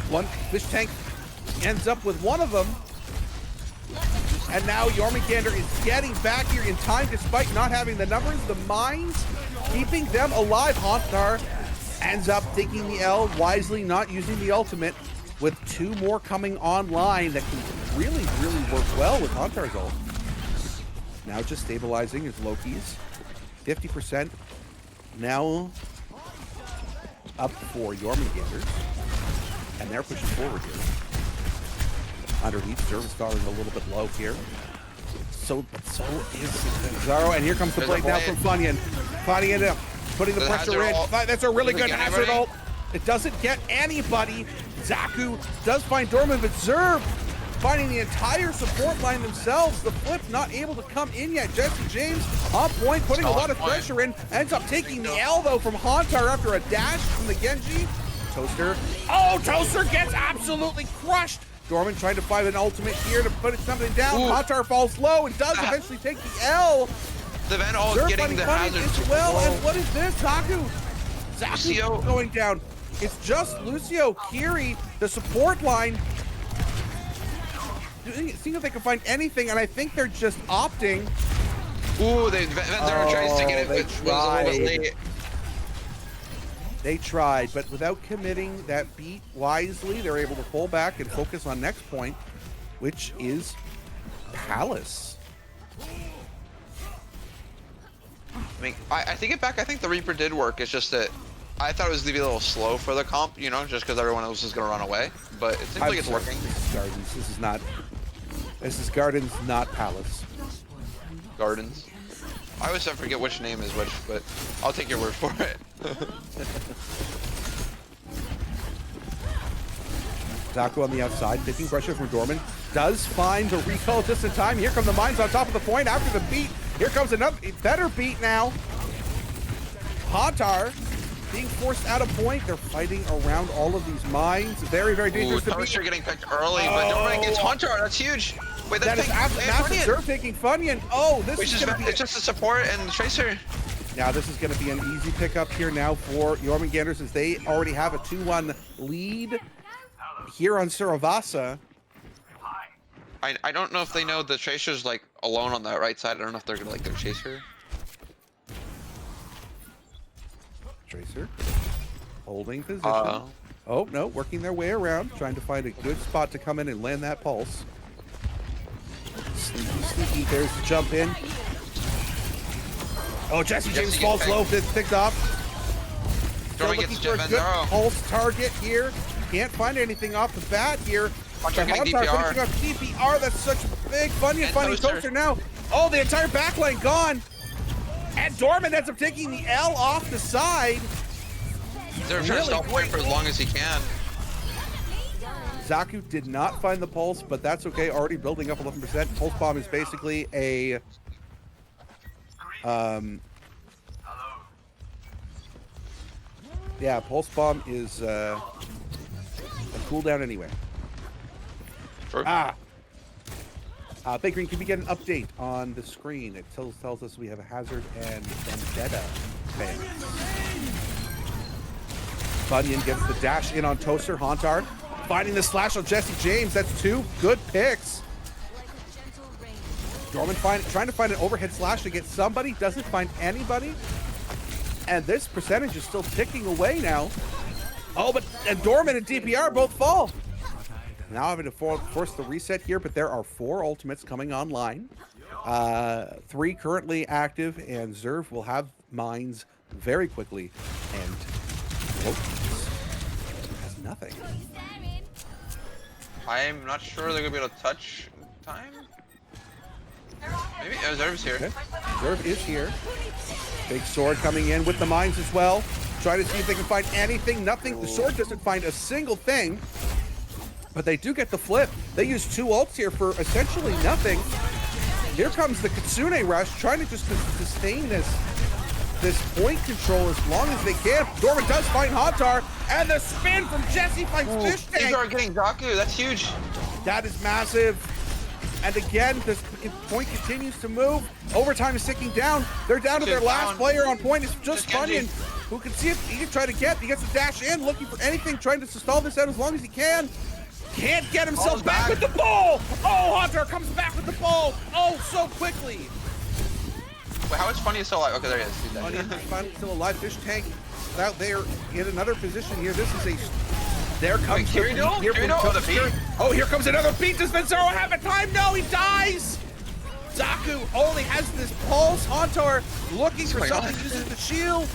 One Fish Tank ends up with one of them. And now Jörmungandr is getting back here in time despite not having the numbers. The Mines keeping them alive. Hantar ends up taking the L, wisely not using the ultimate, with 2 more coming online that can really, really work well with Hantar's ult. Now just stabilizing his Loki's. 50%. Now up for Jörmungandr, and they're pushing forward here. Underneath, Zerv is falling a little bit low here. So is Zaro, and here comes the blade now from Funyun. Funyun putting the pressure in. That's a really good hazard ult. It doesn't get anybody. Zaku does find Dorman, but Zerv finding the entire support line themselves. The flip not able to come in yet. Jesse James on point, putting a lot of pressure in. Ends up taking the L though from Hauntar after a dash from the Genji. Toaster. Oh, Toaster gets absolutely crushed. Dorman trying to find an ultimate here to put something down. Hauntar falls low and does eventually take the L.
The Van all
Zerv
getting the hazard
as well. And what is this? Zaku going down. It's just Lucio, Kiri, the support line. Seeing if they can find anything, and I think they're just opting.
Ooh, Van tries to get it, which was a little bit late.
They tried, but without committing that beat wisely, they're able to pull back and focus on next point, which is Palace.
I mean, I take it back. I think the Reaper did work. It's just that I thought it was going to be a little slow for the comp, you know, just because everyone else is going to run away. But it seems like it's working.
This is Gardens. This is Gardens, not Palace.
Gardens. I always forget which name is which, but I'll take your word for it.
Zaku on the outside, taking pressure from Dorman. Does find a recall just in time. Here come the mines on top of the point after the beat. Here comes another better beat now. Hauntar being forced out of point. They're fighting around all of these mines. Very, very dangerous to beat.
Toaster getting picked early, but Dorman gets Hauntar. That's huge. Wait,
that is massive. Zerv taking Funyun. Oh, this is going to be...
It's just the support and the Tracer.
Now this is going to be an easy pickup here now for Jörmungandr, since they already have a 2-1 lead here on Suravasa.
I don't know if they know the Tracer's like alone on that right side. I don't know if they're gonna like their Chaser.
Tracer holding position. Oh no, working their way around, trying to find a good spot to come in and land that pulse. Sneaky, there's the jump in. Oh, Jesse James falls low, picked off. Still looking for a good pulse target here. Can't find anything off the bat here.
Hauntar finishing off
DPR, that's such a big Funyun finding Toaster now. Oh, the entire backline gone. And Dorman ends up taking the L off the side.
They're trying to stop point for as long as he can.
Zaku did not find the pulse, but that's okay. Already building up 11%. Pulse bomb is basically a yeah, pulse bomb is a cooldown anyway.
Sure.
Big Green, can we get an update on the screen? It tells us we have a Hazard and Vendetta fans. Funyun gets the dash in on Toaster. Hauntar finding the slash on Jesse James. That's 2 good picks. Dorman trying to find an overhead slash to get somebody. Doesn't find anybody. And this percentage is still ticking away now. Oh, and Dorman and DPR both fall. Now having to force the reset here, but there are 4 ultimates coming online. 3 currently active, and Zerv will have mines very quickly. And Loki has nothing.
I'm not sure they're gonna be able to touch time. Maybe Zerv's here.
Okay. Zerv is here. Big sword coming in with the mines as well. Trying to see if they can find anything. Nothing. The sword doesn't find a single thing. But they do get the flip. They use 2 ults here for essentially nothing. Here comes the Kitsune Rush, trying to just sustain this point control as long as they can. Dorman does find Hauntar, and the spin from Jesse finds Fish Tank.
These are getting Zaku. That's huge.
That is massive. And again, this point continues to move. Overtime is ticking down. They're down to their last player on point. It's just Funyun, who can see if he can try to get. He gets the dash in, looking for anything, trying to stall this out as long as he can. Can't get himself back with the ball. Oh, Hauntar comes back with the ball. Oh, so quickly.
Wait, how is Funyun still alive? Okay, there he is.
Funyun is finally still alive. Fish Tank out there in another position here. This is a... There comes the beat. Oh, here comes another beat. Does Venzaro have a time? No, he dies. Zaku only has this pulse. Hauntar looking for something, uses the shield.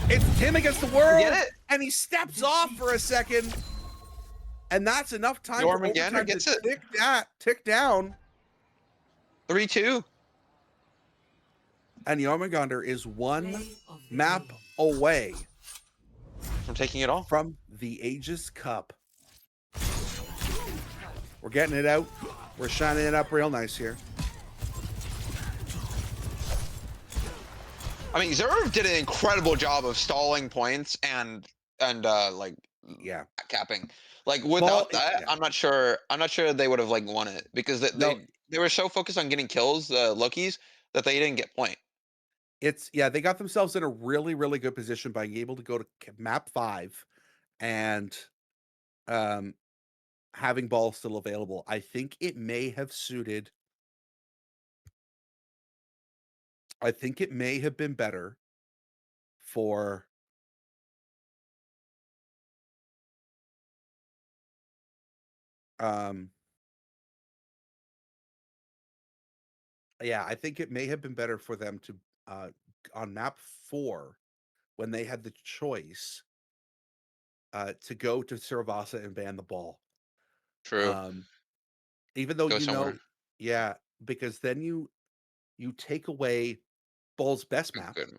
It's Tim against the world,
Get it?
and he steps off for a second, and that's enough time for
Jörmungandr
overtime
gets
to
it.
tick down.
3-2.
And Jörmungandr is one
Play of the
map
game.
away
From taking it all.
from the Aegis Cup. We're getting it out. We're shining it up real nice here.
I mean, Zerv did an incredible job of stalling points and like
Yeah.
capping. Like without that,
yeah.
I'm not sure they would have like won it because
No.
they were so focused on getting kills, Lokis, that they didn't get point.
They got themselves in a really, really good position by being able to go to map 5 and having ball still available. I think it may have been better for yeah, I think it may have been better for them to on map 4 when they had the choice to go to Saravasa and ban the ball.
True.
Even though
Go somewhere.
yeah, because then you take away Ball's best map.
Good.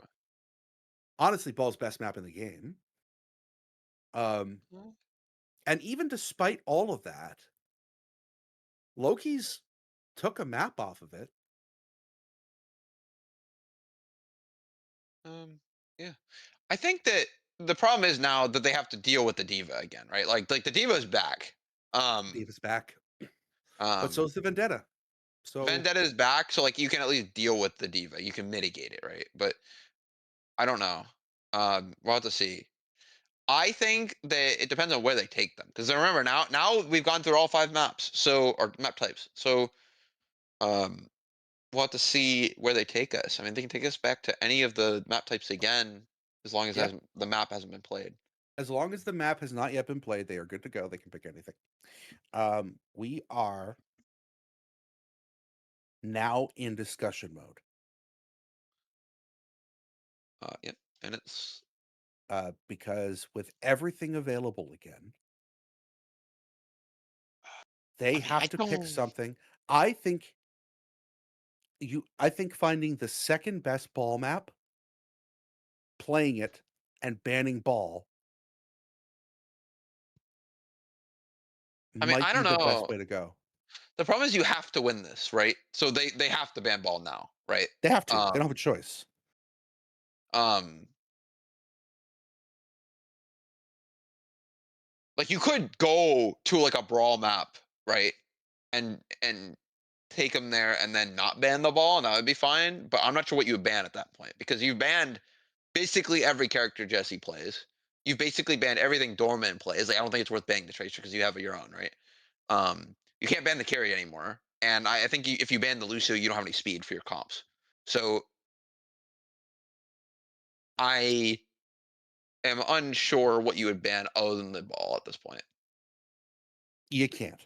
Honestly, Ball's best map in the game. And even despite all of that, Loki's took a map off of it.
Yeah. I think that the problem is now that they have to deal with the diva again, right? Like the diva is back.
Davis back. But so
Um,
is the Vendetta. So
Vendetta is back, so like you can at least deal with the diva. You can mitigate it, right? But I don't know. We'll have to see. I think that it depends on where they take them. Because remember now we've gone through all 5 maps, or map types. So we'll have to see where they take us. I mean, they can take us back to any of the map types again, as long as
Yep.
the map hasn't been played.
As long as the map has not yet been played, they are good to go. They can pick anything. We are now in discussion mode.
Yep, and it's
Because with everything available again, they have to pick something. I think finding the second best ball map, playing it, and banning ball
I mean,
might
I
be
don't
the best
know.
way to go.
The problem is you have to win this, right? So they have to ban ball now, right?
They have to. They don't have a choice.
Um, like you could go to like a brawl map, right? And take them there and then not ban the ball, and that would be fine. But I'm not sure what you would ban at that point because you've banned basically every character Jesse plays. You've basically banned everything Dorman plays. Like I don't think it's worth banning the Tracer because you have your own, right? You can't ban the carry anymore, and I think if you ban the Lucio, you don't have any speed for your comps. So I am unsure what you would ban other than the ball at this point.
You can't.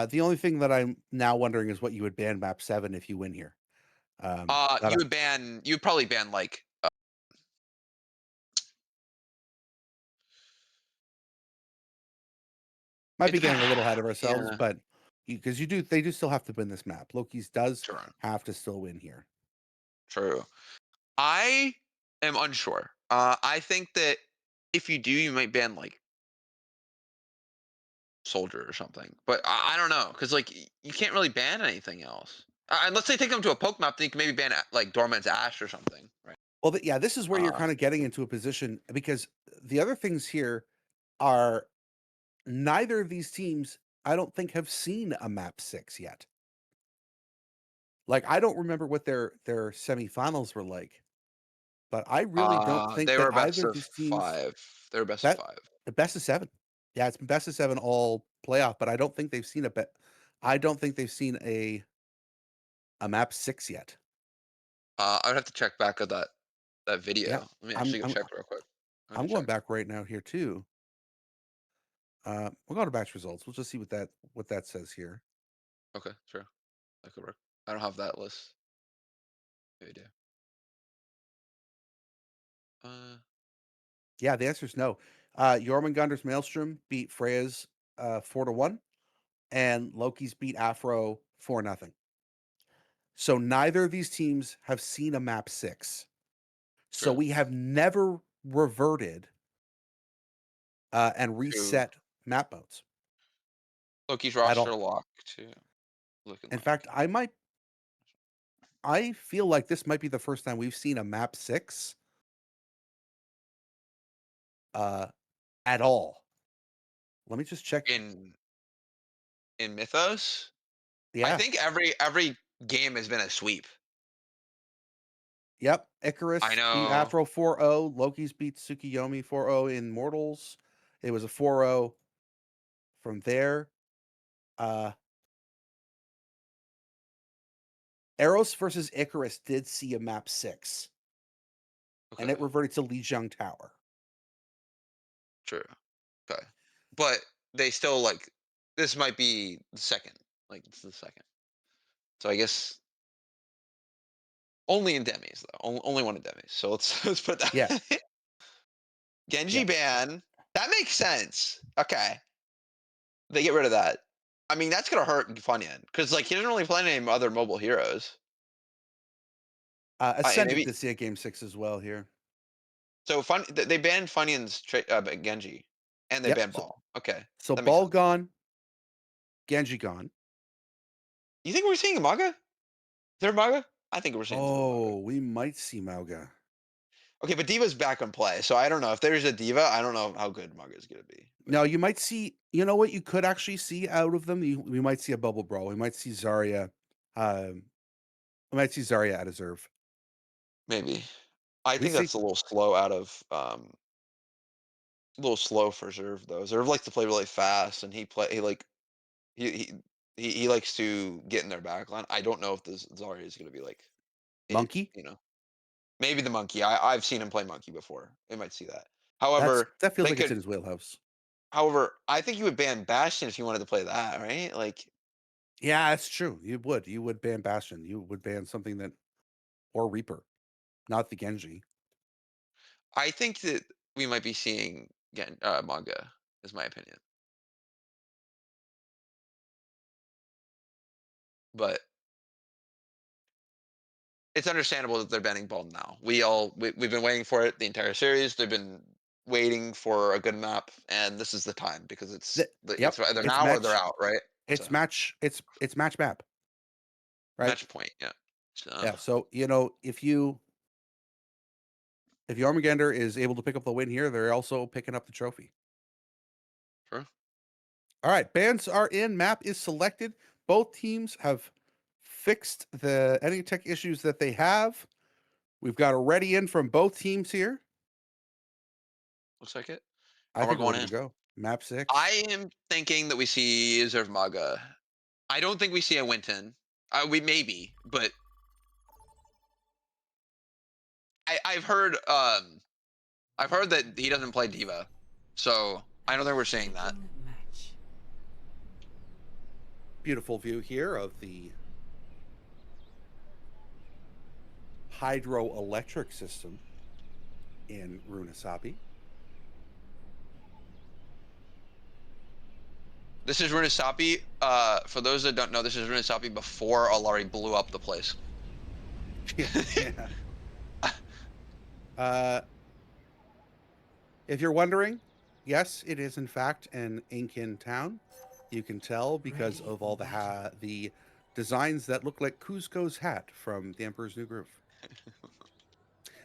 The only thing that I'm now wondering is what you would ban map 7 if you win here.
You'd probably ban like
Might be getting a little ahead of ourselves,
yeah,
but because they do still have to win this map. Loki's does
sure,
have to still win here.
true. I am unsure. I think that if you do, you might ban like Soldier or something, but I don't know because like you can't really ban anything else unless they take them to a poke map. Then you can maybe ban like Dorman's Ash or something, right?
Well, yeah, this is where you're kind of getting into a position because the other things here are neither of these teams, I don't think, have seen a map 6 yet. Like, I don't remember what their semifinals were like, but I really don't think
They
that
were best
either of
of
these teams
5. They were best of
that
5.
the best of 7. Yeah, it's been best of 7 all playoff, but I don't think they've seen a map 6 yet.
I would have to check back at that video.
Yeah,
Let me actually go check real quick.
I'm going back right now here too. We'll go to batch results. We'll just see what that says here.
Okay, sure. That could work. I don't have that list. Maybe I
Yeah, the answer is no. Jörmungandr's Maelstrom beat Freya's 4-1, and Loki's beat Afro 4-0. So neither of these teams have seen a map 6. So
True.
we have never reverted and reset map modes.
Loki's
At
roster
all.
locked too. Looking
In
like.
fact, I feel like this might be the first time we've seen a map 6 at all. Let me just check.
in Mythos, I
Yeah.
think every game has been a sweep.
Yep.
I
Icarus beat
know.
Afro 4-0. Loki's beat Tsukiyomi 4-0 in Mortals. It was a 4-0 from there. Eros versus Icarus did see a map 6.
Okay.
And it reverted to Lijiang Tower.
True. Okay. But they still like this might be the second. Like it's the second. So I guess only in demis though. Only one in demis. So let's put that.
Yeah.
Genji
Yeah.
ban. That makes sense. Okay. They get rid of that. I mean, that's gonna hurt Funyun because like he doesn't really play any other mobile heroes. And
Ascended
maybe
Deciet game 6 as well here.
so they banned Funyun's Genji, and they
Yep.
banned Ball. Okay,
So
that makes
Ball
sense.
gone. Genji gone.
You think we're seeing Maga? Third Maga? I think we're seeing third Maga.
Oh, we might see Mauga.
Okay, but Diva's back on play, so I don't know if there's a Diva. I don't know how good Maga is gonna be. But
No, you might see. You know what? You could actually see out of them. We might see a bubble brawl. We might see Zarya. We might see Zarya at Azerve.
maybe. I
We
think
see.
that's a little slow out of a little slow for Zerv though. Zerv likes to play really fast, and he he likes to get in their backline. I don't know if this Zarya is gonna be like
Monkey.
you know. Maybe the monkey. I've seen him play monkey before. They might see that.
That feels
They
like it's
could.
in his wheelhouse.
However, I think you would ban Bastion if you wanted to play that, right? Like,
Yeah, that's true. You would. You would ban Bastion. You would ban something that, or Reaper, not the Genji.
I think that we might be seeing manga, is my opinion. But it's understandable that they're banning Ball now. We've been waiting for it the entire series. They've been waiting for a good map, and this is the time because it's
Yep.
either
It's
now or they're
match.
out, right?
It's
So
match. It's match map. Right.
match point, yeah. So
Yeah. So if Jörmungandr is able to pick up the win here, they're also picking up the trophy.
sure.
All right, bans are in. Map is selected. Both teams have fixed any tech issues that they have. We've got a ready in from both teams here.
Looks like it.
I
And we're
think we're
going
ready
in.
to go. Map 6.
I am thinking that we see Zervmaga. I don't think we see a Winton. We maybe, but I've heard that he doesn't play Diva, so I don't think we're seeing that.
Initiating match.
Beautiful view here of the hydroelectric system in Runasapi.
This is Runasapi. For those that don't know, this is Runasapi before Alari blew up the place.
Yeah. If you're wondering, yes, it is in fact an Incan town. You can tell because of all the designs that look like Cusco's hat from The Emperor's New Groove.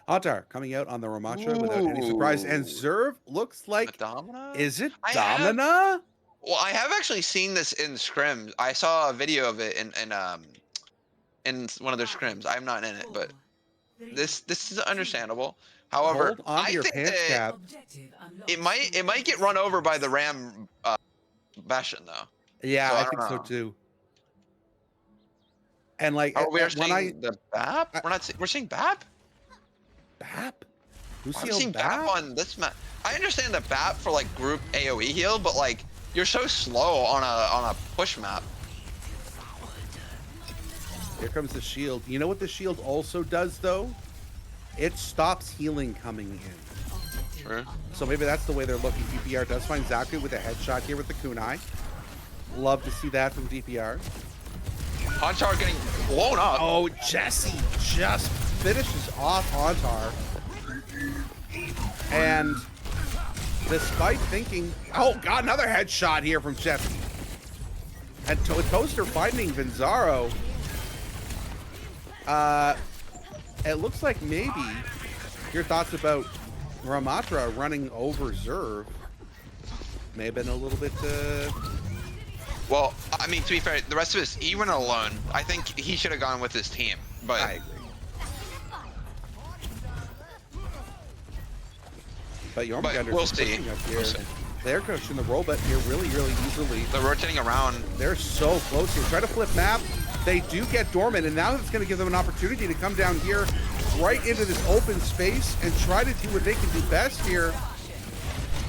Antar coming out on the Ramacha without any surprise, and
Ooh.
Zerv looks like.
Domina?
Is it
I have-
Domina?
Well, I have actually seen this in scrims. I saw a video of it in one of their scrims. I'm not in it, but this is understandable. However,
Hold on to
I
your
think
pants
that
cap.
Objective unlocked.
it might get run over by the Ram Bastion though.
Yeah,
So
I
I
think
don't
so
know.
too. And like
Oh, we are
when
seeing the BAP? We're seeing BAP?
BAP.
I'm seeing BAP on this map. I understand the BAP for like group AoE heal, but like you're so slow on a push map.
Here comes the shield. You know what the shield also does though? it stops healing coming in.
Sure.
So maybe that's the way they're looking. DPR does find Zaku with a headshot here with the kunai. Love to see that from DPR.
Hantar getting blown up.
Oh, Jesse just finishes off Hantar. And despite thinking, oh God, another headshot here from Jesse. And Toaster finding Vinzaro. It looks like maybe your thoughts about Ramatra running over Zerv may have been a little bit.
Well, I mean, to be fair, the rest of us, he went alone. I think he should have gone with his team, but
I agree. But Jörmungandr
we'll
is
see.
pushing up here.
We'll see.
They're pushing the robot here really, really easily.
They're rotating around.
They're so close here. Try to flip map. They do get dormant, and now it's going to give them an opportunity to come down here right into this open space and try to do what they can do best here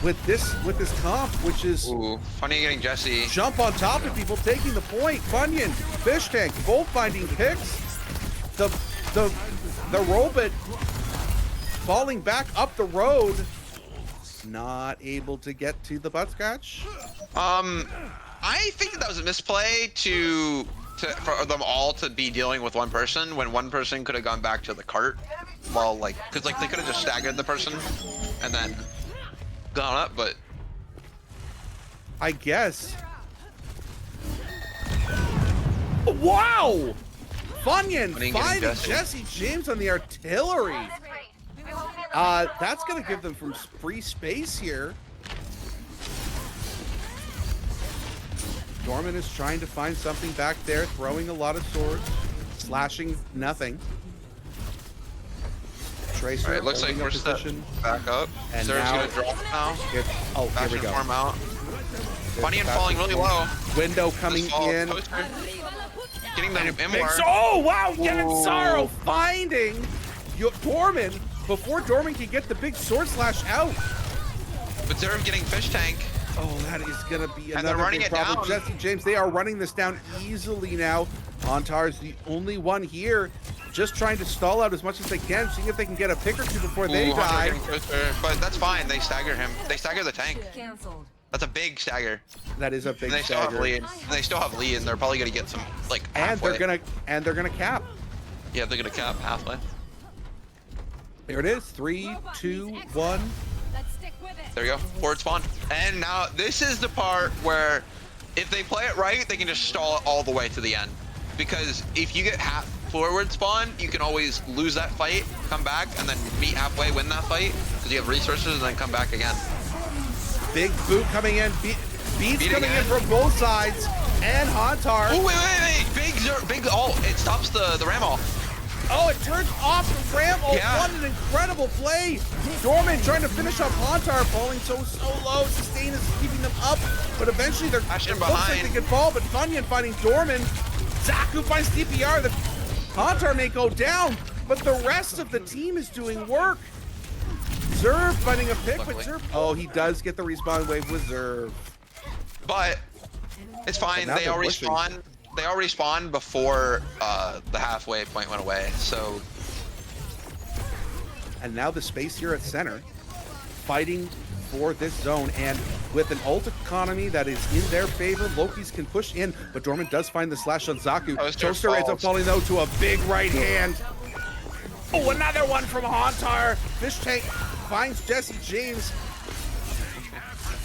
with this comp, which is
Ooh, funny getting Jesse.
jump on top of people, taking the point. Funyun, Fish Tank, both finding picks. The robot falling back up the road, not able to get to the butt scratch.
I think that was a misplay for them all to be dealing with one person when one person could have gone back to the cart. Well, because they could have just staggered the person and then gone up, but
I guess. Wow! Funyun
Funny getting
finding
Jesse.
Jesse James on the artillery. That's gonna give them some free space here. Dorman is trying to find something back there, throwing a lot of swords, slashing nothing. Tracer,
all right, looks like
holding a
we're set
position.
back up.
And
Zerg's
now
gonna drop now.
Oh, here we
Fashion
go.
form out. Funny and
Fashion
falling really
form.
low.
Window coming
This fall,
in.
Toaster getting them in more.
Oh, wow! Sorrow finding Dorman before Dorman can get the big sword slash out.
But Zerg getting fish tank.
Oh, that is going to be
And they're
another
running
big
it
problem.
down.
Jesse James, they are running this down easily now. Hantar's the only one here, just trying to stall out as much as they can, seeing if they can get a pick or two before they
Ooh, Hunter
die.
getting Toaster. But that's fine. They stagger him. They stagger the tank.
Cancelled.
That's a big stagger.
That is a
And
big
they still have
stagger.
lead. And they still have lead, and they're probably gonna get some
And
halfway.
they're gonna cap.
Yeah, they're gonna cap halfway.
There it is. 3, 2, 1.
Let's stick with it.
There you go. Forward spawn. And now this is the part where if they play it right, they can just stall it all the way to the end. Because if you get half forward spawn, you can always lose that fight, come back, and then meet halfway, win that fight, because you have resources, and then come back again.
Big boot coming in. Beats
Beat
coming in
again.
from both sides. And Hantar.
Oh, wait. Big ult. It stops the ram ult.
Oh, it turns off the ram. Oh,
Yeah.
what an incredible play. Dorman trying to finish off Hantar, falling so low. Sustain is keeping them up, but eventually they're
Ashton
it looks like
behind.
they can fall, but Funyun finding Dorman. Zaku finds DPR. The Hantar may go down, but the rest of the team is doing work. Zerv finding a pick, but
Luckily.
Zerv. Oh, he does get the respawn wave with Zerv.
But it's fine.
But now
They
they're
already
pushing.
spawned. They already spawned before the halfway point went away. So
And now the space here at center, fighting for this zone, and with an ult economy that is in their favor, Loki's can push in, but Dorman does find the slash on Zaku. Toaster ends up falling though to a big right hand. Oh, another one from Hantar. Fish Tank finds Jesse James.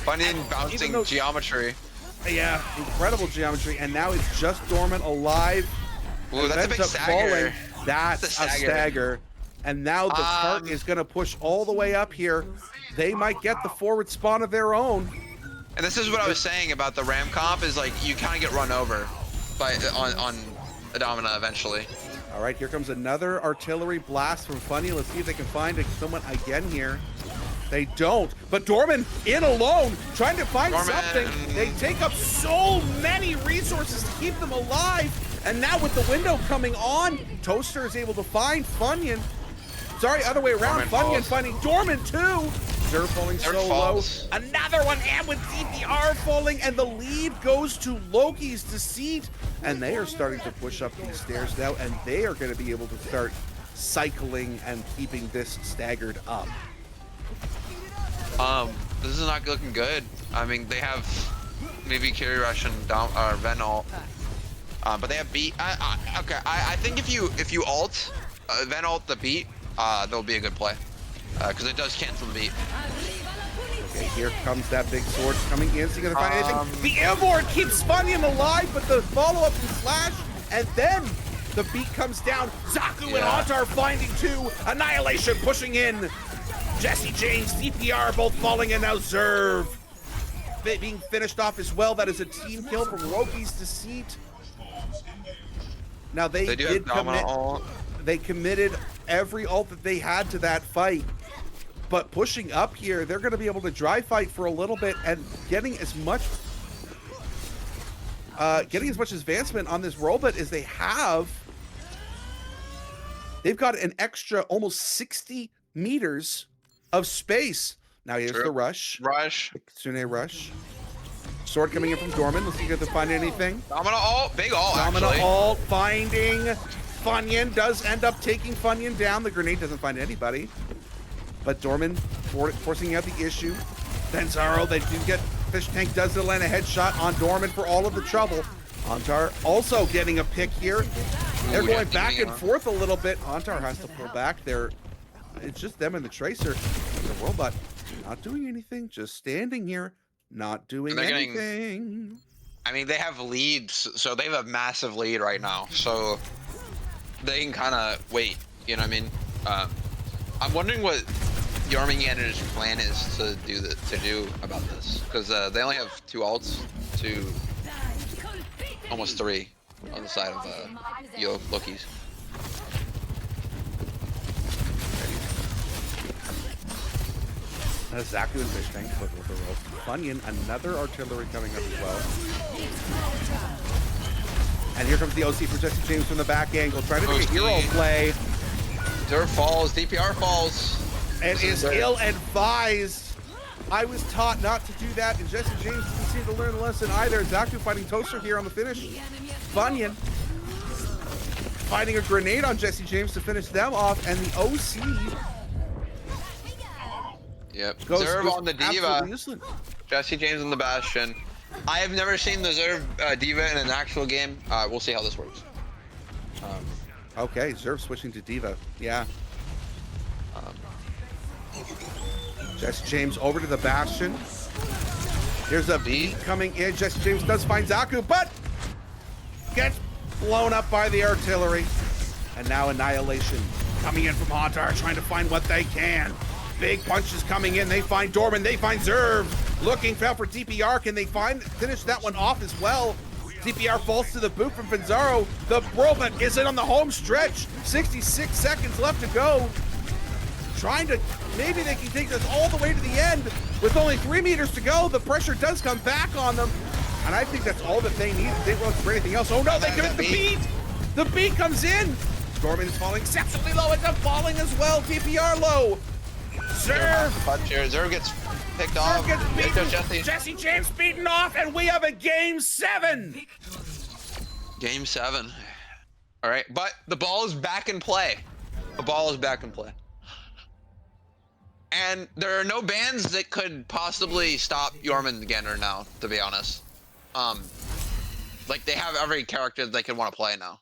funny and
Even
bouncing
though-
geometry.
Yeah, incredible geometry, and now it's just Dorman alive.
Ooh, that's a
Ends
big
up
stagger.
That's
That's
a
a stagger.
stagger. And now the cart is going to push all the way up here. They might get the forward spawn of their own.
And this is what I was saying about the ram comp is like you kind of get run over by on Adomina eventually.
All right, here comes another artillery blast from Funny. Let's see if they can find someone again here. They don't, but Dorman in alone, trying to find
Dorman.
something. They take up so many resources to keep them alive. And now with the window coming on, Toaster is able to find Funyun. Sorry, other way around.
Dorman
Funyun
falls.
finding Dorman too. Zerg falling so
Zerg
low.
falls.
Another one, and with DPR falling, and the lead goes to Loki's Deceit. And they are starting to push up these stairs now, and they are going to be able to start cycling and keeping this staggered up?
This is not looking good. I mean, they have maybe Carry Rush and down Ven ult, but they have beat. Okay, I think if you ult Ven ult the beat, there'll be a good play, because it does cancel the beat.
Okay, here comes that big sword coming in. Is he gonna find anything? The airborne keeps Funyun alive, but the follow-up is Slash, and then the beat comes down. Zaku and Antar finding two. Annihilation pushing in. Jesse James, DPR both falling, and now Zerv being finished off as well. That is a team kill from Loki's Deceit. Now they did commit. They committed every ult that they had to that fight. But pushing up here, they're going to be able to dry fight for a little bit and getting as much advancement on this robot as they have. They've got an extra almost 60 meters of space. Now here's the rush. Kitsune rush. Sword coming in from Dorman. Let's see if they can find anything.
Domino ult, big ult,
Domino
actually.
ult finding Funyun. Does end up taking Funyun down. The grenade doesn't find anybody. But Dorman forcing out the issue. Benzaro, they do get Fish Tank does land a headshot on Dorman for all of the trouble. Antar also getting a pick here. They're going back and forth a little bit. Antar has to pull back there. It's just them and the Tracer. The robot not doing anything, just standing here, not doing anything.
I mean, they have leads, so they have a massive lead right now. So they can kind of wait. You know what I mean? I'm wondering what Jörmungandr's plan is to do about this, because they only have 2 ults to almost 3 on the side of Loki's.
Zaku and Fish Tank with the rope. Funyun, another artillery coming up as well. And here comes the OC for Jesse James from the back angle, trying to do a hero play.
Zerv falls, DPR falls.
And is ill-advised. I was taught not to do that, and Jesse James didn't seem to learn the lesson either. Zaku fighting Toaster here on the finish. Funyun finding a grenade on Jesse James to finish them off, and the OC
Zerv on the Diva. Jesse James on the Bastion. I have never seen the Zerv Diva in an actual game. We'll see how this works.
Okay, Zerv switching to Diva. Yeah. Jesse James over to the Bastion. Here's a beat coming in. Jesse James does find Zaku, but gets blown up by the artillery. And now Annihilation coming in from Hauntar, trying to find what they can. Big punches coming in. They find Dorman. They find Zerv. Looking for DPR. Can they finish that one off as well? DPR falls to the boot from Benzaro. The robot is in on the home stretch. 66 seconds left to go. Trying to, maybe they can take this all the way to the end. With only 3 meters to go, the pressure does come back on them. And I think that's all that they need. They won't for anything else. Oh no, they commit the beat. The beat comes in. Dorman is falling exceptionally low. Ends up falling as well. DPR low. Zerv.
Zerv gets picked off.
Gets beaten. Jesse James beaten off, and we have a game 7.
Game 7. All right, but the ball is back in play. The ball is back in play. And there are no bans that could possibly stop Jörmungandr now, to be honest. Like, they have every character they can want to play now.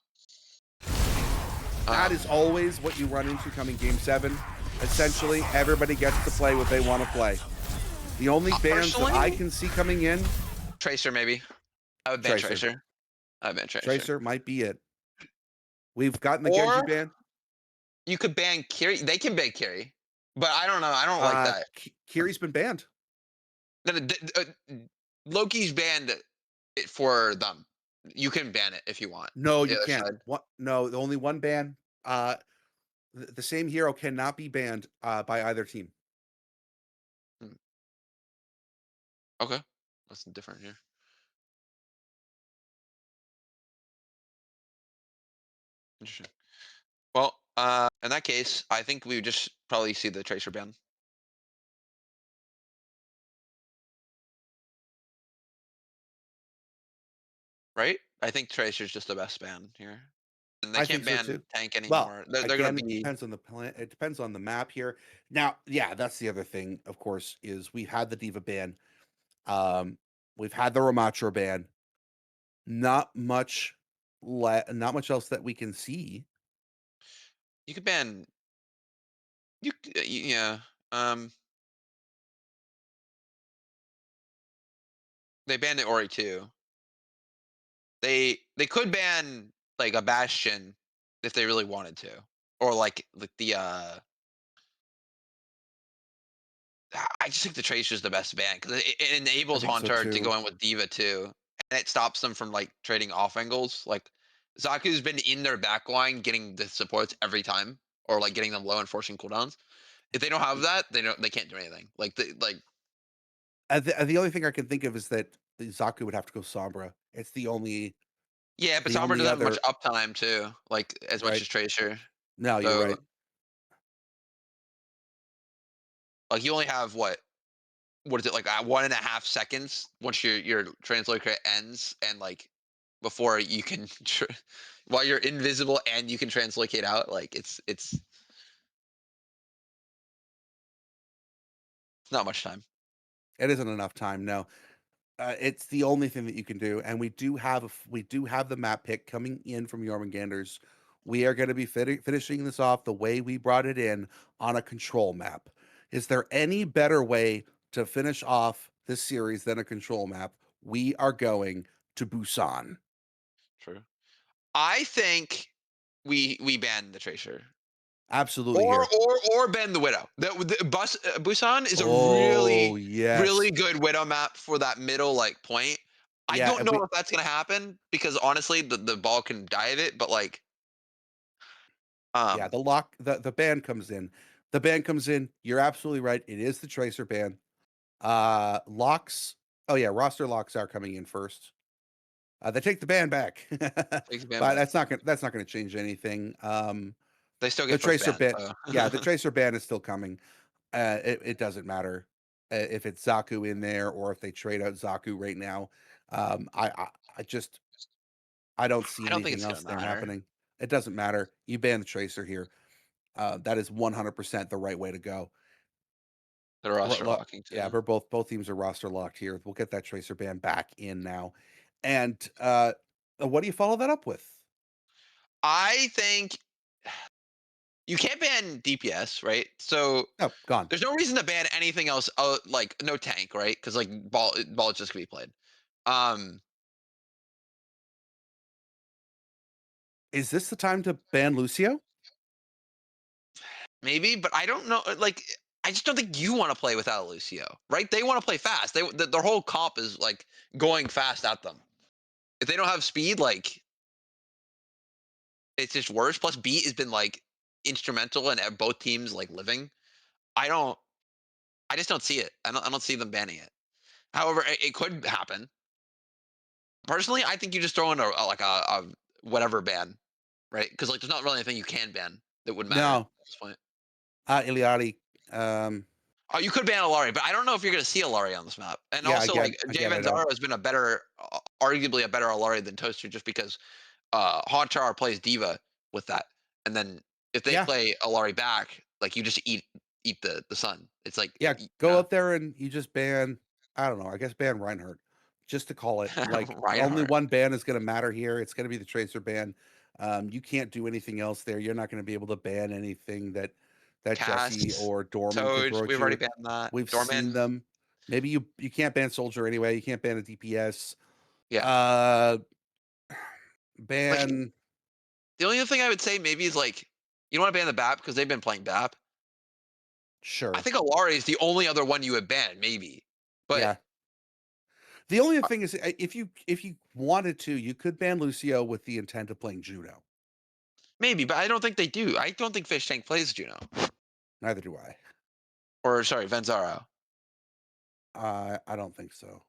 That is always what you run into coming game 7. Essentially, everybody gets to play what they want to play. The only bans that I can see coming in...
Tracer, maybe. I would ban Tracer. I would ban Tracer.
Tracer might be it. We've gotten the Genji ban.
You could ban Kiri. They can ban Kiri. But I don't know. I don't like that.
Kiri's been banned.
Loki's banned it for them. You can ban it if you want.
No, you can't. No, only one ban. The same hero cannot be banned by either team.
Okay, that's different here. Interesting. Well, in that case, I think we would just probably see the Tracer ban. Right? I think Tracer's just the best ban here. And they
I
can't
think so
ban
too.
tank
Well,
anymore. They're gonna
again, it
be
depends on the plan. It depends on the map here. Now, yeah, that's the other thing. Of course, is we've had the Diva ban. Um, we've had the Ramatra ban. Not much, not much else that we can see.
you could ban yeah. Um, they banned the Ori too. They could ban like a Bastion if they really wanted to, or like the I just think the Tracer's the best ban because it
I
enables
think so
Haunter to
too.
go in with Diva too, and it stops them from like trading off angles. Like Zaku's been in their backline getting the supports every time, or like getting them low and forcing cooldowns. If they don't have that, they can't do anything. Like
The only thing I can think of is that the Zaku would have to go Sombra. It's
yeah, but
the
Sombra
only
doesn't have much
other
uptime too, like as much
right.
as Tracer.
No, you're
So
right.
like you only have what is it like 1.5 seconds once your translocate ends and like before you can while you're invisible and you can translocate out like it's not much time.
It isn't enough time. No, it's the only thing that you can do, and we do have the map pick coming in from Jörmungandr's. We are going to be finishing this off the way we brought it in on a control map. Is there any better way to finish off this series than a control map? We are going to Busan.
True. I think we ban the Tracer
Absolutely
or
here.
or ban the Widow. The Busan is a
Oh
really
yes,
good Widow map for that middle like point. I
yeah.
don't
And
know
we
if that's gonna happen because honestly the ball can dive it, but like
yeah
um
the ban comes in. The ban comes in. You're absolutely right. It is the tracer ban. Locks. Oh yeah, roster locks are coming in first. They take the ban back, but
takes ban back.
that's not gonna change anything.
They still
The
get first
tracer
ban,
ban,
so
yeah, the tracer ban is still coming. It doesn't matter if it's Zaku in there or if they trade out Zaku right now. I just I don't see
I don't think
anything
it's gonna
else there
matter.
happening. It doesn't matter. You ban the tracer here. That is 100% the right way to go.
The roster locking
Yeah,
too.
we're both teams are roster locked here. We'll get that tracer ban back in now. And what do you follow that up with?
I think you can't ban DPS, right? So
Oh, gone.
there's no reason to ban anything else, like no tank, right? Because like ball is just gonna be played. Um,
Is this the time to ban Lucio?
maybe, but I don't know. Like, I just don't think you want to play without Lucio, right? They want to play fast. Their whole comp is like going fast at them. If they don't have speed, like it's just worse. Plus, beat has been like instrumental in both teams like living. I don't. I just don't see it. I don't see them banning it. However, it could happen. Personally, I think you just throw in a whatever ban, right? Because like there's not really anything you can ban that would matter at
No.
this point.
Iliadi. Um,
Oh, you could ban Alari, but I don't know if you're going to see Alari on this map. And
yeah,
also, like Jay
again, I don't.
Vanzaro has been a better, arguably a better Alari than Toaster, just because Hauntar plays Diva with that, and then if they
Yeah,
play Alari back, like you just eat the sun. It's like
yeah. Go out there and you just ban. I don't know. I guess ban Reinhardt, just to call it. Like only
Reinhardt,
one ban is going to matter here. It's going to be the tracer ban. You can't do anything else there. You're not going to be able to ban anything that Jesse
Cass,
or Dorman can
Toad.
throw at
We've already
you.
banned that.
We've seen
Dorman,
them. Maybe you can't ban soldier anyway. You can't ban a DPS.
yeah.
Uh,
Like
ban
the only other thing I would say maybe is like you don't want to ban the BAP because they've been playing BAP. I
sure.
think Alari is the only other one you would ban, maybe. But
Yeah. The only thing is, if you wanted to, you could ban Lucio with the intent of playing Juno.
maybe, but I don't think they do. I don't think Fish Tank plays Juno.
Neither do I.
Or sorry, Venzaro.
I don't think so.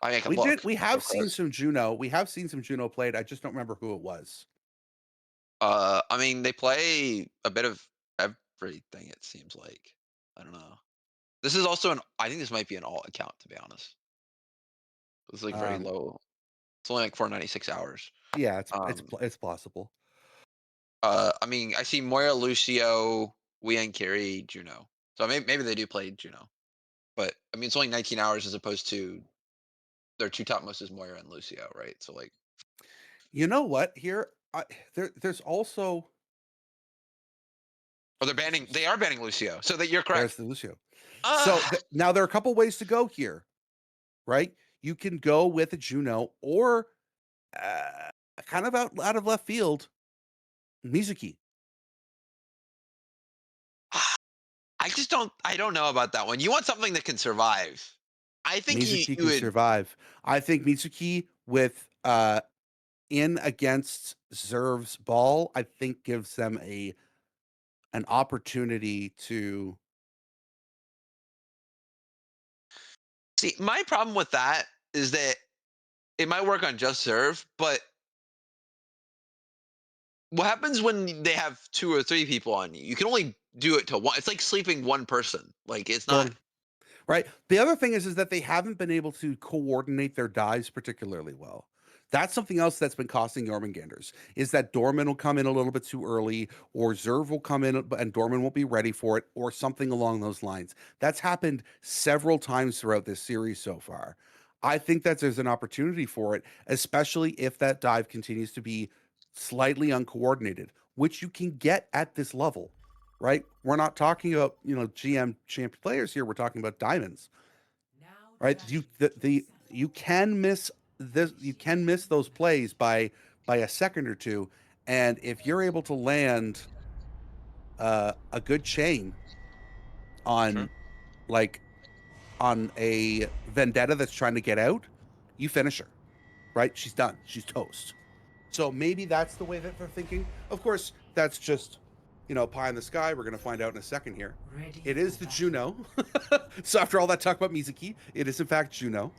I can look
We
real
have
quick.
seen some Juno. We have seen some Juno played. I just don't remember who it was.
I mean they play a bit of everything, it seems like. I don't know. This is also an I think this might be an alt account, to be honest. It's like very
Um,
low. It's only like 496 hours.
yeah,
Um
it's possible.
I mean, I see Moira, Lucio, Wei, Kiri, Juno. So maybe they do play Juno. But I mean, it's only 19 hours as opposed to their two topmost is Moira and Lucio, right? So like,
You know what? Here, there's also
oh, they are banning Lucio. So that you're correct.
there's the Lucio. So now there are a couple ways to go here, right? You can go with a Juno or kind of out of left field, Mizuki.
I don't know about that one. You want something that can survive. I think
Mizuki
you
can
would
survive. I think Mizuki with in against Zerv's ball, I think gives them an opportunity to.
see. My problem with that is that it might work on just serve, but what happens when they have 2 or 3 people on you? You can only do it to one. It's like sleeping one person. Like it's not.
Right. The other thing is that they haven't been able to coordinate their dives particularly well. That's something else that's been costing Jörmungandrs, is that Dorman will come in a little bit too early, or Zerv will come in and Dorman won't be ready for it, or something along those lines. That's happened several times throughout this series so far. I think that there's an opportunity for it, especially if that dive continues to be slightly uncoordinated, which you can get at this level. Right? We're not talking about, GM champion players here. We're talking about diamonds. Right? You can miss this. You can miss those plays by a second or two, and if you're able to land a good chain on on a Vendetta that's trying to get out, you finish her. Right? She's done. She's toast. So maybe that's the way that they're thinking. Of course, that's just pie in the sky. We're going to find out in a second here. It is the Juno. So after all that talk about Mizuki, it is in fact Juno.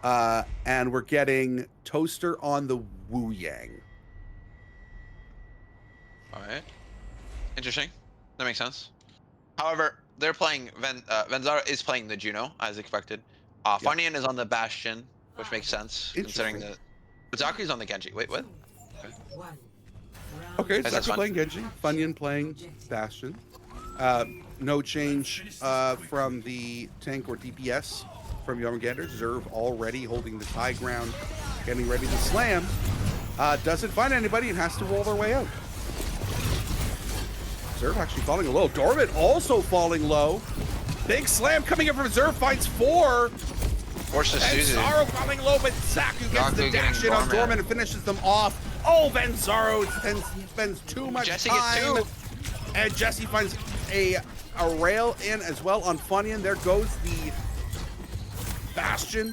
And we're getting Toaster on the Wu Yang.
All right. Interesting. That makes sense. However, they're playing Venzara is playing the Juno as expected. Funyun is on the Bastion, which makes sense considering that Zaku's on the Genji. Wait, what?
Okay, Zaku playing Genji, Funyun playing Bastion. No change from the tank or DPS from Jörmungandr. Zerv already holding this high ground, getting ready to slam. Doesn't find anybody and has to roll their way out. Zerv actually falling low. Dorman also falling low. Big slam coming in from Zerv, finds 4.
Forces Suzu.
Venzaro falling low, but Zaku gets the dash in on Dorman and finishes them off. Oh, Venzaro spends too much time.
Gets 2.
And Jesse finds a rail in as well on Funyun. There goes the Bastion.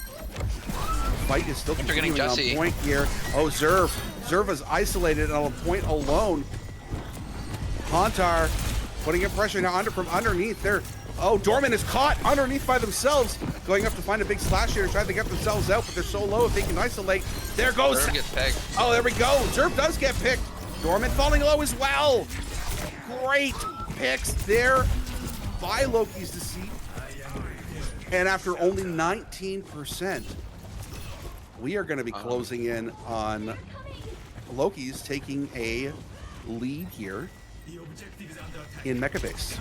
Fight is still continuing on point here. Oh, Zerv. Zerv is isolated on a point alone. Hantar putting in pressure now from underneath there. Oh, Dorman is caught underneath by themselves. Going up to find a big slash here, trying to get themselves out, but they're so low if they can isolate. There goes.
Zerv gets pegged.
Oh, there we go. Zerv does get picked. Dorman falling low as well. Great picks there by Loki's Deceit. And after only 19%, we are going to be closing in on Loki's taking a lead here in Mecha Base.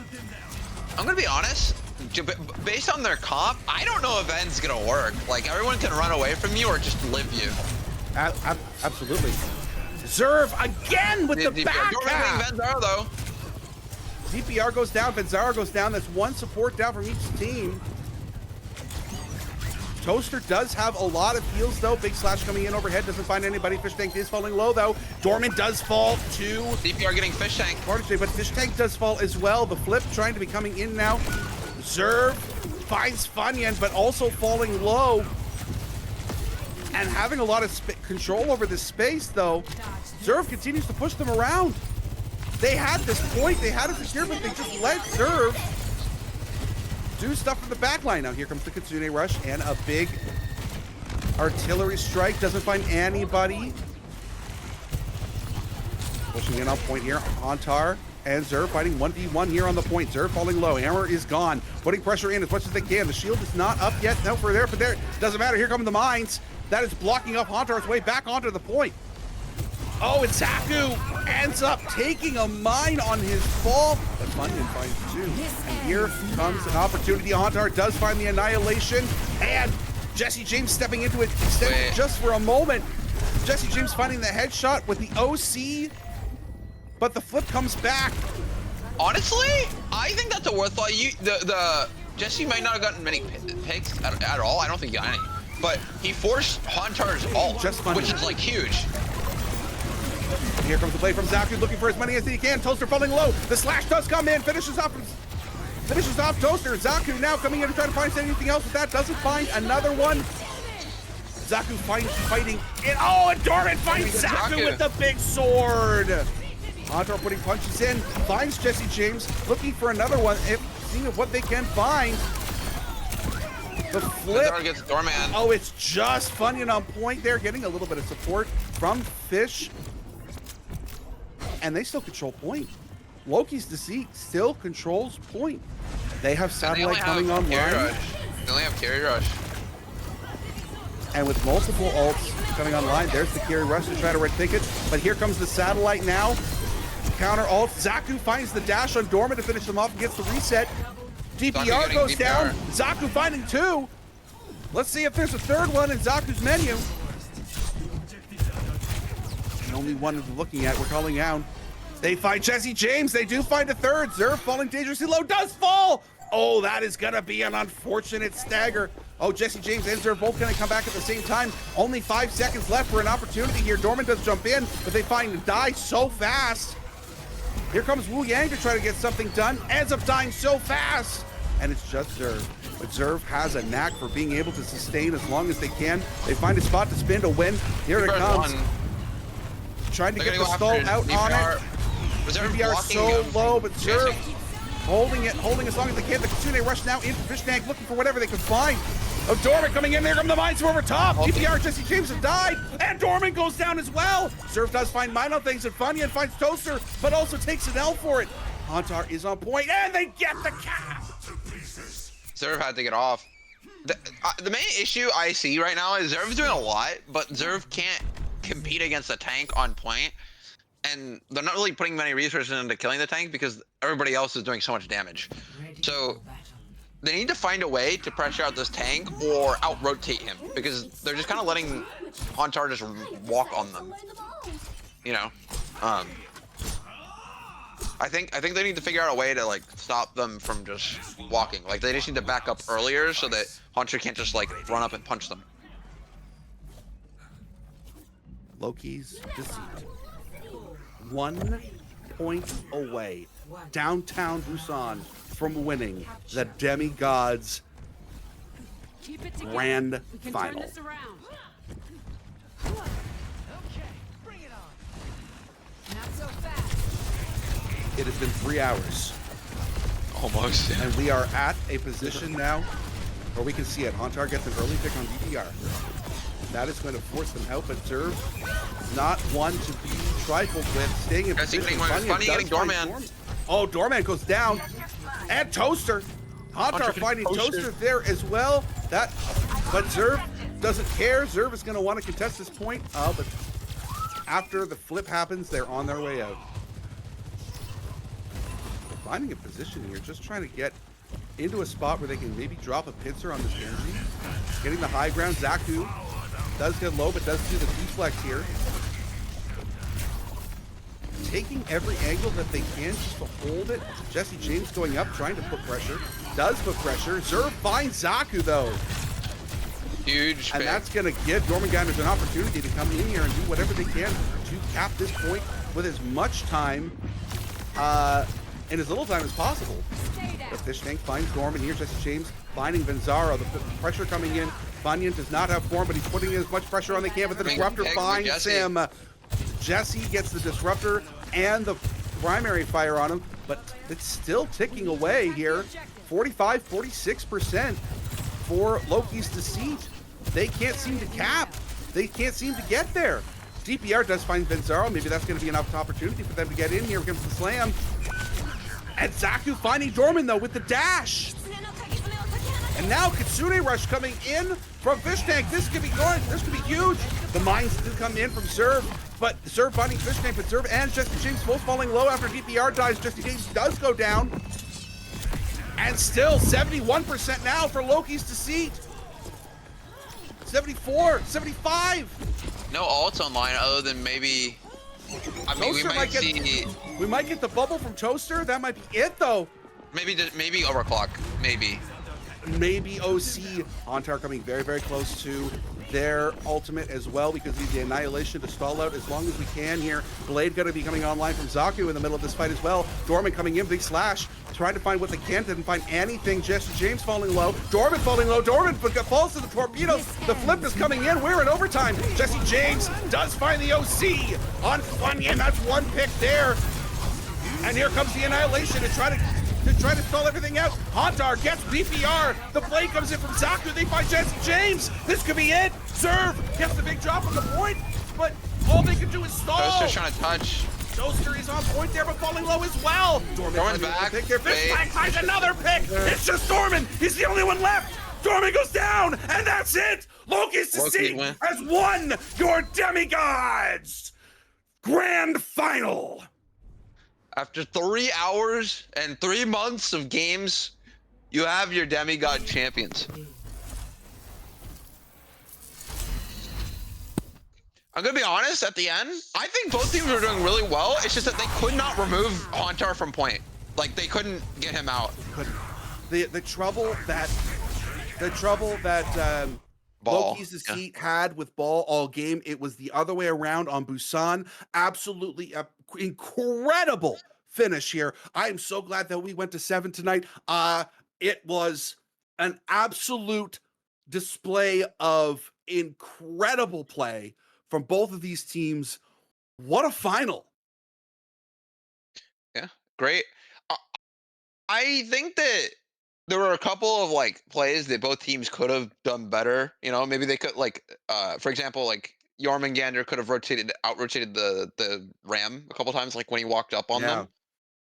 I'm gonna be honest. Based on their comp, I don't know if Ven's gonna work. Like everyone can run away from you or just live you.
Absolutely. Zerv again with the back half.
Venzaro though.
DPR goes down. Venzaro goes down. That's one support down from each team. Toaster does have a lot of heals though. Big slash coming in overhead. Doesn't find anybody. Fish Tank is falling low though. Dorman does fall to
DPR getting Fish Tank.
But Fish Tank does fall as well. The flip trying to be coming in now. Zerv finds Funyun, but also falling low. And having a lot of control over this space though. Zerv continues to push them around. They had this point. They had it secured, but they just let Zerv do stuff from the back line. Now here comes the Kitsune Rush and a big artillery strike. Doesn't find anybody. Pushing in on point here. Antar and Zerv fighting 1v1 here on the point. Zerv falling low. Hammer is gone. Putting pressure in as much as they can. The shield is not up yet. No, for there. Doesn't matter. Here come the mines. That is blocking up Hantar's way back onto the point. Oh, and Zaku ends up taking a mine on his fall, but Funyun finds two. And here comes an opportunity. Hauntar does find the annihilation, and Jesse James stepping into it extended just for a moment. Jesse James finding the headshot with the OC, but the flip comes back.
Honestly, I think that's a worthwhile. The Jesse might not have gotten many picks at all. I don't think he got any, but he forced Hauntar's ult, which is like huge.
Here comes the play from Zaku, looking for as many as he can. Toaster falling low. The slash does come in, finishes off Toaster. Zaku now coming in to try to find anything else, but that doesn't find another one. Zaku fighting it. Oh, and Dorman finds Zaku with the big sword. Hauntar putting punches in, finds Jesse James, looking for another one, seeing what they can find. The flip.
Gets Doorman.
Oh, it's just Funyun on point there, getting a little bit of support from Fish. And they still control point. Loki's Deceit still controls point. They have Satellite coming online.
They only have Carry Rush.
And with multiple ults coming online, there's the Carry Rush to try to retake it. But here comes the Satellite now. Counter ult. Zaku finds the dash on Dorman to finish them off and gets the reset. DPR goes down. Zaku finding two. Let's see if there's a third one in Zaku's menu. The only one we're looking at, we're calling out. They find Jesse James. They do find a third. Zerv falling dangerously low. Does fall. Oh, that is going to be an unfortunate stagger. Oh, Jesse James and Zerv both going to come back at the same time. Only 5 seconds left for an opportunity here. Dorman does jump in, but they find the die so fast. Here comes Wu Yang to try to get something done. Ends up dying so fast. And it's just Zerv. But Zerv has a knack for being able to sustain as long as they can. They find a spot to spin to win. Here it comes. Trying to get the stall out on it. DPR so low, but Zerv holding as long as they can. The Kitsune rush now into Fish Tank, looking for whatever they can find. Oh, Dorman coming in there from the mines from over top. DPR, Jesse James have died, and Dorman goes down as well. Zerv does find minor things, and Funyun finds Toaster, but also takes an L for it. Hauntar is on point, and they get the cap.
Zerv had to get off. The main issue I see right now is Zerv's doing a lot, but Zerv can't compete against a tank on point. And they're not really putting many resources into killing the tank because everybody else is doing so much damage. So they need to find a way to pressure out this tank or out-rotate him because they're just kind of letting Hauntar just walk on them. You know, I think they need to figure out a way to like stop them from just walking. Like they just need to back up earlier so that Hauntar can't just like run up and punch them.
Loki's Deceit. 1 point away, downtown Busan, from winning the Demi-God's grand final. It has been 3 hours.
Almost.
And we are at a position now where we can see it. Hauntar gets an early pick on DPR. That is going to force them out, but Zerv not one to be trifled with. Staying in position.
Funny getting Doorman.
Oh, Doorman goes down. And Toaster. Hauntar finding Toaster there as well. But Zerv doesn't care. Zerv is going to want to contest this point. But after the flip happens, they're on their way out. Finding a position here, just trying to get into a spot where they can maybe drop a pincer on this Genji. Getting the high ground. Zaku does get low, but does do the deflex here. Taking every angle that they can just to hold it. Jesse James going up, trying to put pressure. Does put pressure. Zerv finds Zaku, though.
Huge.
And that's going to give Jörmungandr an opportunity to come in here and do whatever they can to cap this point with as much time in as little time as possible. The Fish Tank finds Dorman. Here's Jesse James finding Venzaro. The pressure coming in. Funyun does not have form, but he's putting in as much pressure on they can, but the Disruptor finds him. Jesse gets the Disruptor and the primary fire on him, but it's still ticking away here. 45, 46% for Loki's Deceit. They can't seem to cap. They can't seem to get there. DPR does find Venzaro. Maybe that's going to be enough opportunity for them to get in. Here comes the slam. And Zaku finding Dorman, though, with the dash. And now Kitsune Rush coming in from Fish Tank. This could be good. This could be huge. The mines do come in from Zerv, but Zerv finding fish tank, but Zerv and Jesse James both falling low after DPR dies. Jesse James does go down. And still 71% now for Loki's Deceit. 74, 75.
No ults online other than maybe. I mean, we might see.
We might get the bubble from Toaster. That might be it, though.
Maybe overclock. Maybe.
Maybe OC. Hauntar coming very, very close to their ultimate as well because we need the Annihilation to stall out as long as we can here. Blade going to be coming online from Zaku in the middle of this fight as well. Dorman coming in, big slash, trying to find what they can. Didn't find anything. Jesse James falling low. Dorman falling low. Dorman falls to the torpedo. The flip is coming in. We're in overtime. Jesse James does find the OC on Funyun. That's one pick there. And here comes the Annihilation to try to stall everything out. Hauntar gets BPR. The blade comes in from Zaku. They find Jesse James. This could be it. Zerv gets the big drop on the point, but all they can do is stall.
Toaster's trying to touch.
Toaster is on point there, but falling low as well.
Dorman's back.
Pick here. Fishtank finds another pick. It's just Dorman. He's the only one left. Dorman goes down, and that's it. Loki's Deceit has won your Demi-Gods Grand Final.
After 3 hours and 3 months of games, you have your Demi-God champions. I'm gonna be honest, at the end, I think both teams were doing really well. It's just that they could not remove Hauntar from point. Like, they couldn't get him out.
The trouble that
Ball.
Loki's Deceit had with Ball all game, it was the other way around on Busan. Absolutely incredible finish here. I am so glad that we went to 7 tonight. It was an absolute display of incredible play from both of these teams. What a final.
Yeah, great. I think that there were a couple of like plays that both teams could have done better. You know, maybe they could for example, like Jörmungandr could have out-rotated the Ram a couple times, like when he walked up on them.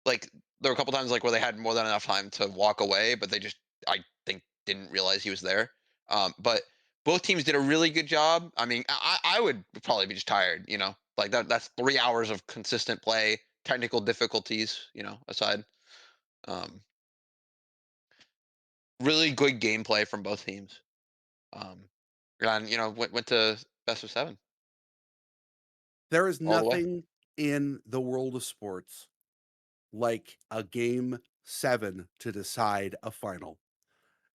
Like there were a couple times like where they had more than enough time to walk away, but they just, I think, didn't realize he was there. But both teams did a really good job. I mean, I would probably be just tired, you know, like that's 3 hours of consistent play, technical difficulties, you know, aside. Really good gameplay from both teams. And you know, went to best of 7.
There is
All the way.
nothing in the world of sports like a game 7 to decide a final.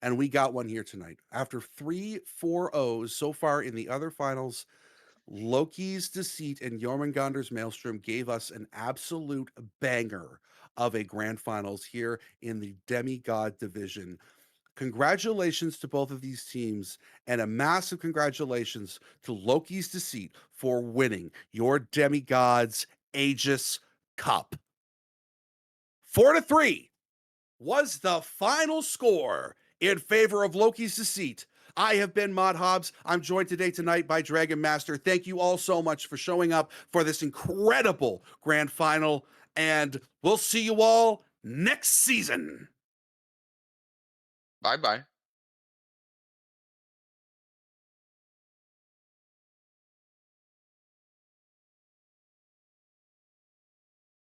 And we got one here tonight. After 3 4-0s so far in the other finals, Loki's Deceit and Jörmungandr's Maelstrom gave us an absolute banger of a grand finals here in the Demi-God division. Congratulations to both of these teams, and a massive congratulations to Loki's Deceit for winning your Demi-Gods Aegis Cup. 4-3 was the final score in favor of Loki's Deceit. I have been Mod Hobbs. I'm joined tonight by Dragon Master. Thank you all so much for showing up for this incredible grand final, and we'll see you all next season.
Bye-bye.